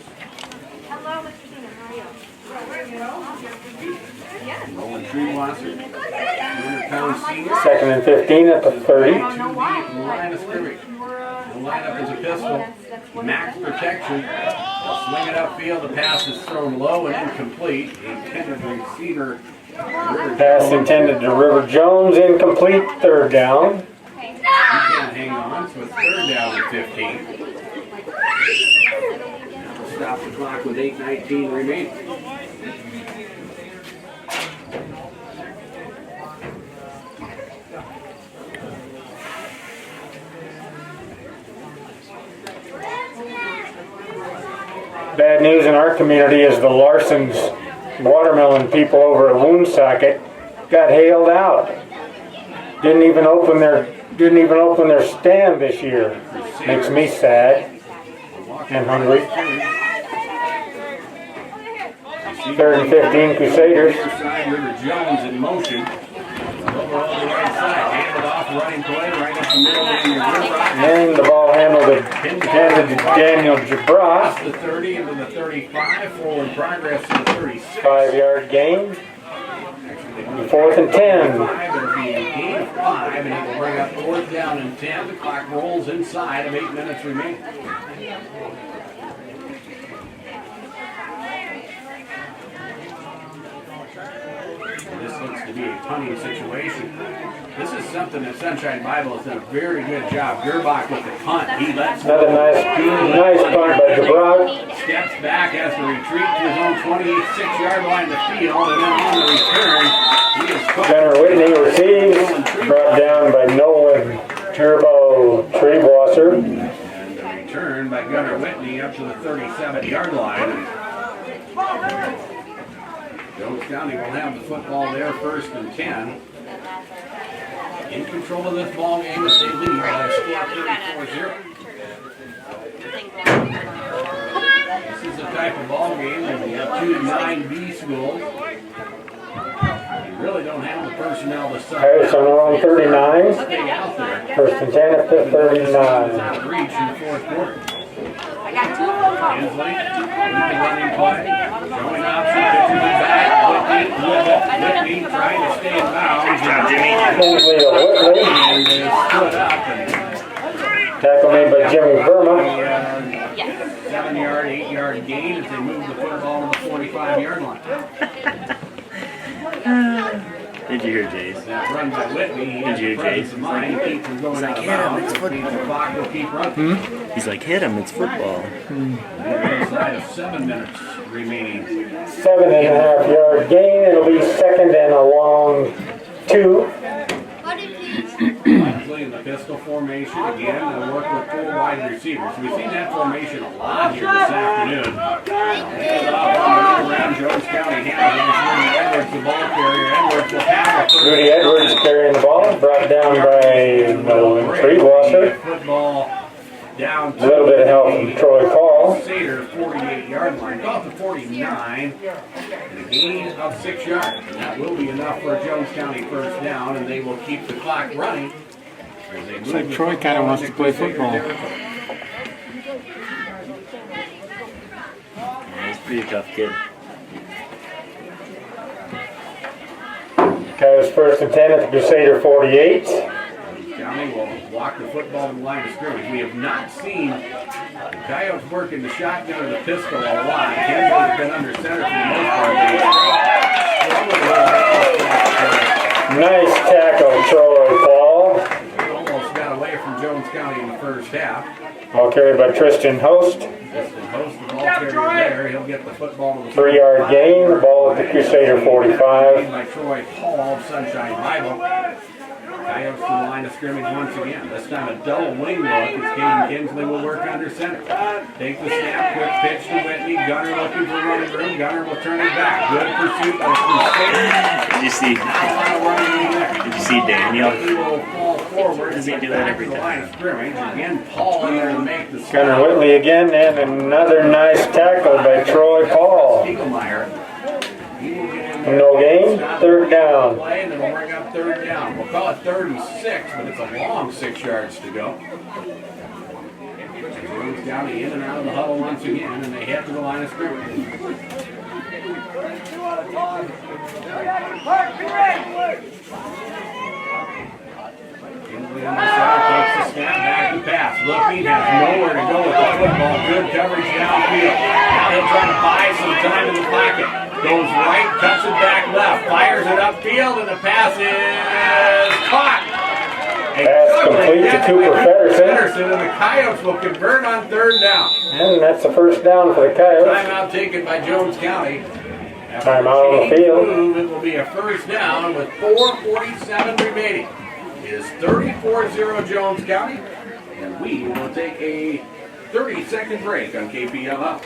Hello, Mr. Dina. How are you? Nolan Treebwasser, 200-pound senior. Second and 15 at the 30. To the line of scrimmage. The lineup is a pistol. Max protection. They'll swing it upfield. The pass is thrown low and incomplete. The intended receiver. Pass intended to River Jones. Incomplete. Third down. He can't hang on, so it's third down and 15. Stop the clock with 8:19 remaining. Bad news in our community is the Larson's watermelon people over at Woonsocket got hailed out. Didn't even open their stand this year. Makes me sad and hungry. Third and 15 Crusaders. Side, River Jones in motion. Over on the right side, handed off, running play right up the middle. And the ball handed to Daniel Jabra. The 30 into the 35, forward progress to the 36. 5-yard gain. Fourth and 10. It'll be a gain of 5, and it will bring up fourth down and 10. The clock rolls inside of 8 minutes remaining. This looks to be a punting situation. This is something that Sunshine Bible has done a very good job. Gerbach with the punt. He lets Another nice punt by Jabra. steps back, has to retreat to his own 26-yard line to field, and then on the return, he is cooked. Gunnar Whitney receives. Brought down by Nolan Treebwasser. And the return by Gunnar Whitney up to the 37-yard line. Jones County will have the football there, 1st and 10. In control of this ball game as they lead by a score of 34-0. This is the type of ball game where we have 2 9B schools. You really don't have the personnel to stop. Harrison on 39. Stay out there. 1st and 10 at the 39. Out of reach in the 4th quarter. I got 2 phone calls. Hensley with the running play. Showing option, pitches it back. Whitney trying to stay in bounds. Hensley to Whitley. And is stood up. And Tackle made by Jimmy Burma. 7-yard, 8-yard gain as they move the football to the 45-yard line. Did you hear Jace? That run by Whitney. He has Did you hear presence Jace? of mind. He keeps them going out of hit him, bounds. it's Which means the clock will keep running. He's like, hit him, it's football. Inside of 7 minutes remaining. 7.5-yard gain. It'll be 2nd and a long 2. Hensley in the pistol formation again. They'll work with 4 wide receivers. We've seen that formation a lot here this afternoon. Around Jones County handling Edwards, the ball carrier. Edwards will have the Rudy Edwards carrying the ball. Brought down by Nolan Treewasser. Football down A little bit of help from Troy Paul. Crusaders 48-yard line, about the 49, and a gain of 6 yards. And that will be enough for a Jones County 1st down, and they will keep the clock running. It's like Troy kind of wants to play football. He's a pretty tough kid. Coyotes 1st and 10 at the Crusader 48. County will walk the football to the line of scrimmage. We have not seen the Coyotes work in the shotgun or the pistol a lot. Hensley's been under center for the most part. Nice tackle, Troy Paul. Almost got away from Jones County in the 1st half. Ball carried by Tristan Host. Tristan Host, the ball carrier there. He'll get the football to the 3-yard gain. The ball at the Crusader 45. by Troy Paul of Sunshine Bible. Coyotes to the line of scrimmage once again. This time a double wing look as Caden Kinsley will work under center. Take the snap, quick pitch to Whitney. Gunner looking for running room. Gunner will turn it back. Good pursuit by the Crusaders. Did you see? Did you see Daniel? He will fall forward. Does he and do get that back every to the time? line of scrimmage. Again, Paul in there to make the Gunnar stop. Whitley again, and another nice tackle by Troy Paul. Spiegelmeyer. He will get in there. No gain, 3rd down. Play, and it'll bring up 3rd down. We'll call it 36, but it's a long 6 yards to go. Jones County in and out of the huddle once again, and they head to the line of scrimmage. Kinsley on the side takes the snap, back to pass. Looking, has nowhere to go with the football. Good coverage downfield. Now he'll try to buy some time in the pocket. Goes right, cuts it back left, fires it upfield, and the pass is caught. Pass complete to Cooper Feddersen. And the Coyotes will convert on 3rd down. And that's the 1st down for the Coyotes. Timeout taken by Jones County. Timeout on the field. It will be a 1st down with 4:47 remaining. It is 34-0 Jones County. And we will take a 30-second break on KPLL.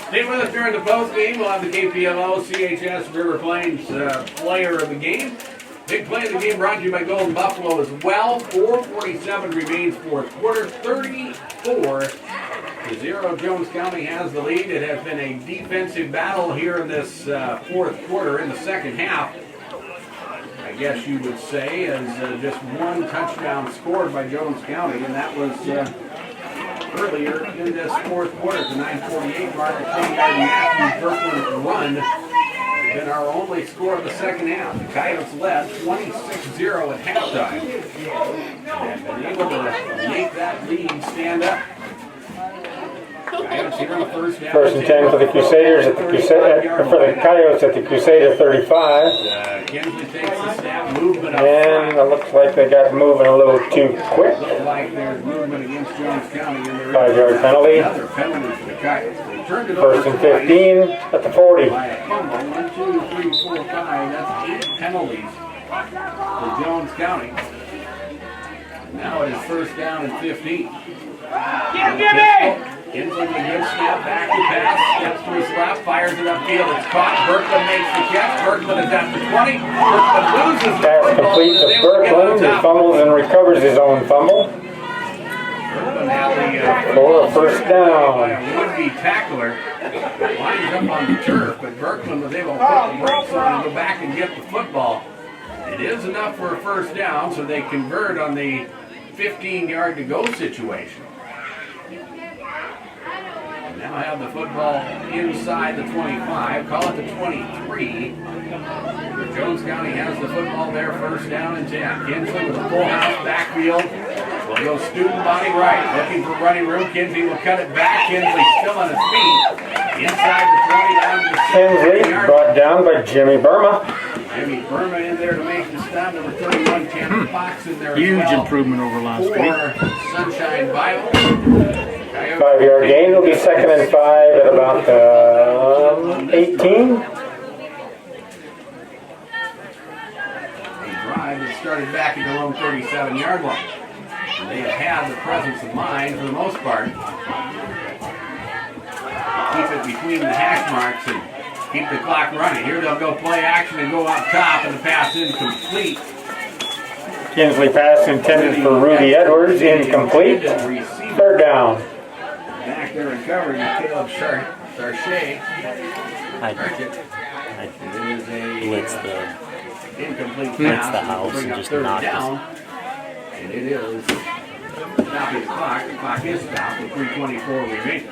Stay with us during the post game. We'll have the KPLO CHS River Plains player of the game. Big play of the game brought to you by Golden Buffalo as well. 4:47 remains 4th quarter. 34-0. Jones County has the lead. It has been a defensive battle here in this 4th quarter. In the 2nd half, I guess you would say, as just 1 touchdown scored by Jones County, and that was earlier in this 4th quarter, the 9:48 mark, a 20-yard Matthew Berkland run. been our only score of the second half. The Coyotes led 26-0 at halftime. And been able to make that lead stand up. Coyotes here on the first down. First and 10 for the Crusaders at the for the Coyotes at the Crusader 35. Kinsley takes the snap, movement up And front. it looks like they got moving a little too quick. Looks like there's movement against Jones County. And there is 5-yard penalty. another penalty for the Coyotes. They turned it First over and twice 15 at the 40. by a fumble. 1, 2, 3, 4, 5. That's 8 penalties for Jones County. Now it is first down and 15. Kinsley with a good snap, back to pass, steps to his left, fires it upfield. It's caught. Berkman makes the catch. Berkman is at the 20. Berkman loses the Pass football. complete to They will get on Berkland. He top. fumbles and recovers his own fumble Berkman had the for a first by down. a would-be tackler. Lines up on the turf, but Berkman was able to put the brakes on and go back and get the football. It is enough for a first down, so they convert on the 15-yard to go situation. Now have the football inside the 25, call it the 23. Jones County has the football there, first down and 10. Kinsley with a full house backfield. Will go student body right, looking for running room. Kinsley will cut it back. Kinsley still on his feet. Inside the 20, down to the Kinsley 6-yard. brought down by Jimmy Burma. Jimmy Burma in there to make the stop. Number 31, Ken Fox in there as Huge well. improvement over last For week. Sunshine Bible. 5-yard gain will be second and 5 at about 18. A drive that started back at their own 37-yard line. And they have had the presence of mind for the most part. Keep it between the hash marks and keep the clock running. Here they'll go play action and go up top, and the pass incomplete. Kinsley pass intended for Rudy Edwards, incomplete. Third down. Back there and covering is Caleb Sarchet. I'd blitz the Incomplete blitz pass. the house Bring and up just third knock down. us. And it is stopping the clock. The clock is stopped with 3:24 remaining.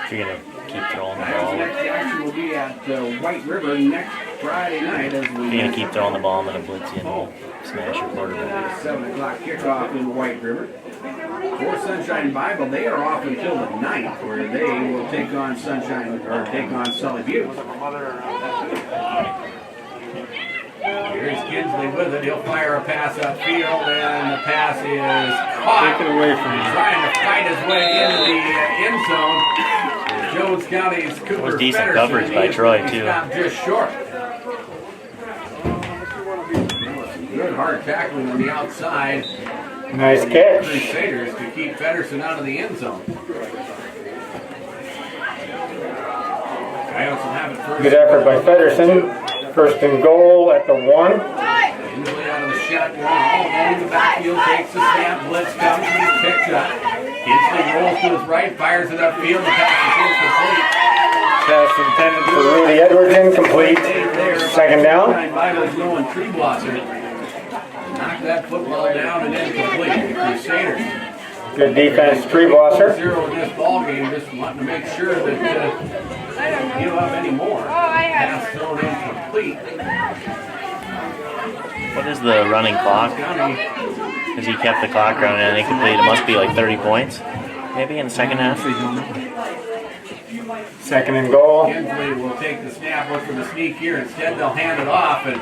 If you're gonna keep throwing the Coyotes' ball, next action will be at White River next Friday night as we if you're gonna keep throwing the ball, I'm gonna blitz you and we'll smash your quarterback. 7 o'clock kickoff in White River. For Sunshine Bible, they are off until the 9th, where they will take on Sully Butte. Here's Kinsley with it. He'll fire a pass upfield, and the pass is caught. Take it away from him. Trying to fight his way into the end zone. Jones County's Cooper was decent Feddersen, coverage by he Troy, is too. stopped just short. Good hard tackling on the outside. Nice catch. Crusaders to keep Feddersen out of the end zone. Coyotes will have it first. Good effort by Feddersen. First and goal at the 1. Kinsley out of the shotgun. All along the backfield. Takes the snap. Blitz comes and he's picked up. Kinsley rolls to his right. Fires it upfield. The pass is incomplete. Pass intended for Rudy Edwards, incomplete. Second down. Bible's going tree blossom. Knock that football down and incomplete. The Crusaders. Good defense, Treeblosser. 0 in this ball game. Just wanting to make sure that don't give up any more. Pass thrown incomplete. What is the running clock? Because he kept the clock running and incomplete. It must be like 30 points, maybe in the second half. Second and goal. Kinsley will take the snap, look for the sneak here. Instead, they'll hand it off, and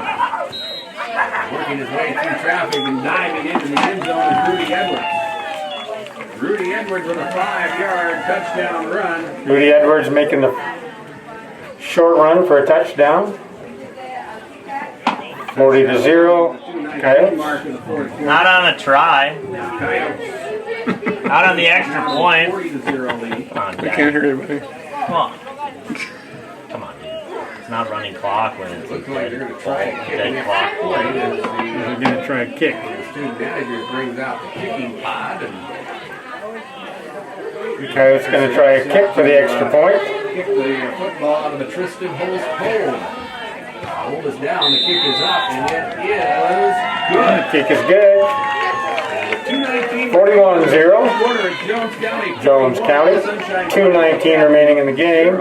working his way through traffic and diving into the end zone is Rudy Edwards. Rudy Edwards with a 5-yard touchdown run. Rudy Edwards making the short run for a touchdown. 40-0. Coyotes. Mark of the fourth quarter. Not on a try. Coyotes. Not on the extra point. 40-0 lead. Come on, I guys. can't hear anybody. Come on. Come on, dude. It's not running clock when it's Looks like they're going to try dead, a kick dead clock. play as They're going to try a kick. the student manager brings out the kicking pod and The Coyotes going to try a kick for the extra point. kick the football out of the Tristan Holst hold. Hold is down, the kick is up, and it is good. Kick is good. 41-0. Quarter at Jones County. Jones County. 2:19 remaining in the game.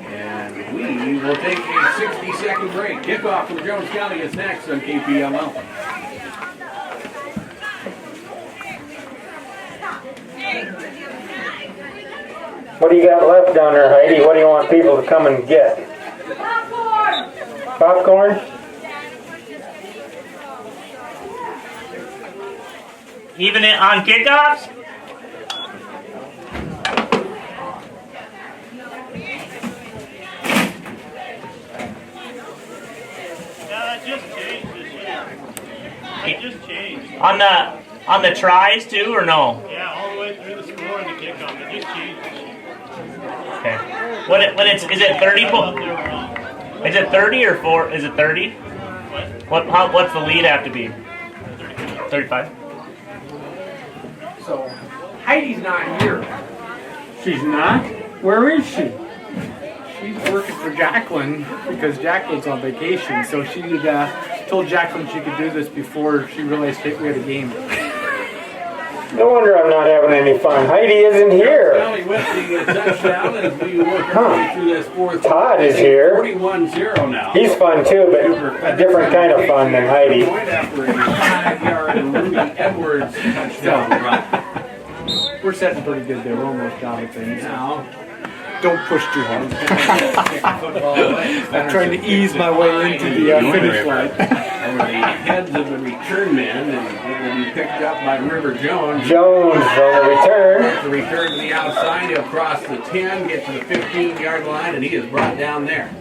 And we we'll take a 60-second break. Kickoff from Jones County is next on KPML. What do you got left down there, Heidi? What do you want people to come and get? Popcorn? Even it on kickoffs? It just changed. On the tries too, or no? Yeah, all the way through the score and the kickoff. It just changed. Okay. When it's is it 30? Is it 30 or 4? Is it 30? What's the lead have to be? 35. So, Heidi's not here. She's not? Where is she? She's working for Jacqueline because Jacqueline's on vacation. So she told Jacqueline she could do this before she realized we had a game. No wonder I'm not having any fun. Heidi isn't here. County with the touchdown as we work our way through this fourth. Todd is here. 41-0 now. He's fun too, but a different kind of fun than Heidi. Point after a 5-yard Ruby Edwards touchdown run. We're setting pretty good there. We're almost out of things. Now, Don't push too hard. football away. I'm trying to ease my way into the finish line. Over the heads of the return men, and it will be picked up by River Jones. Jones on the return. The return to the outside, he'll cross the 10, get to the 15-yard line, and he is brought down there.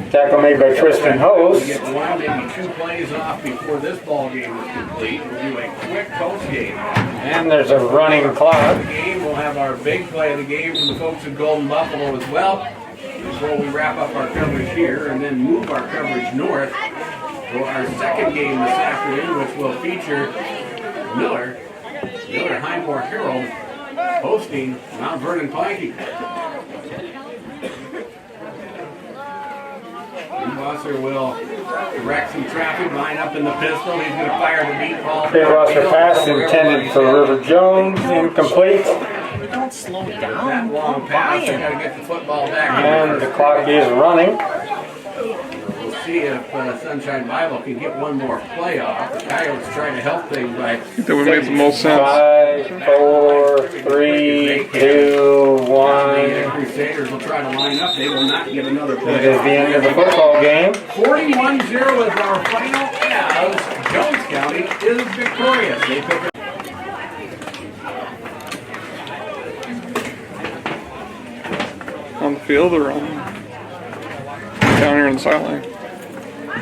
Tackle made by Tristan We Host. get one, maybe 2 plays off before this ball game is complete. We'll do a quick post game. And there's a running clock. The game, we'll have our big play of the game from the folks at Golden Buffalo as well. Before we wrap up our coverage here and then move our coverage north for our second game this afternoon, which will feature Miller Highmore Herald hosting Mount Vernon Planking. Wasser will direct some traffic, line up in the pistol. He's going to fire the deep ball. Wasser pass intended for River Jones, incomplete. Don't slow That down. long pass, they got to get the football back. And the clock is running. We'll see if Sunshine Bible can get one more play off. The Coyotes trying to help things by That would make the most sense. 5, 4, 3, 2, the 1. Crusaders will try to line up. They will not get another It play is off. the end of the football game. 41-0 is our final as Jones County is victorious. They pick up On the field or on down here on the sideline?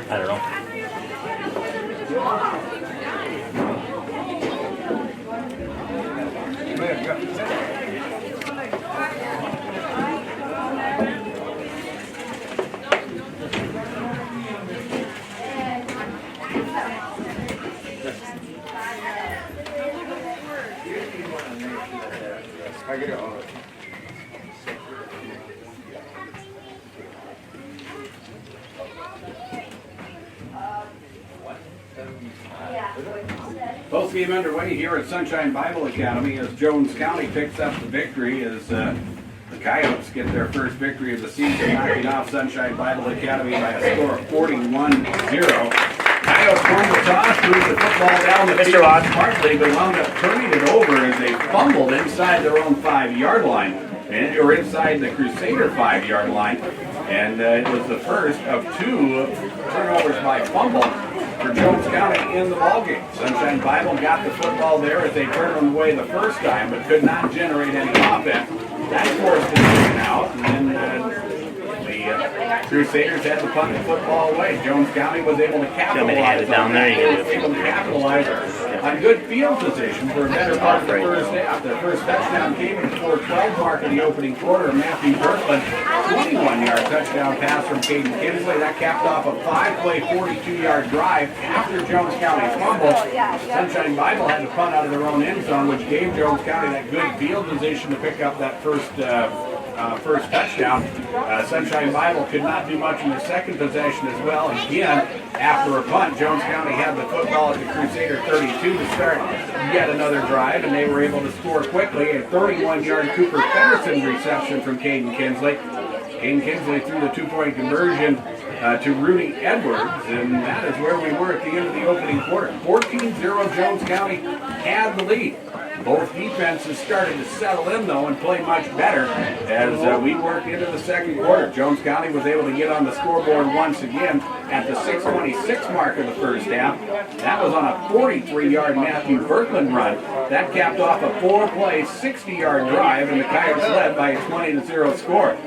I don't know. Both game underway here at Sunshine Bible Academy as Jones County picks up the victory as the Coyotes get their first victory of the season, knocking off Sunshine Bible Academy by a score of 41-0. Coyotes won the toss, moved the football down the Mr. field Watt. smartly, but wound up turning it over as they fumbled inside their own 5-yard line, or inside the Crusader 5-yard line. And it was the first of 2 turnovers by fumble for Jones County in the ballgame. Sunshine Bible got the football there as they turned them away the first time, but could not generate any offense. That forced them out, and then the Crusaders had to punt the football away. Jones County was able to capitalize down on there, that. you They were able to capitalize on good field position for a better part of the first half. The first touchdown came at the 4:12 mark in the opening quarter. Matthew Berkman, 21-yard touchdown pass from Caden Kinsley. That capped off a 5-play, 42-yard drive after Jones County's fumble. Sunshine Bible had to punt out of their own end zone, which gave Jones County that good field position to pick up that first touchdown. Sunshine Bible could not do much in the second possession as well. Again, after a punt, Jones County had the football at the Crusader 32 to start yet another drive, and they were able to score quickly. A 31-yard Cooper Pedersen reception from Caden Kinsley Caden Kinsley threw the 2-point conversion to Rudy Edwards, and that is where we were at the end of the opening quarter. 14-0 Jones County had the lead. Both defenses started to settle in, though, and play much better as we worked into the second quarter. Jones County was able to get on the scoreboard once again at the 6:26 mark of the first half. That was on a 43-yard Matthew Berkland run. That capped off a 4-play, 60-yard drive, and the Coyotes led by a 20-0 score.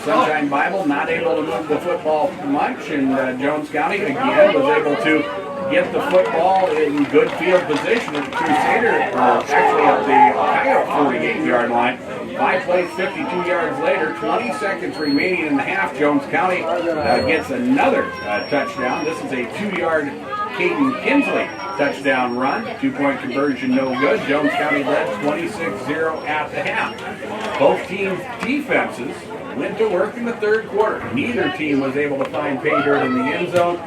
Sunshine Bible not able to move the football much, and Jones County again was able to get the football in good field position at the Crusaders, actually at the Coyote 48-yard line. 5 plays, 52 yards later, 20 seconds remaining in the half. Jones County gets another touchdown. This is a 2-yard Caden Kinsley touchdown run. 2-point conversion, no good. Jones County led 26-0 at the half. Both teams' defenses went to work in the third quarter. Neither team was able to find pay dirt in the end zone.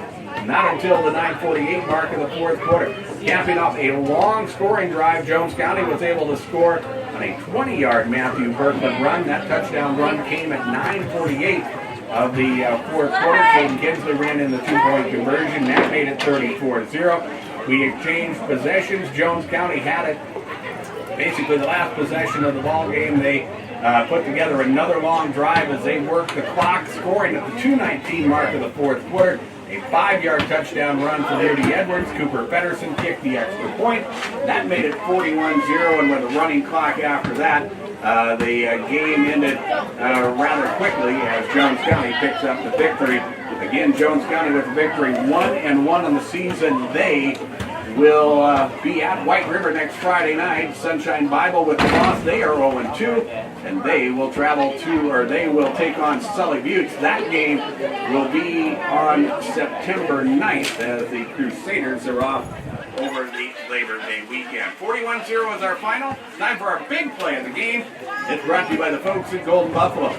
Not until the 9:48 mark of the fourth quarter. Capping off a long scoring drive, Jones County was able to score on a 20-yard Matthew Berkland run. That touchdown run came at 9:48 of the fourth quarter. Caden Kinsley ran in the 2-point conversion. That made it 34-0. We exchanged possessions. Jones County had it basically the last possession of the ball game. They put together another long drive as they worked the clock, scoring at the 2:19 mark of the fourth quarter. A 5-yard touchdown run for Rudy Edwards. Cooper Pedersen kicked the extra point. That made it 41-0, and with a running clock after that, the game ended rather quickly as Jones County picks up the victory. Again, Jones County with the victory, 1-1 on the season. They will be at White River next Friday night. Sunshine Bible with the loss. They are 0-2, and they will travel to, or they will take on Sully Buttes. That game will be on September 9th as the Crusaders are off over the Labor Day weekend. 41-0 is our final. It's time for our big play of the game. It's brought to you by the folks at Golden Buffalo.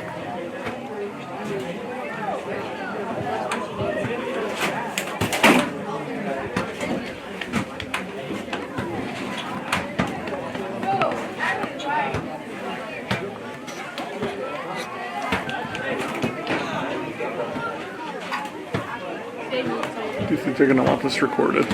Do you think they're going to want this recorded?